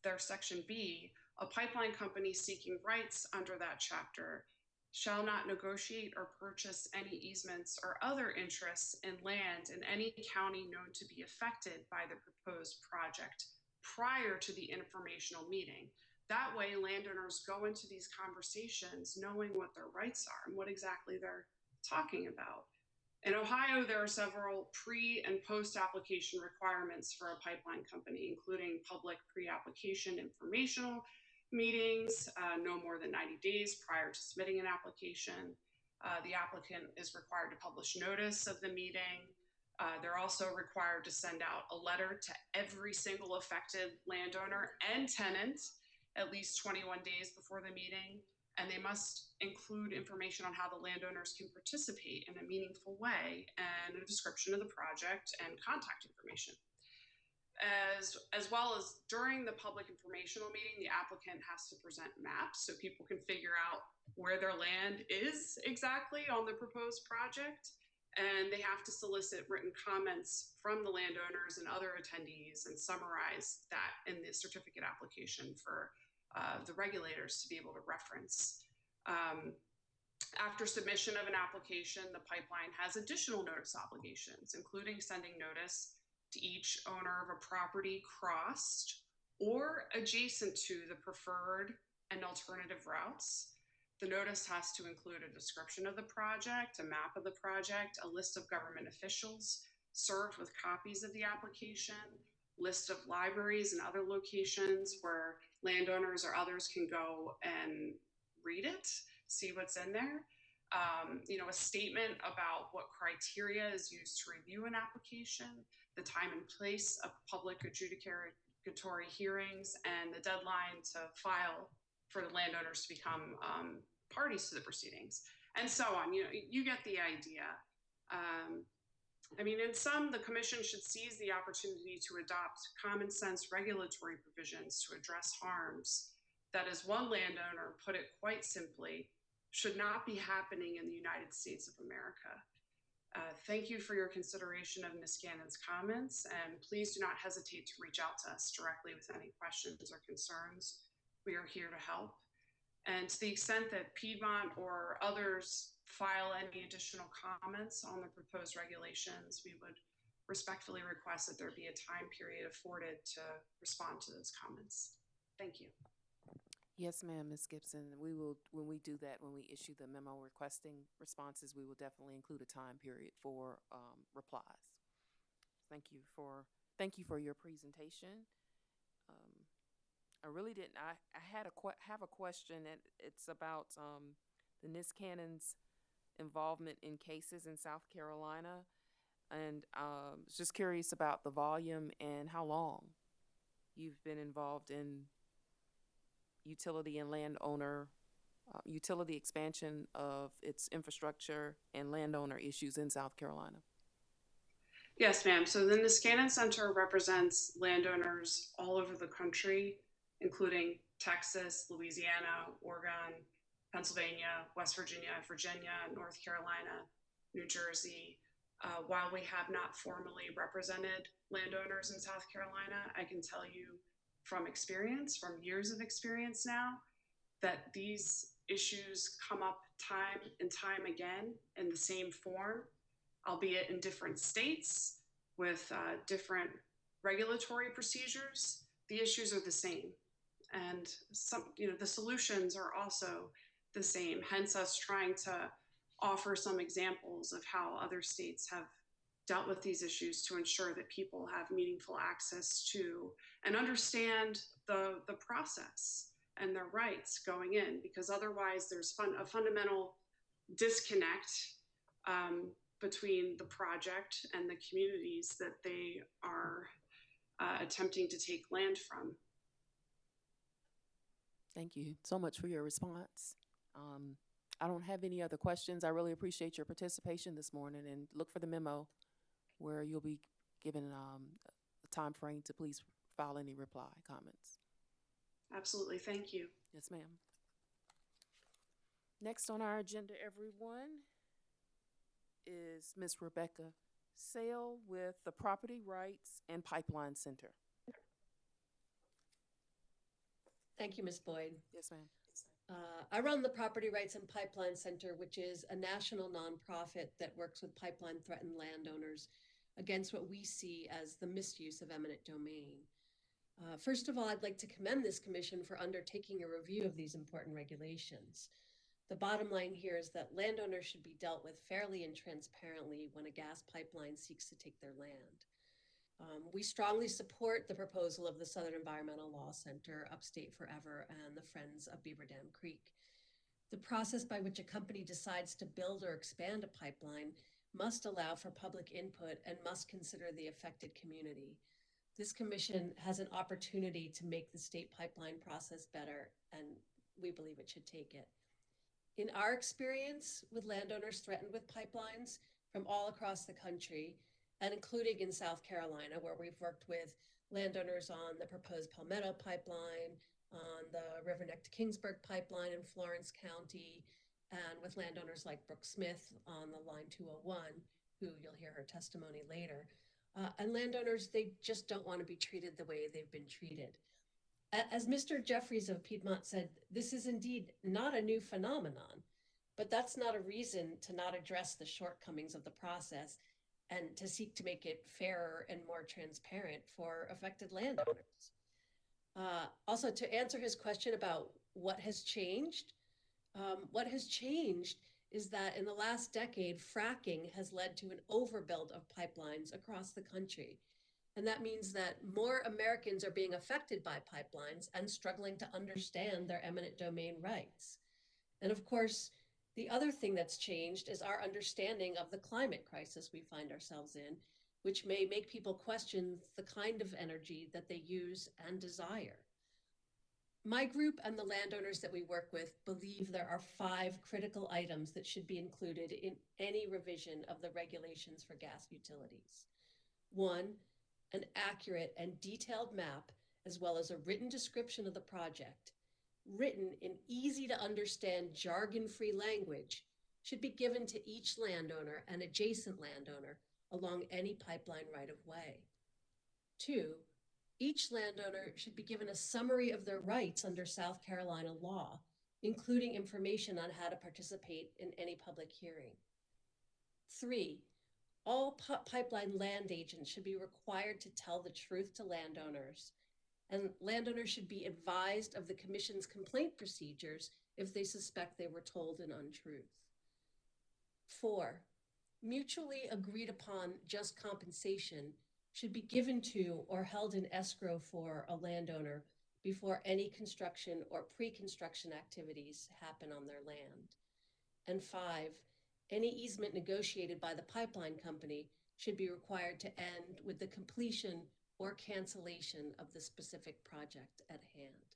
there's section B, a pipeline company seeking rights under that chapter shall not negotiate or purchase any easements or other interests in land in any county known to be affected by the proposed project prior to the informational meeting. That way, landowners go into these conversations knowing what their rights are and what exactly they're talking about. In Ohio, there are several pre- and post-application requirements for a pipeline company, including public pre-application informational meetings, no more than 90 days prior to submitting an application. The applicant is required to publish notice of the meeting. They're also required to send out a letter to every single affected landowner and tenant at least 21 days before the meeting. And they must include information on how the landowners can participate in a meaningful way and a description of the project and contact information. As well as during the public informational meeting, the applicant has to present maps so people can figure out where their land is exactly on the proposed project. And they have to solicit written comments from the landowners and other attendees and summarize that in the certificate application for the regulators to be able to reference. After submission of an application, the pipeline has additional notice obligations, including sending notice to each owner of a property crossed or adjacent to the preferred and alternative routes. The notice has to include a description of the project, a map of the project, a list of government officials served with copies of the application, list of libraries and other locations where landowners or others can go and read it, see what's in there. A statement about what criteria is used to review an application, the time and place of public adjudicatory hearings, and the deadline to file for the landowners to become parties to the proceedings, and so on. You get the idea. In sum, the commission should seize the opportunity to adopt common sense regulatory provisions to address harms that, as one landowner put it quite simply, should not be happening in the United States of America. Thank you for your consideration of Ms. Gannon's comments, and please do not hesitate to reach out to us directly with any questions or concerns. We are here to help. And to the extent that Piedmont or others file any additional comments on the proposed regulations, we would respectfully request that there be a time period afforded to respond to those comments. Thank you. Yes, ma'am, Ms. Gibson. We will, when we do that, when we issue the memo requesting responses, we will definitely include a time period for replies. Thank you for your presentation. I really didn't. I have a question, and it's about the Ms. Cannon's involvement in cases in South Carolina, and just curious about the volume and how long you've been involved in utility and landowner, utility expansion of its infrastructure and landowner issues in South Carolina. Yes, ma'am. So the Niskanen Center represents landowners all over the country, including Texas, Louisiana, Oregon, Pennsylvania, West Virginia, North Carolina, New Jersey. While we have not formally represented landowners in South Carolina, I can tell you from experience, from years of experience now, that these issues come up time and time again in the same form, albeit in different states with different regulatory procedures. The issues are the same, and the solutions are also the same. Hence, us trying to offer some examples of how other states have dealt with these issues to ensure that people have meaningful access to and understand the process. and their rights going in, because otherwise there's a fundamental disconnect between the project and the communities that they are attempting to take land from. Thank you so much for your response. I don't have any other questions. I really appreciate your participation this morning, and look for the memo where you'll be given a time frame to please file any reply comments. Absolutely. Thank you. Yes, ma'am. Next on our agenda, everyone, is Ms. Rebecca Sale with the Property Rights and Pipeline Center. Thank you, Ms. Boyd. Yes, ma'am. I run the Property Rights and Pipeline Center, which is a national nonprofit that works with pipeline threatened landowners against what we see as the misuse of eminent domain. First of all, I'd like to commend this commission for undertaking a review of these important regulations. The bottom line here is that landowners should be dealt with fairly and transparently when a gas pipeline seeks to take their land. We strongly support the proposal of the Southern Environmental Law Center, Upstate Forever, and the Friends of Beaver Dam Creek. The process by which a company decides to build or expand a pipeline must allow for public input and must consider the affected community. This commission has an opportunity to make the state pipeline process better, and we believe it should take it. In our experience with landowners threatened with pipelines from all across the country, and including in South Carolina, where we've worked with landowners on the proposed Palmetto pipeline, on the River Neck to Kingsburg pipeline in Florence County, and with landowners like Brooke Smith on the Line 201, who you'll hear her testimony later. And landowners, they just don't want to be treated the way they've been treated. As Mr. Jeffries of Piedmont said, this is indeed not a new phenomenon, but that's not a reason to not address the shortcomings of the process and to seek to make it fairer and more transparent for affected landowners. Also, to answer his question about what has changed is that in the last decade, fracking has led to an overbuild of pipelines across the country. And that means that more Americans are being affected by pipelines and struggling to understand their eminent domain rights. And of course, the other thing that's changed is our understanding of the climate crisis we find ourselves in, which may make people question the kind of energy that they use and desire. My group and the landowners that we work with believe there are 5 critical items that should be included in any revision of the regulations for gas utilities. 1, an accurate and detailed map, as well as a written description of the project, written in easy to understand jargon-free language, should be given to each landowner and adjacent landowner along any pipeline right-of-way. 2, each landowner should be given a summary of their rights under South Carolina law, including information on how to participate in any public hearing. 3, all pipeline land agents should be required to tell the truth to landowners, and landowners should be advised of the commission's complaint procedures if they suspect they were told an untruth. 4, mutually agreed upon just compensation should be given to or held in escrow for a landowner before any construction or pre-construction activities happen on their land. And 5, any easement negotiated by the pipeline company should be required to end with the completion or cancellation of the specific project at hand.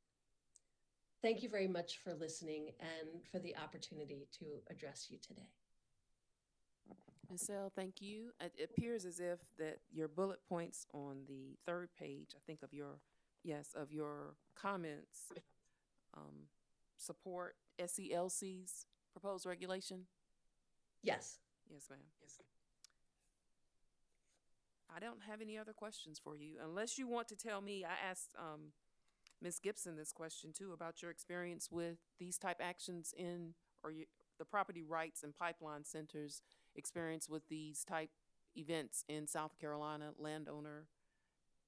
Thank you very much for listening and for the opportunity to address you today. Ms. Sale, thank you. It appears as if that your bullet points on the 3rd page, I think of your comments, support SELC's proposed regulation. Yes. Yes, ma'am. Yes. I don't have any other questions for you, unless you want to tell me. I asked Ms. Gibson this question too about your experience with these type actions the Property Rights and Pipeline Center's experience with these type events in South Carolina, landowner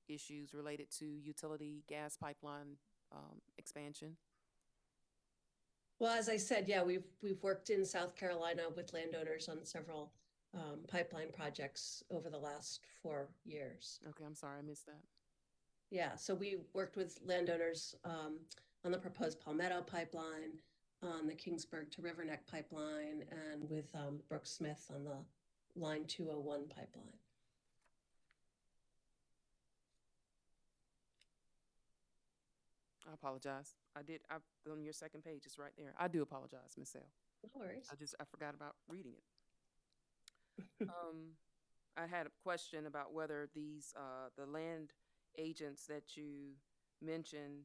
issues related to utility gas pipeline expansion. Well, as I said, yeah, we've worked in South Carolina with landowners on several pipeline projects over the last 4 years. Okay, I'm sorry, I missed that. Yeah, so we worked with landowners on the proposed Palmetto pipeline, on the Kingsburg to River Neck pipeline, and with Brooks Smith on the Line 201 pipeline. I apologize. On your second page, it's right there. I do apologize, Ms. Sale. No worries. I forgot about reading it. I had a question about whether these, the land agents that you mentioned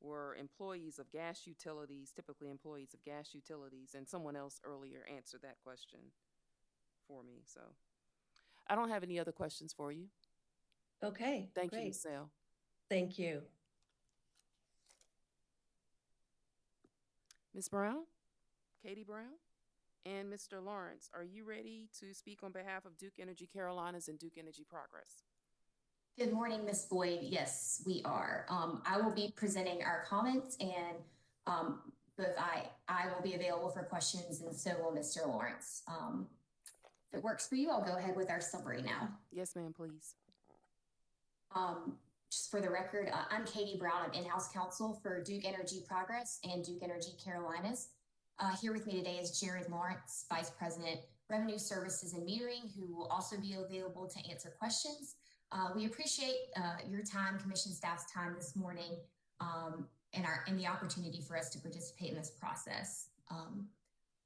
were employees of gas utilities, typically employees of gas utilities, and someone else earlier answered that question for me. So I don't have any other questions for you. Okay, Thank you, great. Ms. Sale. Thank you. Ms. Brown, Katie Brown, and Mr. Lawrence, are you ready to speak on behalf of Duke Energy Carolinas and Duke Energy Progress? Good morning, Ms. Boyd. Yes, we are. I will be presenting our comments, and both I will be available for questions, and so will Mr. Lawrence. If it works for you, I'll go ahead with our summary now. Yes, ma'am, please. Just for the record, I'm Katie Brown. I'm in-house counsel for Duke Energy Progress and Duke Energy Carolinas. Here with me today is Jared Lawrence, Vice President, Revenue Services and Metering, who will also be available to answer questions. We appreciate your time, Commission staff's time this morning, and the opportunity for us to participate in this process.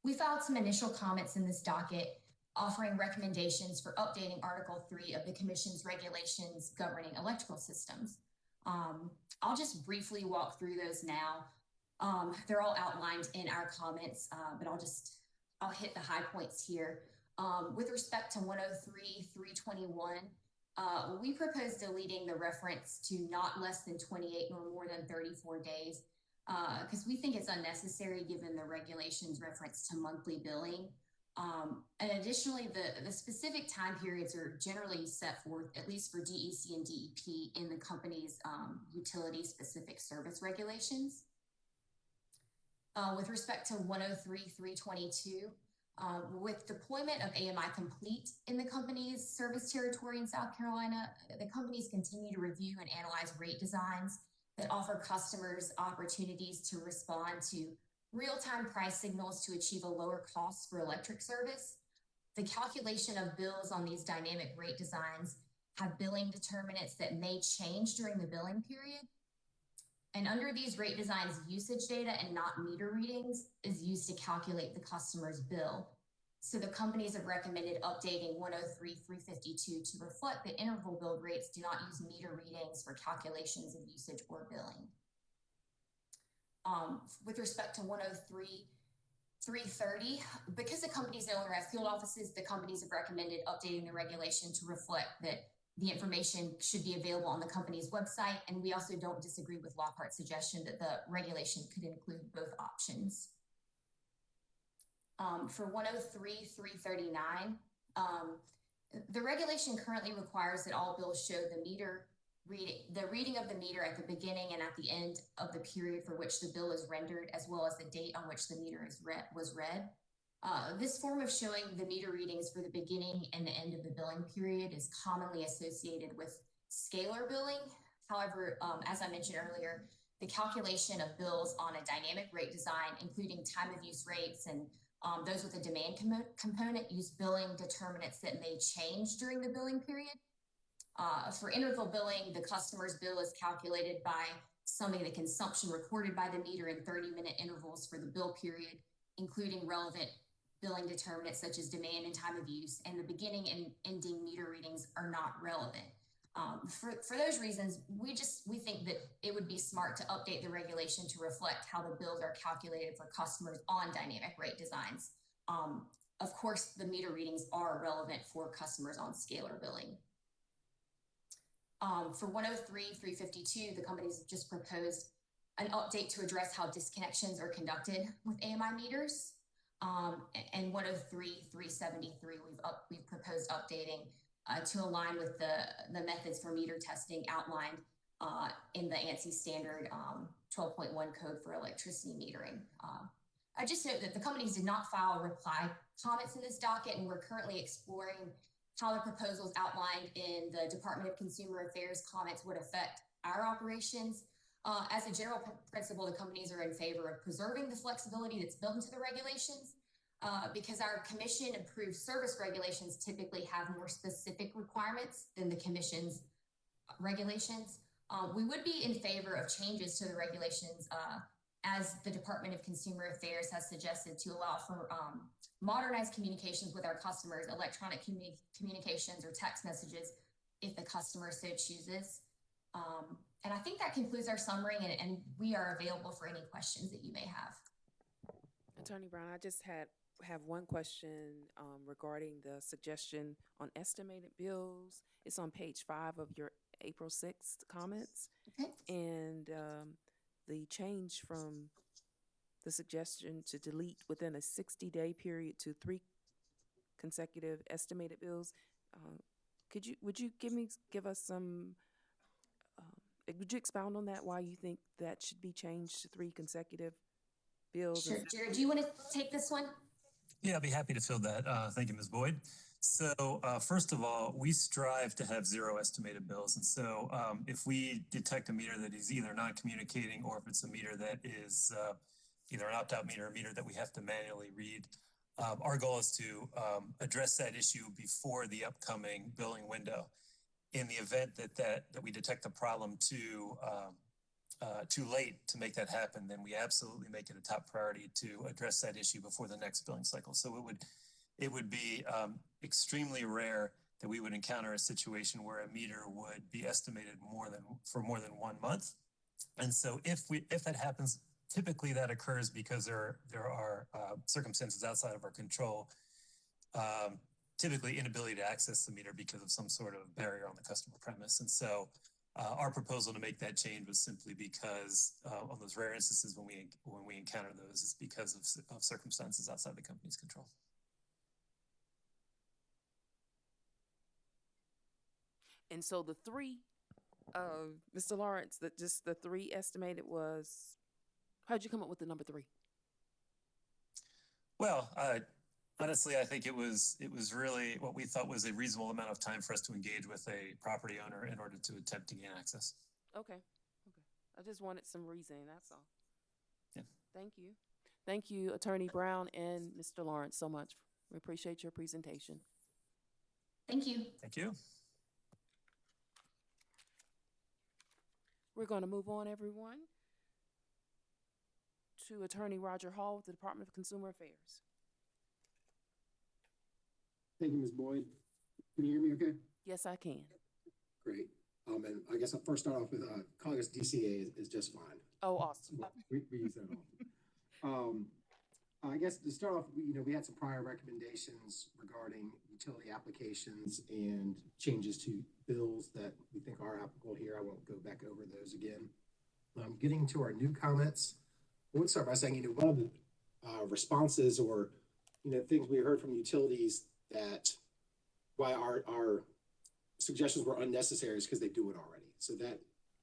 We filed some initial comments in this docket, offering recommendations for updating Article 3 of the Commission's regulations governing electrical systems. I'll just briefly walk through those now. They're all outlined in our comments, but I'll hit the high points here. With respect to 103.321, we propose deleting the reference to not less than 28 nor more than 34 days, because we think it's unnecessary given the regulations reference to monthly billing. And additionally, the specific time periods are generally set forth, at least for DEC and DEP, in the company's utility-specific service regulations. With respect to 103.322, with deployment of AMI Complete in the company's service territory in South Carolina, the companies continue to review and analyze rate designs that offer customers opportunities to respond to real-time price signals to achieve a lower cost for electric service. The calculation of bills on these dynamic rate designs have billing determinants that may change during the billing period. And under these rate designs, usage data and not meter readings is used to calculate the customer's bill. So the companies have recommended updating 103.352 to reflect that interval billed rates do not use meter readings for calculations of usage or billing. With respect to 103.330, because the companies no longer have field offices, the companies have recommended updating the regulation to reflect that the information should be available on the company's website, and we also don't disagree with Lockhart's suggestion that the regulation could include both options. For 103.339, the regulation currently requires that all bills show the reading of the meter at the beginning and at the end of the period for which the bill is rendered, as well as the date on which the meter was read. This form of showing the meter readings for the beginning and the end of the billing period is commonly associated with scalar billing. However, as I mentioned earlier, the calculation of bills on a dynamic rate design, including time of use rates and those with a demand component, use billing determinants that may change during the billing period. For interval billing, the customer's bill is calculated by summing the consumption recorded by the meter in 30-minute intervals for the bill period, including relevant billing determinants such as demand and time of use, and the beginning and ending meter readings are not relevant. For those reasons, we think that it would be smart to update the regulation to reflect how the bills are calculated for customers on dynamic rate designs. Of course, the meter readings are relevant for customers on scalar billing. For 103.352, the companies have just proposed an update to address how disconnections are conducted with AMI meters. And 103.373, we've proposed updating to align with the methods for meter testing outlined in the ANSI standard 12.1 code for electricity metering. I just note that the companies did not file reply comments in this docket, and we're currently exploring how the proposals outlined in the Department of Consumer Affairs comments would affect our operations. As a general principle, the companies are in favor of preserving the flexibility that's built into the regulations. Because our commission approved service regulations typically have more specific requirements than the commission's regulations. We would be in favor of changes to the regulations as the Department of Consumer Affairs has suggested, to allow for modernized communications with our customers, electronic communications or text messages, if the customer so chooses. And I think that concludes our summary, and we are available for any questions that you may have. Attorney Brown, I just have one question regarding the suggestion on estimated bills. It's on page 5 of your April 6th comments. Okay. And the change from the suggestion to delete within a 60-day period to 3 consecutive estimated bills. Would you give us some, would you expound on that, why you think that should be changed to 3 consecutive bills? Sure. Jared, do you want to take this one? Yeah, I'd be happy to fill that. Thank you, Ms. Boyd. So first of all, we strive to have 0 estimated bills. And so if we detect a meter that is either not communicating, or if it's a meter that is either an opt-out meter or a meter that we have to manually read, our goal is to address that issue before the upcoming billing window. In the event that we detect the problem too late to make that happen, then we absolutely make it a top priority to address that issue before the next billing cycle. So it would be extremely rare that we would encounter a situation where a meter would be estimated for more than 1 month. And so if that happens, typically that occurs because there are circumstances outside of our control. Typically inability to access the meter because of some sort of barrier on the customer premise. And so our proposal to make that change was simply because on those rare instances when we encounter those, it's because of circumstances outside the company's control. And so the 3, Mr. Lawrence, just the 3 estimated was, how'd you come up with the number 3? Well, honestly, I think it was really what we thought was a reasonable amount of time for us to engage with a property owner in order to attempt to gain access. Okay. I just wanted some reasoning, that's all. Yeah. Thank you. Thank you, Attorney Brown and Mr. Lawrence, so much. We appreciate your presentation. Thank you. Thank you. We're going to move on, everyone, to Attorney Roger Hall with the Department of Consumer Affairs. Thank you, Ms. Boyd. Can you hear me okay? Yes, I can. Great. And I guess I'll first start off with calling us DCA is just fine. Oh, awesome. We use that often. I guess to start off, we had some prior recommendations regarding utility applications and changes to bills that we think are applicable here. I won't go back over those again. Getting to our new comments, I would start by saying, one of the responses or, things we heard from utilities that why our suggestions were unnecessary is because they do it already. So that,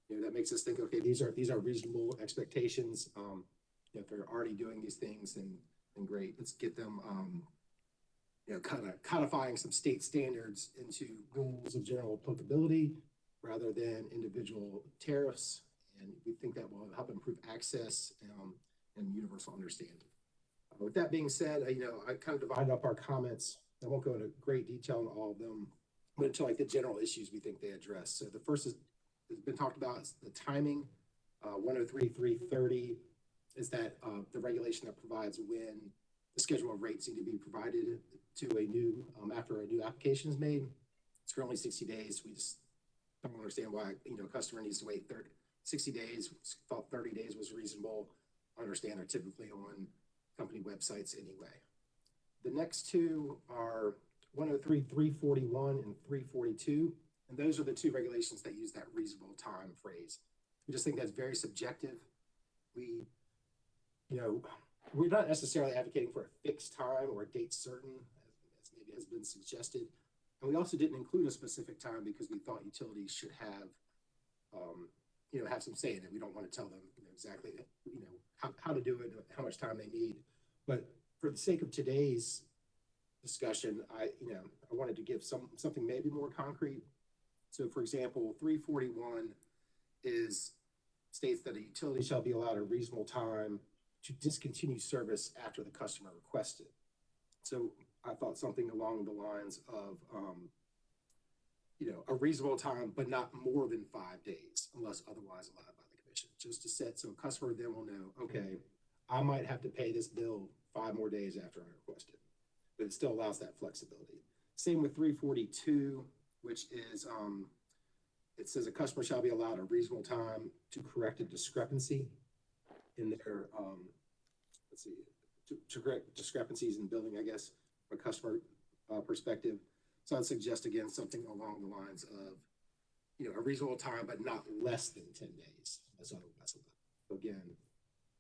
that makes us think, okay, these are reasonable expectations. If they're already doing these things, then great. Let's get them, kind of codifying some state standards into rules of general applicability rather than individual tariffs. And we think that will help improve access and universal understanding. With that being said, I kind of divided up our comments. I won't go into great detail on all of them, but into the general issues we think they address. So the first has been talked about is the timing. 103.330 is that the regulation that provides when the schedule of rates need to be provided to a new, after a new application is made. It's currently 60 days. We just don't understand why, a customer needs to wait 60 days. Thought 30 days was reasonable. I understand they're typically on company websites anyway. The next 2 are 103.341 and 342. And those are the 2 regulations that use that reasonable time phrase. We just think that's very subjective. We're not necessarily advocating for a fixed time or a date certain, as maybe has been suggested. And we also didn't include a specific time because we thought utilities should have, have some say in it. We don't want to tell them exactly, how to do it, how much time they need. But for the sake of today's discussion, I wanted to give something maybe more concrete. So, for example, 341 is states that a utility shall be allowed a reasonable time to discontinue service after the customer requested. So I thought something along the lines of, a reasonable time, but not more than 5 days unless otherwise allowed by the commission, just to set, so a customer then will know, okay, I might have to pay this bill 5 more days after I request it, but it still allows that flexibility. Same with 342, which is, it says a customer shall be allowed a reasonable time to correct a discrepancy in their, to correct discrepancies in billing, I guess, from a customer perspective. So I'd suggest again something along the lines of, a reasonable time, but not less than 10 days. That's otherwise allowed. So again,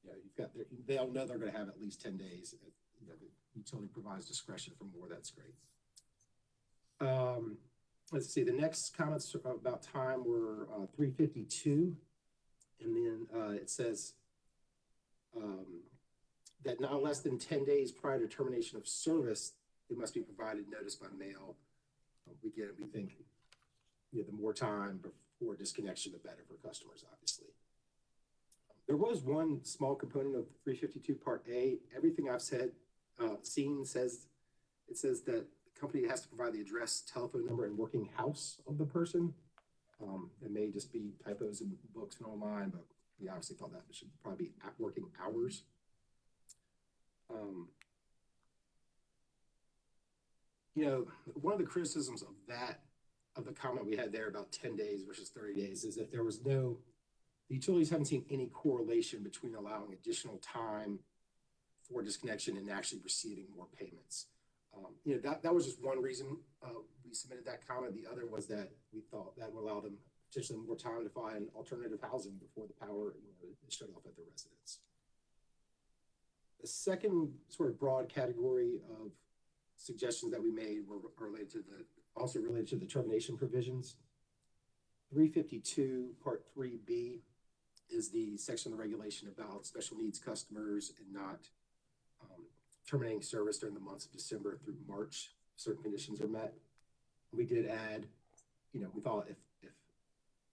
you've got, they'll know they're going to have at least 10 days. The utility provides discretion for more. That's great. Let's see. The next comments about time were 352, and then it says that not less than 10 days prior to termination of service, it must be provided notice by mail. We think, the more time before disconnection, the better for customers, obviously. There was one small component of 352 Part A. Everything I've said, says that the company has to provide the address, telephone number, and working house of the person. It may just be typos in books and online, but we obviously thought that should probably be at working hours. One of the criticisms of the comment we had there about 10 days versus 30 days is that the utilities haven't seen any correlation between allowing additional time for disconnection and actually receiving more payments. That was just one reason we submitted that comment. The other was that we thought that would allow them potentially more time to find alternative housing before the power is shut off at their residence. The second sort of broad category of suggestions that we made were related to the termination provisions. 352 Part 3B is the section of the regulation about special needs customers and not terminating service during the months of December through March. Certain conditions are met. We did add, we thought if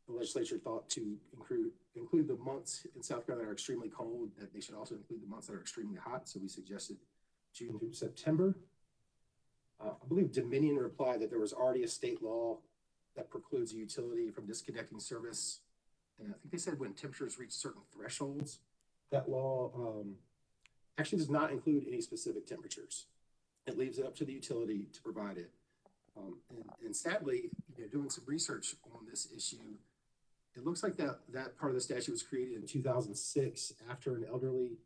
the legislature thought to include the months in South Carolina that are extremely cold, that they should also include the months that are extremely hot. So we suggested June through September. I believe Dominion replied that there was already a state law that precludes a utility from disconnecting service. And I think they said when temperatures reach certain thresholds, that law actually does not include any specific temperatures. It leaves it up to the utility to provide it. And sadly, doing some research on this issue, it looks like that part of the statute was created in 2006 after an elderly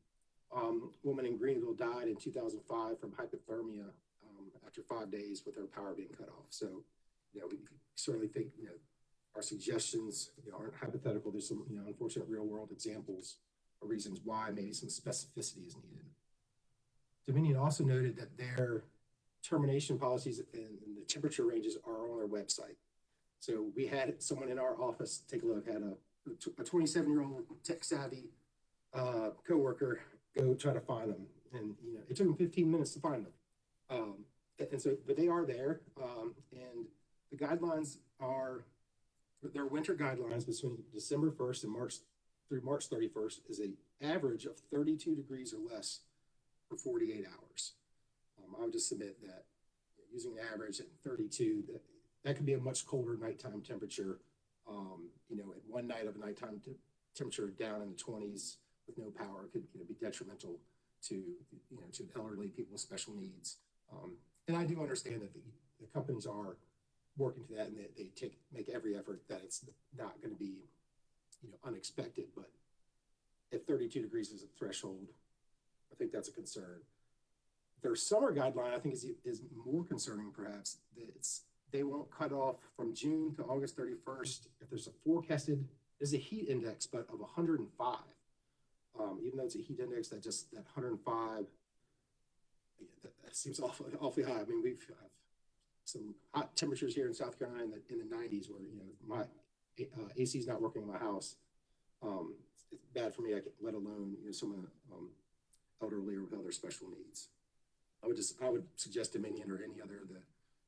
woman in Greenville died in 2005 from hypothermia after 5 days with her power being cut off. So, we certainly think, our suggestions aren't hypothetical. There's some, unfortunate real world examples or reasons why maybe some specificity is needed. Dominion also noted that their termination policies and the temperature ranges are on their website. So we had someone in our office take a look at a 27-year-old tech savvy coworker go try to find them, and it took them 15 minutes to find them. But they are there, and the guidelines are their winter guidelines between December 1st and March 31st is an average of 32 degrees or less for 48 hours. I would just submit that using the average at 32, that could be a much colder nighttime temperature. At one night of a nighttime temperature down in the 20s with no power could be detrimental to elderly people with special needs. And I do understand that the companies are working to that, and they make every effort that it's not going to be unexpected. But if 32 degrees is a threshold, I think that's a concern. Their summer guideline, I think, is more concerning, perhaps. They won't cut off from June to August 31st if there's a heat index, but of 105. Even though it's a heat index that 105, that seems awfully high. I mean, we've some hot temperatures here in South Carolina in the 90s where, my AC is not working in my house. It's bad for me, let alone, someone elderly or with other special needs. I would suggest Dominion or any other of the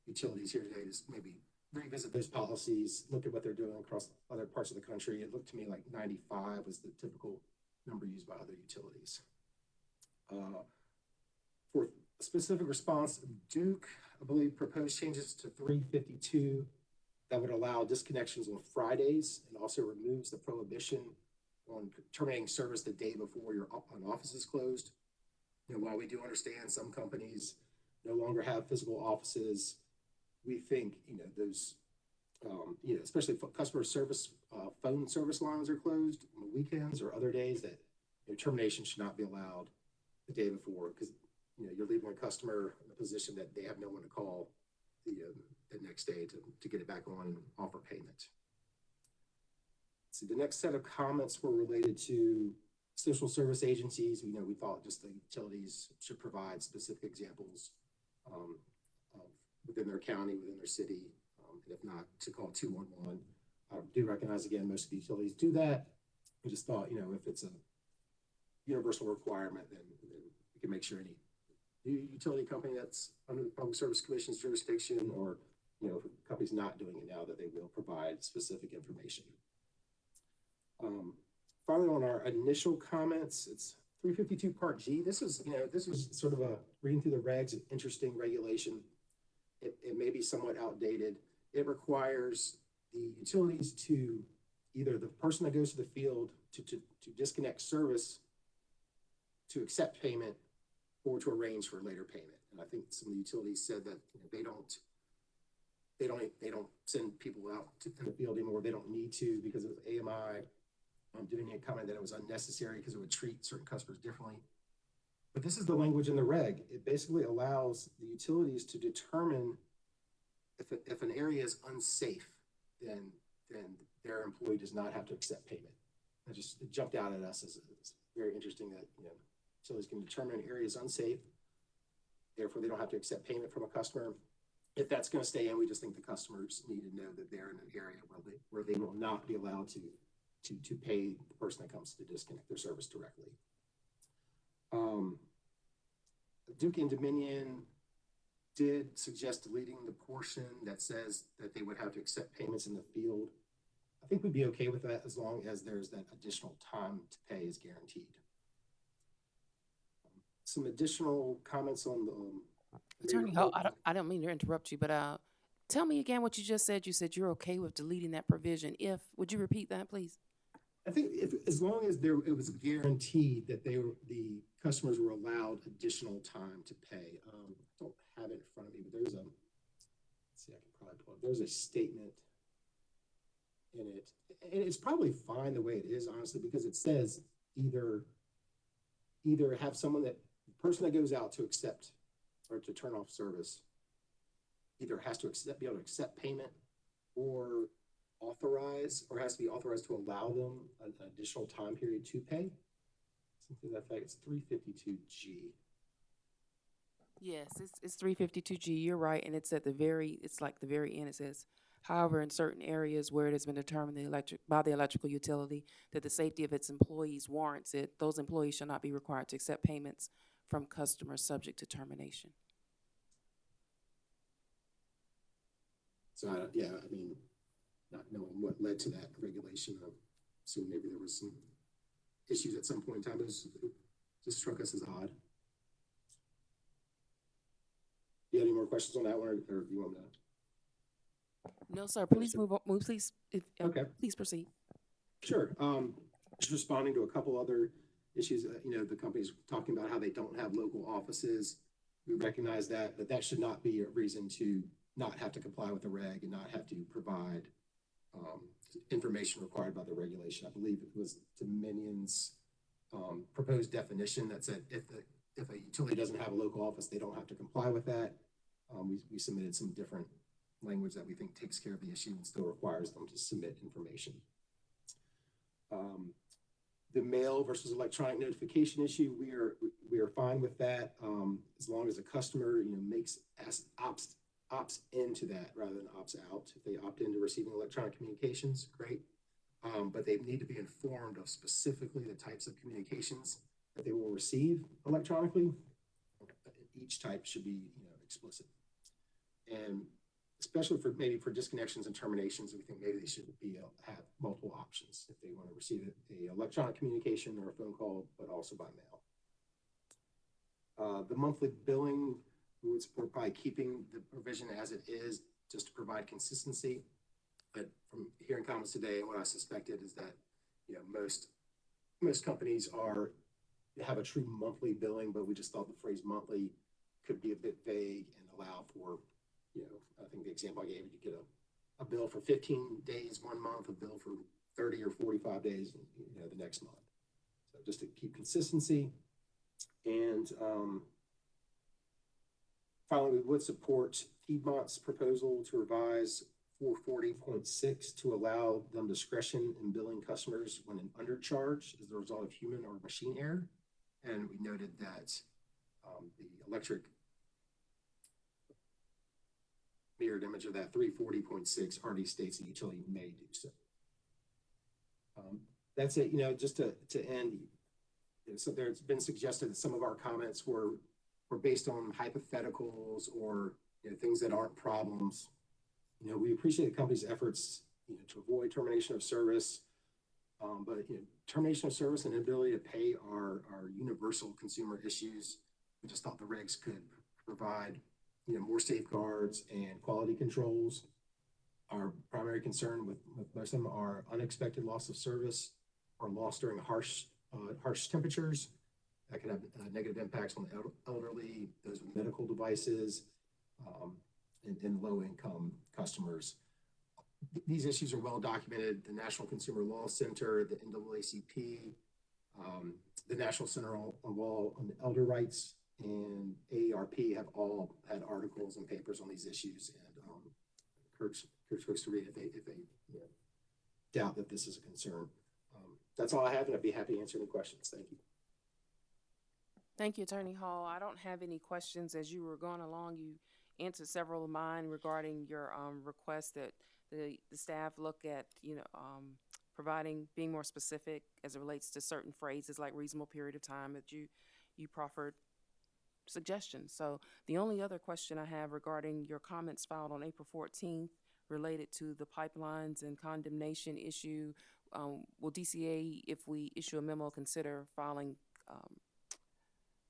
utilities here today to maybe revisit those policies, look at what they're doing across other parts of the country. It looked to me like 95 was the typical number used by other utilities. For a specific response, Duke, I believe, proposed changes to 352 that would allow disconnections on Fridays and also removes the prohibition on terminating service the day before your office is closed. You know, while we do understand some companies no longer have physical offices, we think, you know, those, you know, especially if customer service, phone service lines are closed on the weekends or other days, that, you know, termination should not be allowed the day before, because, you know, you're leaving a customer in a position that they have no one to call the next day to get it back on and offer payment. So the next set of comments were related to social service agencies. You know, we thought just the utilities should provide specific examples of within their county, within their city, and if not, to call 211. I do recognize, again, most of the utilities do that. We just thought, you know, if it's a universal requirement, then we can make sure any utility company that's under the Public Service Commission's jurisdiction, or, you know, if a company's not doing it now, that they will provide specific information. Finally, on our initial comments, it's 352 Part G. This was sort of a reading through the regs, an interesting regulation. It may be somewhat outdated. It requires the utilities to, either the person that goes to the field to disconnect service, to accept payment, or to arrange for later payment. And I think some of the utilities said that, you know, they don't send people out to the field anymore. They don't need to, because of AMI. Doing a comment that it was unnecessary because it would treat certain customers differently. But this is the language in the reg. It basically allows the utilities to determine if an area is unsafe, then their employee does not have to accept payment. It jumped out at us as it's very interesting that, you know, utilities can determine an area is unsafe, therefore they don't have to accept payment from a customer. If that's going to stay in, we just think the customers need to know that they're in an area where they will not be allowed to pay the person that comes to disconnect their service directly. Duke and Dominion did suggest deleting the portion that says that they would have to accept payments in the field. I think we'd be okay with that as long as there's that additional time to pay is guaranteed. Some additional comments on the Attorney Ho, I don't mean to interrupt you, but tell me again what you just said. You said you're okay with deleting that provision. Would you repeat that, please? I think as long as it was guaranteed that the customers were allowed additional time to pay. I don't have it in front of me, but there's let's see, I can probably pull it. There's a statement in it, and it's probably fine the way it is, honestly, because it says either have someone the person that goes out to accept or to turn off service either has to be able to accept payment, or has to be authorized to allow them an additional time period to pay. Something to that effect. It's 352G. Yes, it's 352G. You're right, and it's at the very end. It says, however, in certain areas where it has been determined by the electrical utility that the safety of its employees warrants it, those employees shall not be required to accept payments from customers subject to termination. So I mean, not knowing what led to that regulation, so maybe there was some issues at some point in time. It just struck us as odd. Do you have any more questions on that one, or do you want to? No, sir. Please move on. Please, okay. Please proceed. Sure. Just responding to a couple other issues. You know, the company's talking about how they don't have local offices. We recognize that, but that should not be a reason to not have to comply with the reg and not have to provide information required by the regulation. I believe it was Dominion's proposed definition that said if a utility doesn't have a local office, they don't have to comply with that. We submitted some different language that we think takes care of the issue and still requires them to submit information. The mail versus electronic notification issue, we are fine with that, as long as the customer, you know, opts into that rather than opts out. If they opt into receiving electronic communications, great. But they need to be informed of specifically the types of communications that they will receive electronically. Each type should be, you know, explicit. And especially for maybe for disconnections and terminations. We think maybe they should have multiple options if they want to receive a electronic communication or a phone call, but also by mail. The monthly billing, we would support by keeping the provision as it is, just to provide consistency. But from hearing comments today, what I suspected is that, you know, most companies have a true monthly billing, but we just thought the phrase monthly could be a bit vague and allow for, you know, I think the example I gave, you get a bill for 15 days 1 month, a bill for 30 or 45 days, you know, the next month. So just to keep consistency. And finally, we would support Piedmont's proposal to revise 440.6 to allow them discretion in billing customers when an undercharge is the result of human or machine error. And we noted that the electric mirrored image of that 340.6 already states the utility may do so. That's it. You know, just to end, so there's been suggested that some of our comments were based on hypotheticals or, you know, things that aren't problems. You know, we appreciate the company's efforts, you know, to avoid termination of service, but, you know, termination of service and inability to pay are universal consumer issues. We just thought the regs could provide, you know, more safeguards and quality controls. Our primary concern with most of them are unexpected loss of service or loss during harsh temperatures that can have negative impacts on the elderly, those with medical devices, and low-income customers. These issues are well documented. The National Consumer Law Center, the NAACP, the National Center on Law on Elder Rights, and AARP have all had articles and papers on these issues, and encourage folks to read if they you know, doubt that this is a concern. That's all I have, and I'd be happy to answer any questions. Thank you. Thank you, Attorney Hall. I don't have any questions. As you were going along, you answered several of mine regarding your request that the staff look at, you know, being more specific as it relates to certain phrases like reasonable period of time that you proffered suggestions. So the only other question I have regarding your comments filed on April 14th related to the pipelines and condemnation issue, will DCA, if we issue a memo, consider filing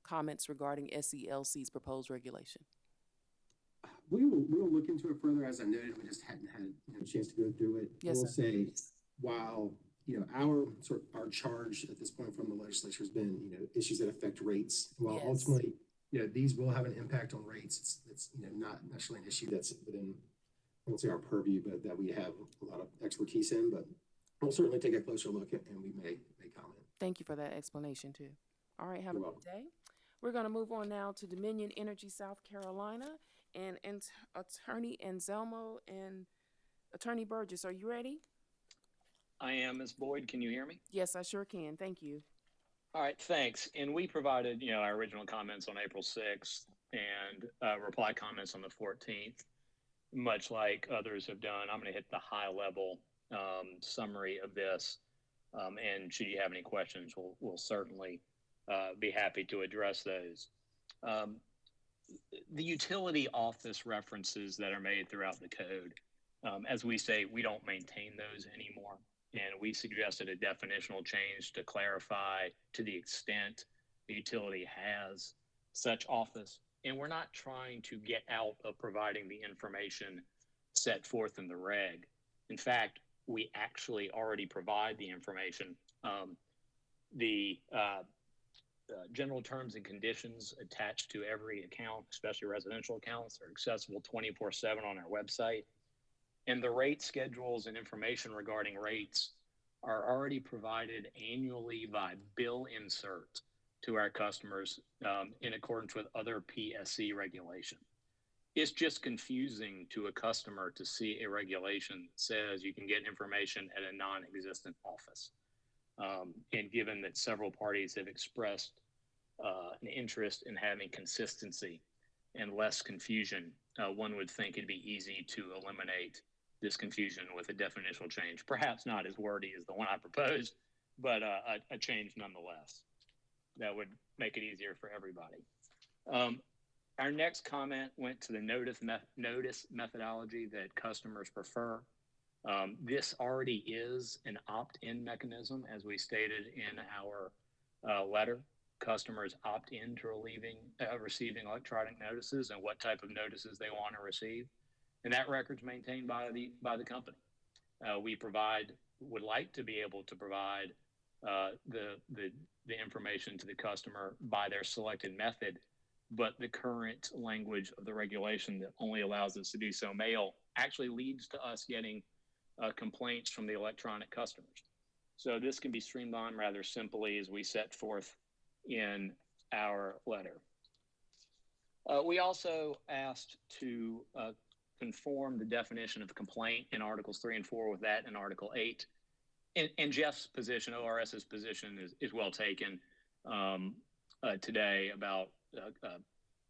comments regarding SELC's proposed regulation? We will look into it further. As I noted, we just hadn't had a chance to go through it. Yes, I will sir. say, while our charge at this point from the legislature has been issues that affect rates. While Yes. ultimately these will have an impact on rates, it's not necessarily an issue that's within, I won't say our purview, but that we have a lot of expertise in. But we'll certainly take a closer look at, and we may comment. Thank you for that explanation too. All right, have You're a good day. We're going to move on now to Dominion Energy South Carolina and Attorney Anselmo and Attorney Burgess. Are you ready? I am, Ms. Boyd. Can you hear me? Yes, I sure can. Thank you. All right, thanks. And we provided, our original comments on April 6th and reply comments on the 14th, much like others have done. I'm going to hit the high level summary of this. And should you have any questions, we'll certainly be happy to address those. The utility office references that are made throughout the code, as we say, we don't maintain those anymore. And we suggested a definitional change to clarify to the extent the utility has such office. And we're not trying to get out of providing the information set forth in the reg. In fact, we actually already provide the information. The general terms and conditions attached to every account, especially residential accounts, are accessible 24/7 on our website. And the rate schedules and information regarding rates are already provided annually by bill insert to our customers in accordance with other PSC regulation. It's just confusing to a customer to see a regulation that says you can get information at a non-existent office. And given that several parties have expressed an interest in having consistency and less confusion, one would think it'd be easy to eliminate this confusion with a definitional change. Perhaps not as wordy as the one I proposed, but a change nonetheless. That would make it easier for everybody. Our next comment went to the notice methodology that customers prefer. This already is an opt-in mechanism, as we stated in our letter. Customers opt in to receiving electronic notices and what type of notices they want to receive, and that record's maintained by the company. We would like to be able to provide the information to the customer by their selected method, but the current language of the regulation that only allows us to do so mail actually leads to us getting complaints from the electronic customers. So this can be streamlined rather simply as we set forth in our letter. We also asked to conform the definition of complaint in Articles 3 and 4 with that in Article 8. And Jeff's position, ORS's position, is well taken today about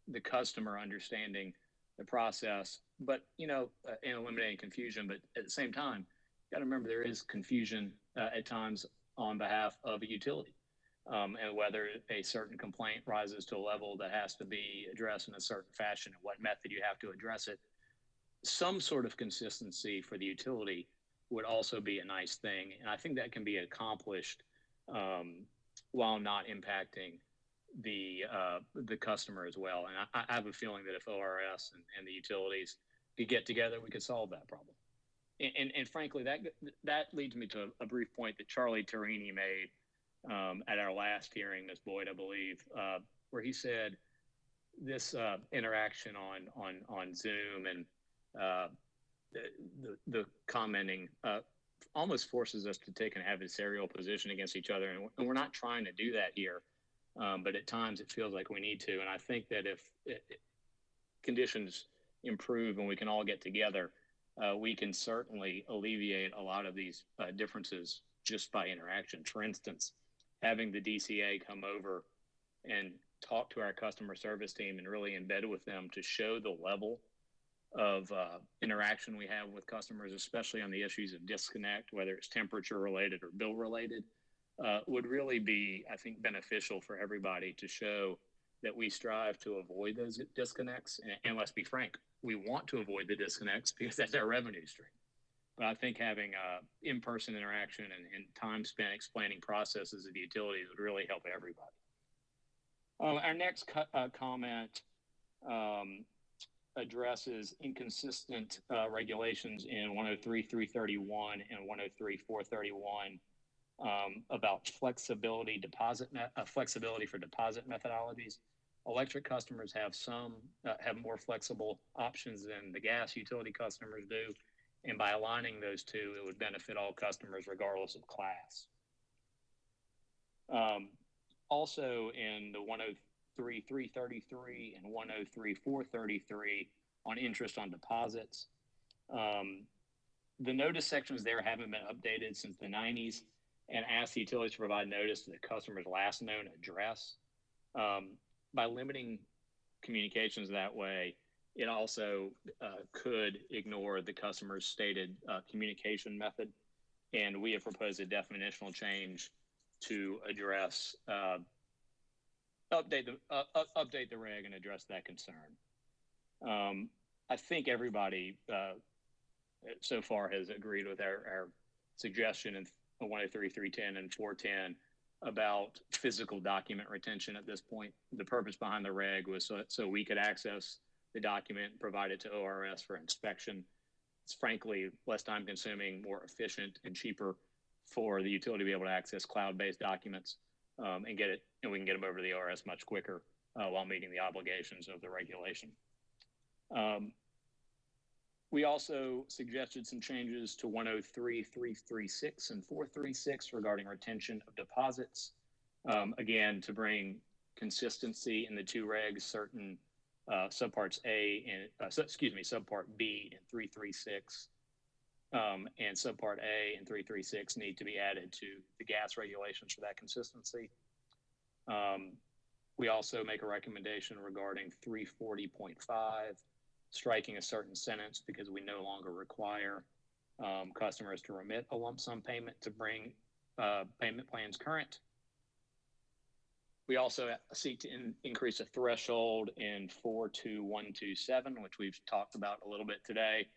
the customer understanding the process, but and eliminating confusion. But at the same time, you got to remember there is confusion at times on behalf of a utility, and whether a certain complaint rises to a level that has to be addressed in a certain fashion and what method you have to address it. Some sort of consistency for the utility would also be a nice thing, and I think that can be accomplished while not impacting the customer as well. And I have a feeling that if ORS and the utilities could get together, we could solve that problem. And frankly, that leads me to a brief point that Charlie Tarini made at our last hearing, Ms. Boyd, I believe, where he said this interaction on Zoom and the commenting almost forces us to take an adversarial position against each other, and we're not trying to do that here. But at times it feels like we need to. And I think that if conditions improve and we can all get together, we can certainly alleviate a lot of these differences just by interaction. For instance, having the DCA come over and talk to our customer service team and really embed with them to show the level of interaction we have with customers, especially on the issues of disconnect, whether it's temperature related or bill related, would really be, I think, beneficial for everybody to show that we strive to avoid those disconnects. And let's be frank, we want to avoid the disconnects because that's our revenue stream. But I think having in-person interaction and time spent explaining processes of the utilities would really help everybody. Our next comment addresses inconsistent regulations in 103.331 and 103.431 about flexibility for deposit methodologies. Electric customers have have more flexible options than the gas utility customers do, and by aligning those two, it would benefit all customers regardless of class. Also in the 103.333 and 103.433 on interest on deposits, the notice sections there haven't been updated since the 90s and ask the utilities to provide notice to the customer's last known address. By limiting communications that way, it also could ignore the customer's stated communication method. And we have proposed a definitional change to address, update the reg and address that concern. I think everybody so far has agreed with our suggestion in 103.310 and 410 about physical document retention at this point. The purpose behind the reg was so we could access the document and provide it to ORS for inspection. It's frankly less time consuming, more efficient, and cheaper for the utility to be able to access cloud-based documents and we can get them over to the ORS much quicker while meeting the obligations of the regulation. We also suggested some changes to 103.336 and 436 regarding retention of deposits. Again, to bring consistency in the two regs, certain subparts A and subpart B in 336 and subpart A and 336 need to be added to the gas regulations for that consistency. We also make a recommendation regarding 340.5, striking a certain sentence because we no longer require customers to remit a lump sum payment to bring payment plans current. We also seek to increase the threshold in 42127, which we've talked about a little bit today,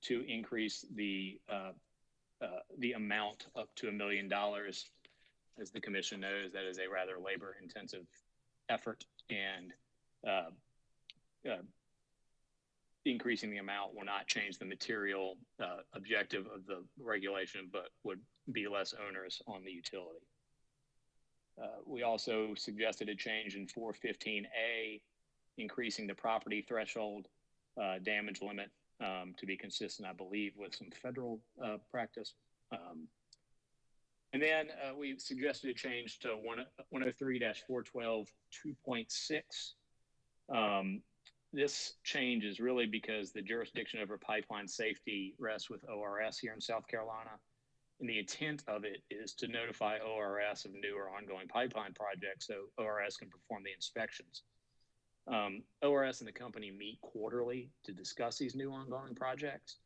to increase the amount up to $1 million. As the commission knows, that is a rather labor-intensive effort, and increasing the amount will not change the material objective of the regulation, but would be less onerous on the utility. We also suggested a change in 415A, increasing the property threshold damage limit to be consistent, I believe, with some federal practice. And then we suggested a change to 103-412 2.6. This change is really because the jurisdiction over pipeline safety rests with ORS here in South Carolina. And the intent of it is to notify ORS of new or ongoing pipeline projects so ORS can perform the inspections. ORS and the company meet quarterly to discuss these new ongoing projects,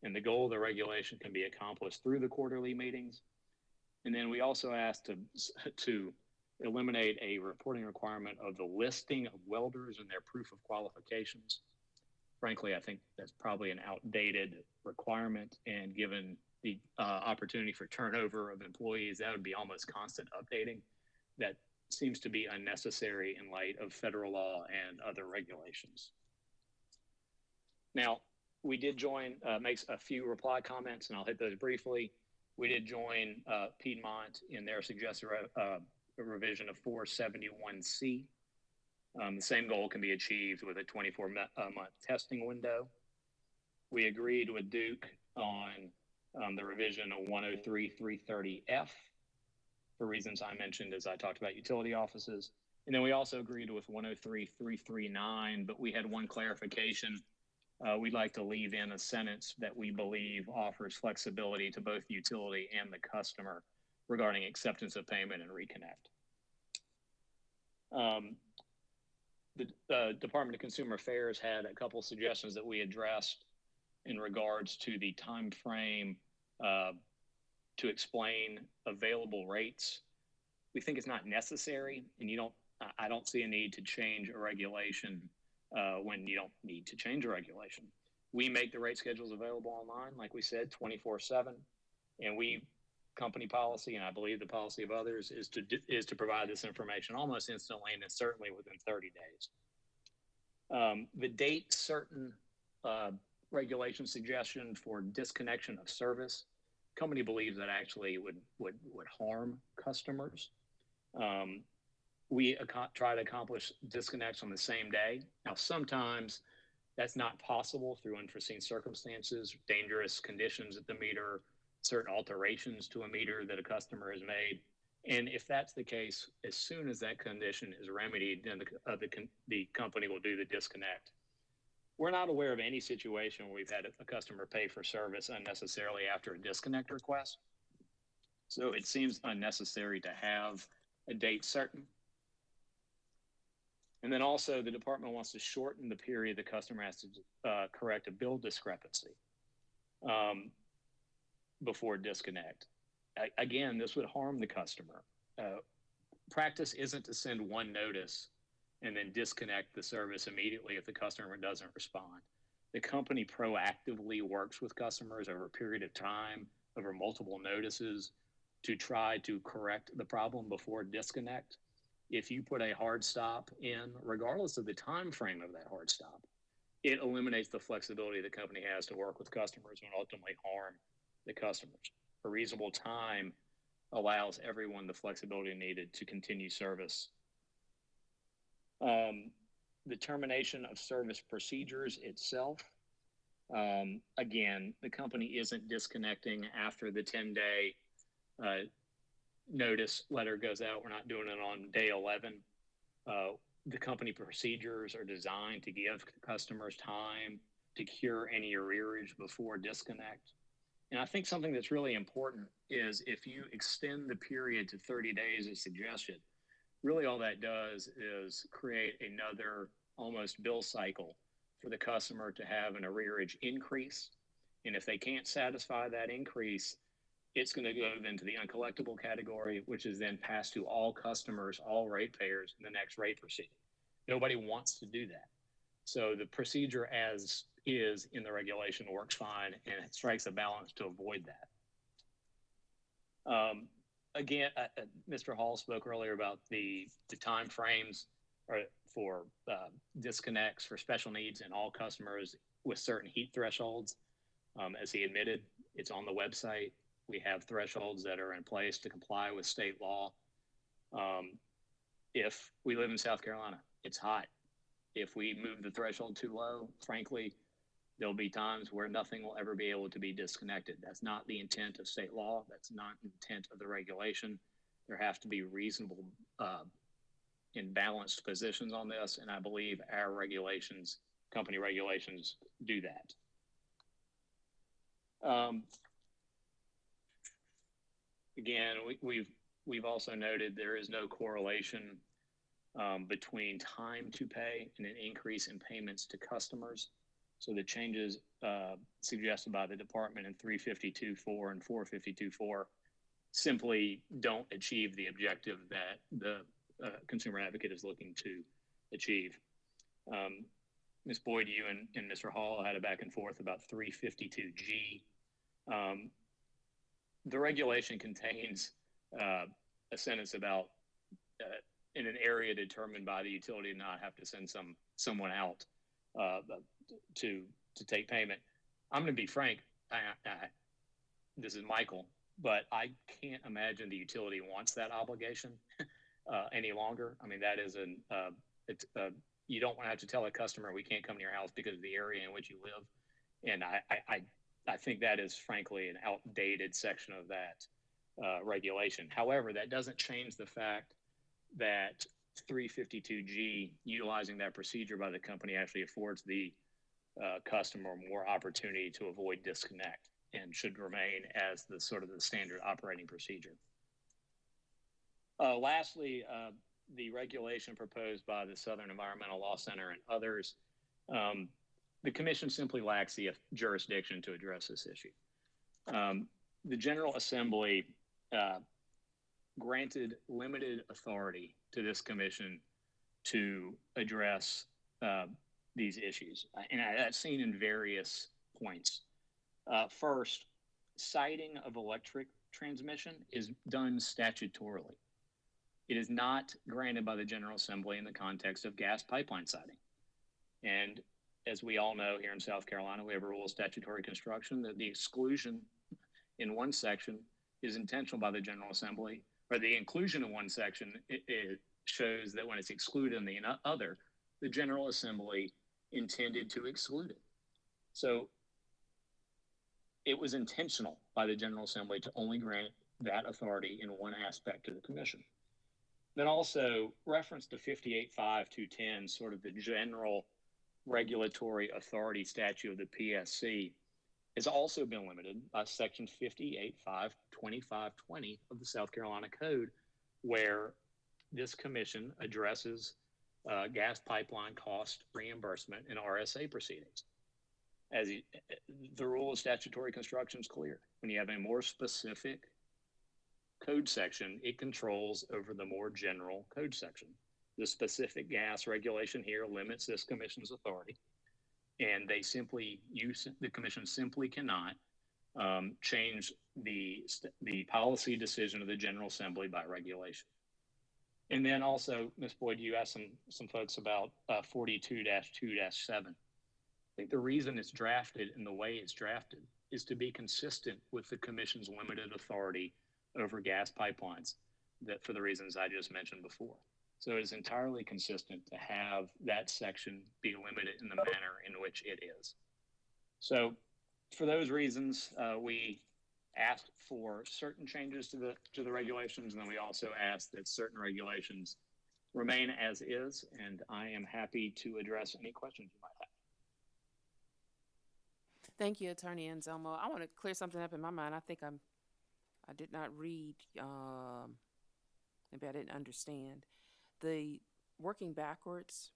and the goal of the regulation can be accomplished through the quarterly meetings. And then we also asked to eliminate a reporting requirement of the listing of welders and their proof of qualifications. Frankly, I think that's probably an outdated requirement, and given the opportunity for turnover of employees, that would be almost constant updating. That seems to be unnecessary in light of federal law and other regulations. Now, we did join, makes a few reply comments, and I'll hit those briefly. We did join Piedmont in their suggested revision of 471C. The same goal can be achieved with a 24-month testing window. We agreed with Duke on the revision of 103-330F for reasons I mentioned as I talked about utility offices. And then we also agreed with 103-339, but we had one clarification. We'd like to leave in a sentence that we believe offers flexibility to both the utility and the customer regarding acceptance of payment and reconnect. The Department of Consumer Affairs had a couple suggestions that we addressed in regards to the time frame to explain available rates. We think it's not necessary, and I don't see a need to change a regulation when you don't need to change a regulation. We make the rate schedules available online, like we said, 24/7, and company policy, and I believe the policy of others, is to provide this information almost instantly, and certainly within 30 days. The date certain regulation suggestion for disconnection of service, company believes that actually would harm customers. We try to accomplish disconnects on the same day. Now, sometimes that's not possible through unforeseen circumstances, dangerous conditions at the meter, certain alterations to a meter that a customer has made. And if that's the case, as soon as that condition is remedied, then the company will do the disconnect. We're not aware of any situation where we've had a customer pay for service unnecessarily after a disconnect request. So it seems unnecessary to have a date certain. And then also the department wants to shorten the period the customer has to correct a bill discrepancy before disconnect. Again, this would harm the customer. Practice isn't to send one notice and then disconnect the service immediately if the customer doesn't respond. The company proactively works with customers over a period of time, over multiple notices, to try to correct the problem before disconnect. If you put a hard stop in, regardless of the time frame of that hard stop, it eliminates the flexibility the company has to work with customers and ultimately harm the customers. A reasonable time allows everyone the flexibility needed to continue service. The termination of service procedures itself, again, the company isn't disconnecting after the 10-day notice letter goes out. We're not doing it on day 11. The company procedures are designed to give customers time to cure any arrearage before disconnect. And I think something that's really important is if you extend the period to 30 days as suggested, really all that does is create another almost bill cycle for the customer to have an arrearage increase. And if they can't satisfy that increase, it's going to go then to the uncollectible category, which is then passed to all customers, all ratepayers in the next rate proceeding. Nobody wants to do that. So the procedure as is in the regulation works fine, and it strikes a balance to avoid that. Again, Mr. Hall spoke earlier about the time frames for disconnects for special needs and all customers with certain heat thresholds. As he admitted, it's on the website. We have thresholds that are in place to comply with state law. If we live in South Carolina, it's hot. If we move the threshold too low, frankly, there'll be times where nothing will ever be able to be disconnected. That's not the intent of state law. That's not the intent of the regulation. There have to be reasonable and balanced positions on this, and I believe our regulations, company regulations, do that. Again, we've also noted there is no correlation between time to pay and an increase in payments to customers. So the changes suggested by the department in 352.4 and 452.4 simply don't achieve the objective that the consumer advocate is looking to achieve. Ms. Boyd, you and Mr. Hall had a back and forth about 352G. The regulation contains a sentence about in an area determined by the utility to not have to send someone out to take payment. I'm going to be frank. This is Michael, but I can't imagine the utility wants that obligation any longer. I mean, that is you don't want to have to tell a customer we can't come to your house because of the area in which you live. And I think that is frankly an outdated section of that regulation. However, that doesn't change the fact that 352G, utilizing that procedure by the company, actually affords the customer more opportunity to avoid disconnect and should remain as the sort of the standard operating procedure. Lastly, the regulation proposed by the Southern Environmental Law Center and others, the commission simply lacks the jurisdiction to address this issue. The General Assembly granted limited authority to this commission to address these issues. And that's seen in various points. First, siting of electric transmission is done statutorily. It is not granted by the General Assembly in the context of gas pipeline siting. And as we all know, here in South Carolina, we have a rule of statutory construction that the exclusion in one section is intentional by the General Assembly, or the inclusion in one section, it shows that when it's excluded in the other, the General Assembly intended to exclude it. So it was intentional by the General Assembly to only grant that authority in one aspect to the commission. Then also reference to 58.5.210, sort of the general regulatory authority statute of the PSC, has also been limited by section 58.5.25.20 of the South Carolina Code, where this commission addresses gas pipeline cost reimbursement in RSA proceedings. As the rule of statutory construction is clear. When you have a more specific code section, it controls over the more general code section. The specific gas regulation here limits this commission's authority, and the commission simply cannot change the policy decision of the General Assembly by regulation. And then also, Ms. Boyd, you asked some folks about 42-2-7. I think the reason it's drafted in the way it's drafted is to be consistent with the commission's limited authority over gas pipelines, that for the reasons I just mentioned before. So it is entirely consistent to have that section be limited in the manner in which it is. So for those reasons, we asked for certain changes to the regulations, and then we also asked that certain regulations remain as is, and I am happy to address any questions you might have. Thank you, Attorney Anselmo. I want to clear something up in my mind. I think I did not read, maybe I didn't understand. The working backwards,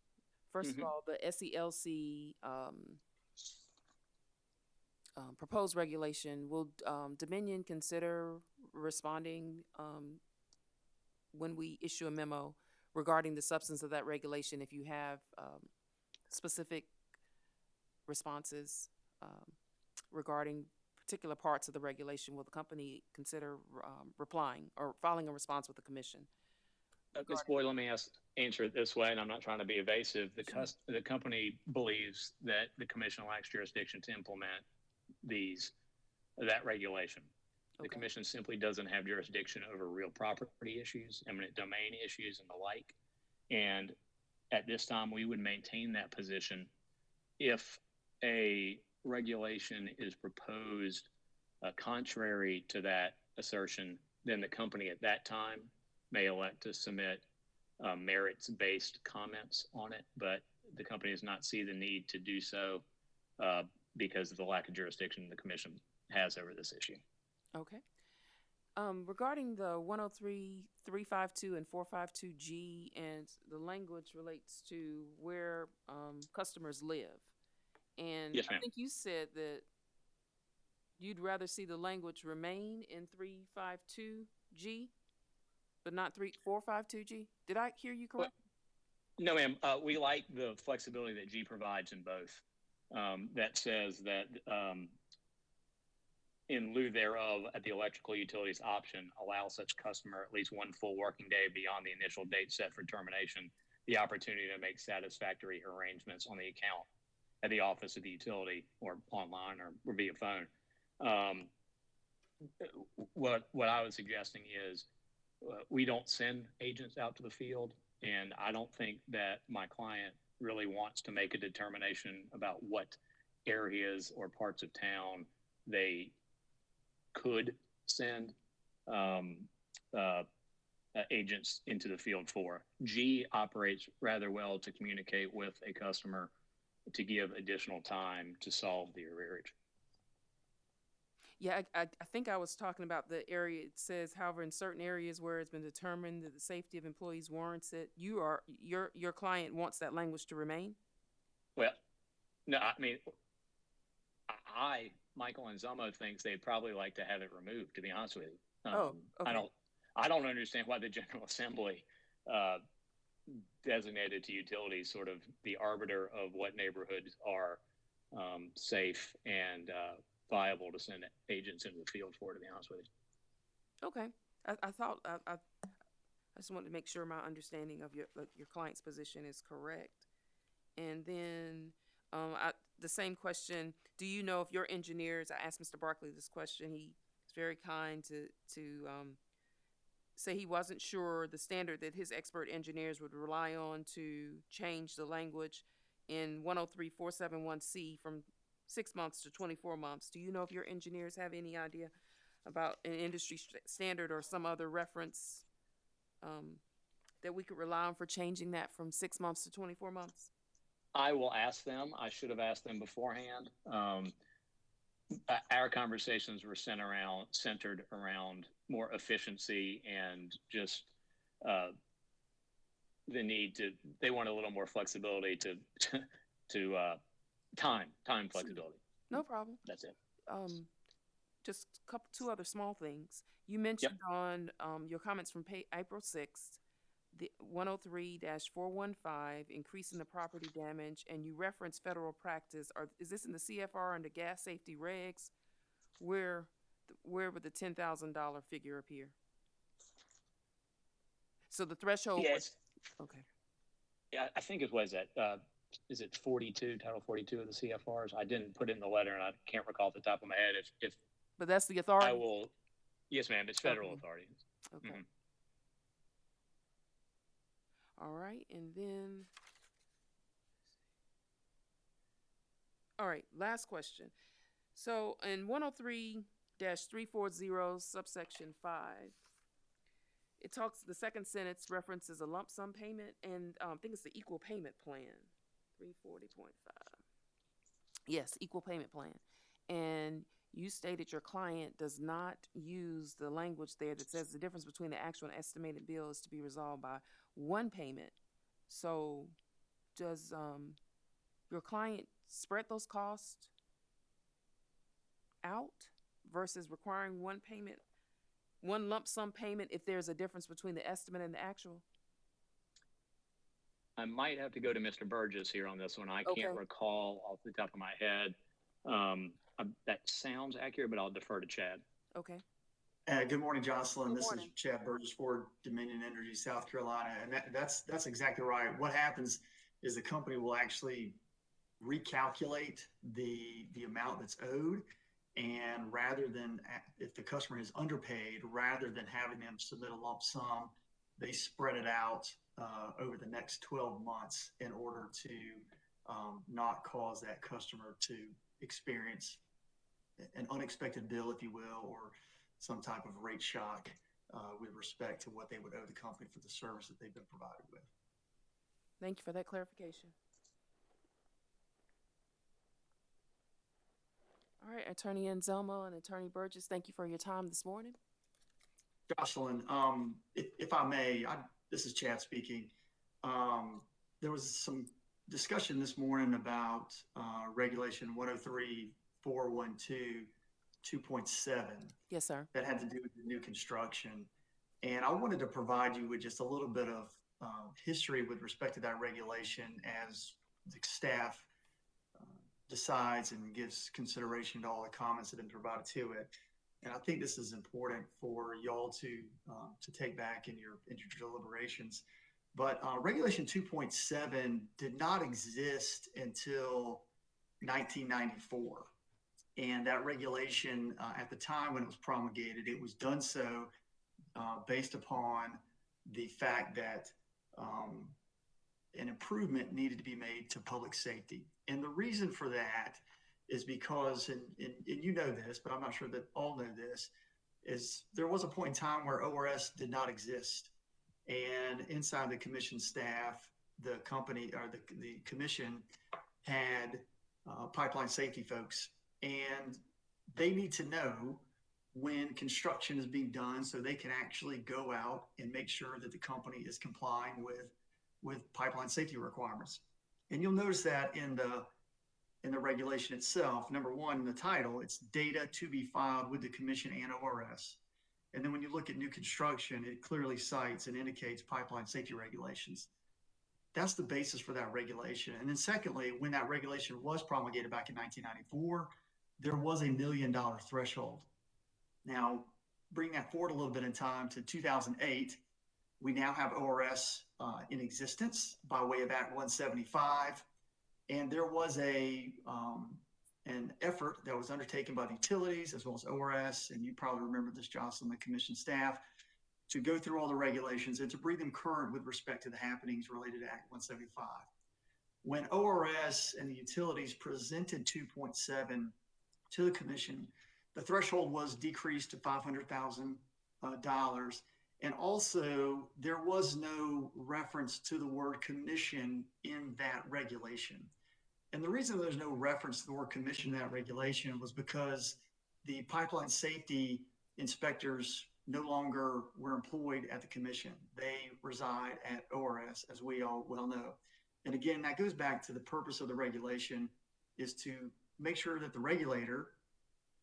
first of all, the SELC proposed regulation, will Dominion consider responding when we issue a memo regarding the substance of that regulation if you have specific responses regarding particular parts of the regulation? Will the company consider replying or filing a response with the commission? Ms. Boyd, let me answer it this way, and I'm not trying to be evasive. The company believes that the commission lacks jurisdiction to implement that regulation. The commission simply doesn't have jurisdiction over real property issues, eminent domain issues, and the like. And at this time, we would maintain that position. If a regulation is proposed contrary to that assertion, then the company at that time may elect to submit merits-based comments on it, but the company does not see the need to do so because of the lack of jurisdiction the commission has over this issue. Okay. Regarding the 103, 352, and 452G, and the language relates to where customers live. And yes, I think you said that you'd rather see the language remain in 352G, but not 452G. Did I hear you correctly? No, ma'am. We like the flexibility that G provides in both. That says that in lieu thereof, at the electrical utilities option, allow such customer at least one full working day beyond the initial date set for termination, the opportunity to make satisfactory arrangements on the account at the office of the utility or online or via phone. What I was suggesting is we don't send agents out to the field, and I don't think that my client really wants to make a determination about what areas or parts of town they could send agents into the field for. G operates rather well to communicate with a customer to give additional time to solve the arrearage. Yeah, I think I was talking about the area. It says, however, in certain areas where it's been determined that the safety of employees warrants it, your client wants that language to remain? Well, no, I mean, Michael and Zomo thinks they'd probably like to have it removed, to be honest with you. Okay. I don't understand why the General Assembly designated to utilities sort of the arbiter of what neighborhoods are safe and viable to send agents into the field for, to be honest with you. Okay. I thought I just wanted to make sure my understanding of your client's position is correct. And then the same question, do you know if your engineers, I asked Mr. Barkley this question, he's very kind to say he wasn't sure the standard that his expert engineers would rely on to change the language in 103.471C from 6 months to 24 months. Do you know if your engineers have any idea about an industry standard or some other reference that we could rely on for changing that from 6 months to 24 months? I will ask them. I should have asked them beforehand. Our conversations were centered around more efficiency and just the need to. They want a little more flexibility to time flexibility. No problem. That's it. Just two other small things. You mentioned on your comments from April 6th, the 103-415, increasing the property damage, and you reference federal practice. Is this in the CFR under gas safety regs? Where would the $10,000 figure appear? So the threshold. Yes. Okay. Yeah, I think it was that. Is it 42, Title 42 of the CFRs? I didn't put it in the letter, and I can't recall off the top of my head. But that's the authority? I will. Yes, ma'am. It's federal authority. Okay. Mm-hmm. All right, and then, all right, last question. So in 103-340 subsection 5, it talks, the second sentence references a lump sum payment, and I think it's the equal payment plan, 340.5. Yes, equal payment plan. And you stated your client does not use the language there that says the difference between the actual and estimated bill is to be resolved by one payment. So does your client spread those costs out versus requiring one payment, one lump sum payment if there's a difference between the estimate and the actual? I might have to go to Mr. Burgess here on this one. I Okay. can't recall off the top of my head. That sounds accurate, but I'll defer to Chad. Okay. Good morning, Jocelyn. Good This morning. is Chad Burgess for Dominion Energy, South Carolina. And that's exactly right. What happens is the company will actually recalculate the amount that's owed. And rather than, if the customer is underpaid, rather than having them submit a lump sum, they spread it out over the next 12 months in order to not cause that customer to experience an unexpected bill, if you will, or some type of rate shock with respect to what they would owe the company for the service that they've been provided with. Thank you for that clarification. All right, Attorney Anselmo and Attorney Burgess, thank you for your time this morning. Jocelyn, if I may, this is Chad speaking. There was some discussion this morning about Regulation 103-412 2.7. Yes, sir. That had to do with the new construction. And I wanted to provide you with just a little bit of history with respect to that regulation as the staff decides and gives consideration to all the comments that have been provided to it. And I think this is important for y'all to take back in your deliberations. But Regulation 2.7 did not exist until 1994. And that regulation, at the time when it was promulgated, it was done so based upon the fact that an improvement needed to be made to public safety. And the reason for that is because, and you know this, but I'm not sure that all know this, is there was a point in time where ORS did not exist. And inside the commission staff, the company or the commission had pipeline safety folks, and they need to know when construction is being done so they can actually go out and make sure that the company is complying with pipeline safety requirements. And you'll notice that in the regulation itself, number one, in the title, it's data to be filed with the commission and ORS. And then when you look at new construction, it clearly cites and indicates pipeline safety regulations. That's the basis for that regulation. And then secondly, when that regulation was promulgated back in 1994, there was $1 million threshold. Now, bring that forward a little bit in time to 2008, we now have ORS in existence by way of Act 175. And there was an effort that was undertaken by the utilities as well as ORS, and you probably remember this, Jocelyn, the commission staff, to go through all the regulations and to bring them current with respect to the happenings related to Act 175. When ORS and the utilities presented 2.7 to the commission, the threshold was decreased to $500,000. And also, there was no reference to the word commission in that regulation. And the reason there's no reference to the word commission in that regulation was because the pipeline safety inspectors no longer were employed at the commission. They reside at ORS, as we all well know. And again, that goes back to the purpose of the regulation is to make sure that the regulator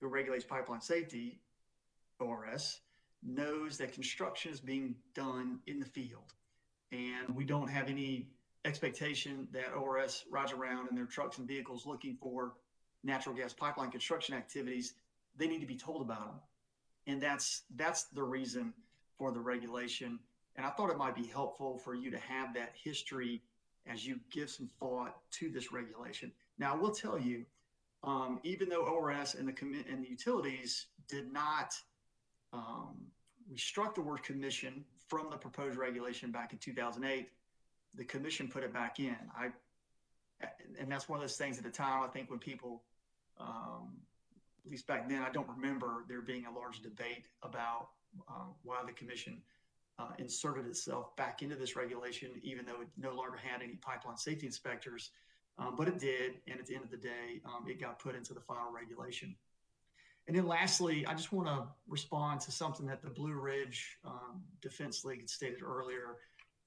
who regulates pipeline safety, ORS, knows that construction is being done in the field. And we don't have any expectation that ORS rides around in their trucks and vehicles looking for natural gas pipeline construction activities. They need to be told about them. And that's the reason for the regulation. And I thought it might be helpful for you to have that history as you give some thought to this regulation. Now, I will tell you, even though ORS and the utilities did not, we struck the word commission from the proposed regulation back in 2008, the commission put it back in. And that's one of those things at the time, I think when people, at least back then, I don't remember there being a large debate about why the commission inserted itself back into this regulation, even though it no longer had any pipeline safety inspectors, but it did. And at the end of the day, it got put into the final regulation. And then lastly, I just want to respond to something that the Blue Ridge Defense League had stated earlier.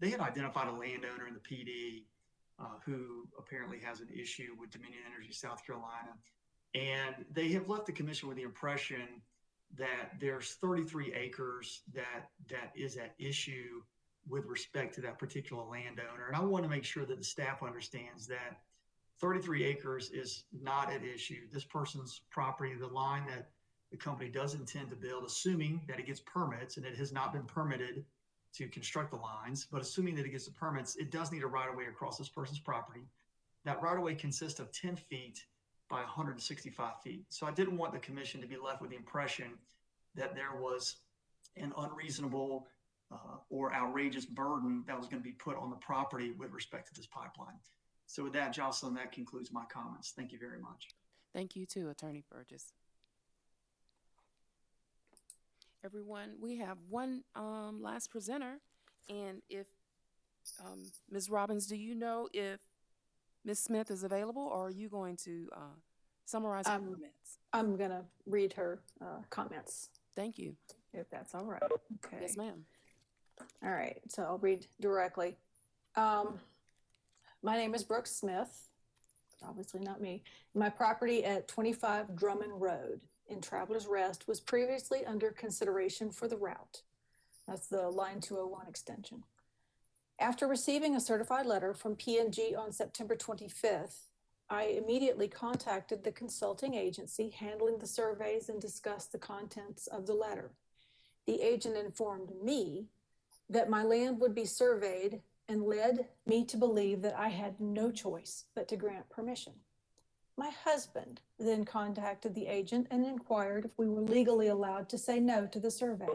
They had identified a landowner in the PD who apparently has an issue with Dominion Energy South Carolina. And they have left the commission with the impression that there's 33 acres that is at issue with respect to that particular landowner. And I want to make sure that the staff understands that 33 acres is not at issue. This person's property, the line that the company does intend to build, assuming that it gets permits, and it has not been permitted to construct the lines, but assuming that it gets the permits, it does need a right-of-way across this person's property. That right-of-way consists of 10 feet by 165 feet. So I didn't want the commission to be left with the impression that there was an unreasonable or outrageous burden that was going to be put on the property with respect to this pipeline. So with that, Jocelyn, that concludes my comments. Thank you very much. Thank you too, Attorney Burgess. Everyone, we have one last presenter, and if Ms. Robbins, do you know if Ms. Smith is available, or are you going to summarize her comments? I'm gonna read her comments, Thank you. if that's all right. Okay. Yes, ma'am. All right, so I'll read directly. My name is Brooke Smith, obviously not me. My property at 25 Drummond Road in Travelers Rest was previously under consideration for the route. That's the Line 201 extension. After receiving a certified letter from P&G on September 25th, I immediately contacted the consulting agency handling the surveys and discussed the contents of the letter. The agent informed me that my land would be surveyed and led me to believe that I had no choice but to grant permission. My husband then contacted the agent and inquired if we were legally allowed to say no to the survey.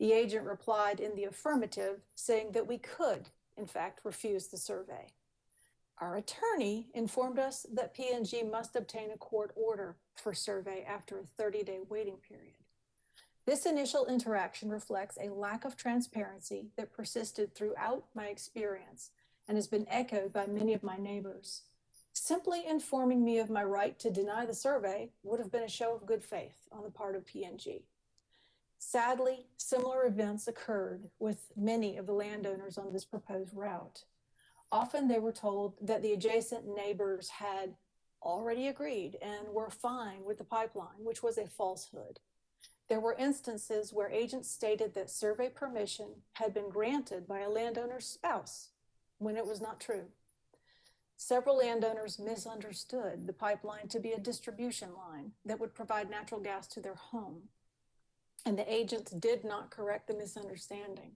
The agent replied in the affirmative, saying that we could, in fact, refuse the survey. Our attorney informed us that P&G must obtain a court order for survey after a 30-day waiting period. This initial interaction reflects a lack of transparency that persisted throughout my experience and has been echoed by many of my neighbors. Simply informing me of my right to deny the survey would have been a show of good faith on the part of P&G. Sadly, similar events occurred with many of the landowners on this proposed route. Often they were told that the adjacent neighbors had already agreed and were fine with the pipeline, which was a falsehood. There were instances where agents stated that survey permission had been granted by a landowner's spouse when it was not true. Several landowners misunderstood the pipeline to be a distribution line that would provide natural gas to their home, and the agents did not correct the misunderstanding.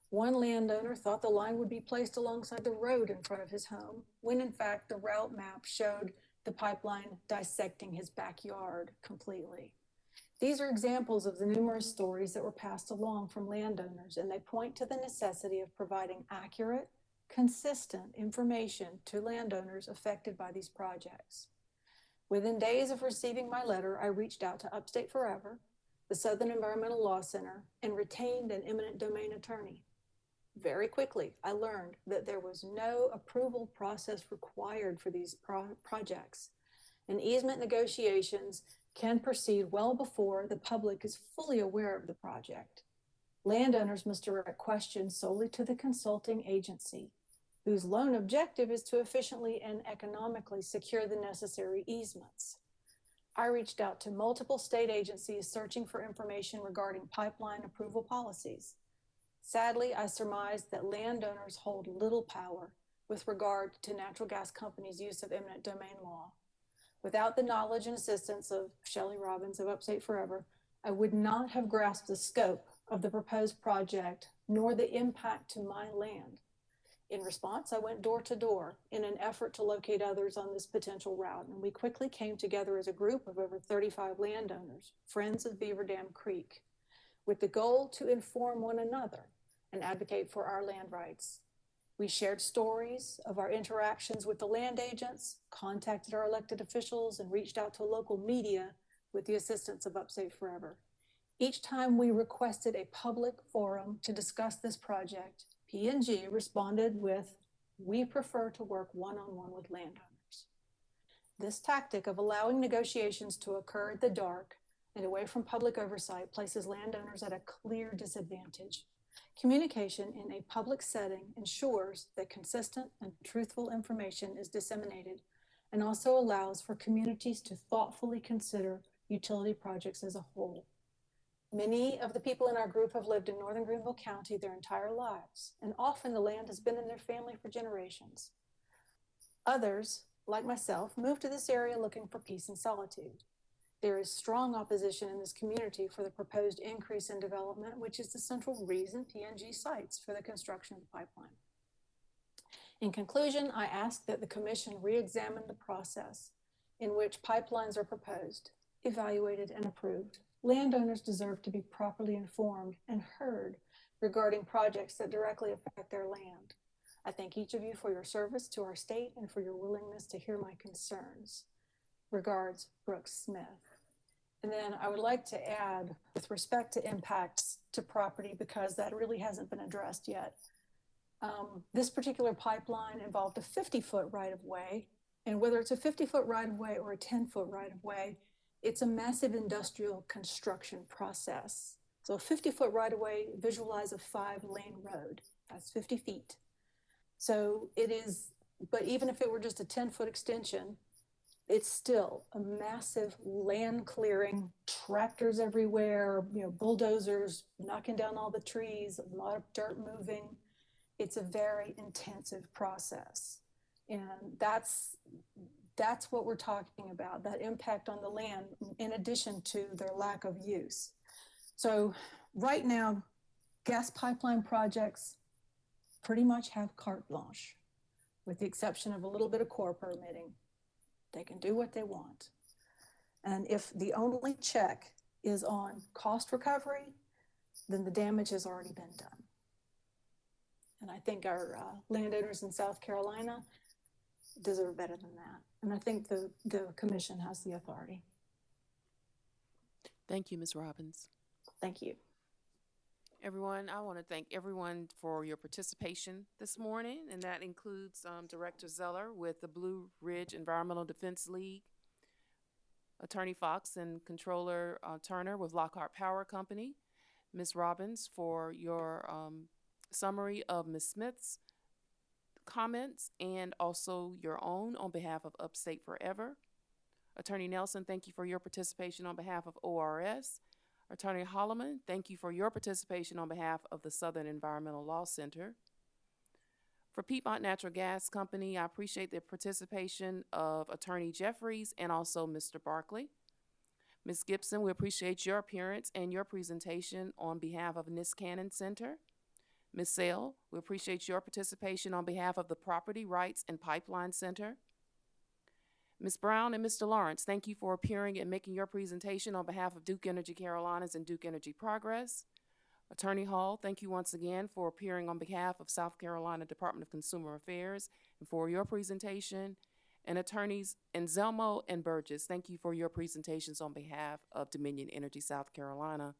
One landowner thought the line would be placed alongside the road in front of his home, when in fact the route map showed the pipeline dissecting his backyard completely. These are examples of the numerous stories that were passed along from landowners, and they point to the necessity of providing accurate, consistent information to landowners affected by these projects. Within days of receiving my letter, I reached out to Upstate Forever, the Southern Environmental Law Center, and retained an eminent domain attorney. Very quickly, I learned that there was no approval process required for these projects, and easement negotiations can proceed well before the public is fully aware of the project. Landowners must direct questions solely to the consulting agency, whose lone objective is to efficiently and economically secure the necessary easements. I reached out to multiple state agencies searching for information regarding pipeline approval policies. Sadly, I surmised that landowners hold little power with regard to natural gas companies' use of eminent domain law. Without the knowledge and assistance of Shelley Robbins of Upstate Forever, I would not have grasped the scope of the proposed project nor the impact to my land. In response, I went door to door in an effort to locate others on this potential route, and we quickly came together as a group of over 35 landowners, friends of Beaver Dam Creek, with the goal to inform one another and advocate for our land rights. We shared stories of our interactions with the land agents, contacted our elected officials, and reached out to local media with the assistance of Upstate Forever. Each time we requested a public forum to discuss this project, P&G responded with, "We prefer to work one-on-one with landowners." This tactic of allowing negotiations to occur in the dark and away from public oversight places landowners at a clear disadvantage. Communication in a public setting ensures that consistent and truthful information is disseminated, and also allows for communities to thoughtfully consider utility projects as a whole. Many of the people in our group have lived in Northern Greenville County their entire lives, and often the land has been in their family for generations. Others, like myself, moved to this area looking for peace and solitude. There is strong opposition in this community for the proposed increase in development, which is the central reason PNG cites for the construction of the pipeline. In conclusion, I ask that the Commission re-examine the process in which pipelines are proposed, evaluated, and approved. Landowners deserve to be properly informed and heard regarding projects that directly affect their land. I thank each of you for your service to our state and for your willingness to hear my concerns. Regards, Brooks Smith. And then I would like to add, with respect to impacts to property, because that really hasn't been addressed yet. This particular pipeline involved a 50-foot right-of-way, and whether it's a 50-foot right-of-way or a 10-foot right-of-way, it's a massive industrial construction process. So a 50-foot right-of-way, visualize a 5-lane road. That's 50 feet. So it is, but even if it were just a 10-foot extension, it's still a massive land clearing, tractors everywhere, bulldozers knocking down all the trees, a lot of dirt moving. It's a very intensive process. And that's what we're talking about, that impact on the land, in addition to their lack of use. So right now, gas pipeline projects pretty much have carte blanche, with the exception of a little bit of core permitting. They can do what they want. And if the only check is on cost recovery, then the damage has already been done. And I think our landowners in South Carolina deserve better than that. And I think the Commission has the authority. Thank you, Ms. Robbins. Thank you. Everyone, I want to thank everyone for your participation this morning, and that includes Director Zeller with the Blue Ridge Environmental Defense League, Attorney Fox and Controller Turner with Lockhart Power Company, Ms. Robbins for your summary of Ms. Smith's comments and also your own on behalf of Upstate Forever. Attorney Nelson, thank you for your participation on behalf of ORS. Attorney Holloman, thank you for your participation on behalf of the Southern Environmental Law Center. For Piedmont Natural Gas Company, I appreciate the participation of Attorney Jeffries and also Mr. Barkley. Ms. Gibson, we appreciate your appearance and your presentation on behalf of Niskanen Center. Ms. Sale, we appreciate your participation on behalf of the Property Rights and Pipeline Center. Ms. Brown and Mr. Lawrence, thank you for appearing and making your presentation on behalf of Duke Energy Carolinas and Duke Energy Progress. Attorney Hall, thank you once again for appearing on behalf of South Carolina Department of Consumer Affairs and for your presentation. And attorneys Anselmo and Burgess, thank you for your presentations on behalf of Dominion Energy South Carolina.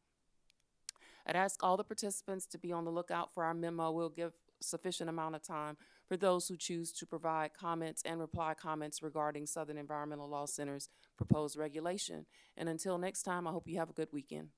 I'd ask all the participants to be on the lookout for our memo. We'll give sufficient amount of time for those who choose to provide comments and reply comments regarding Southern Environmental Law Center's proposed regulation. And until next time, I hope you have a good weekend.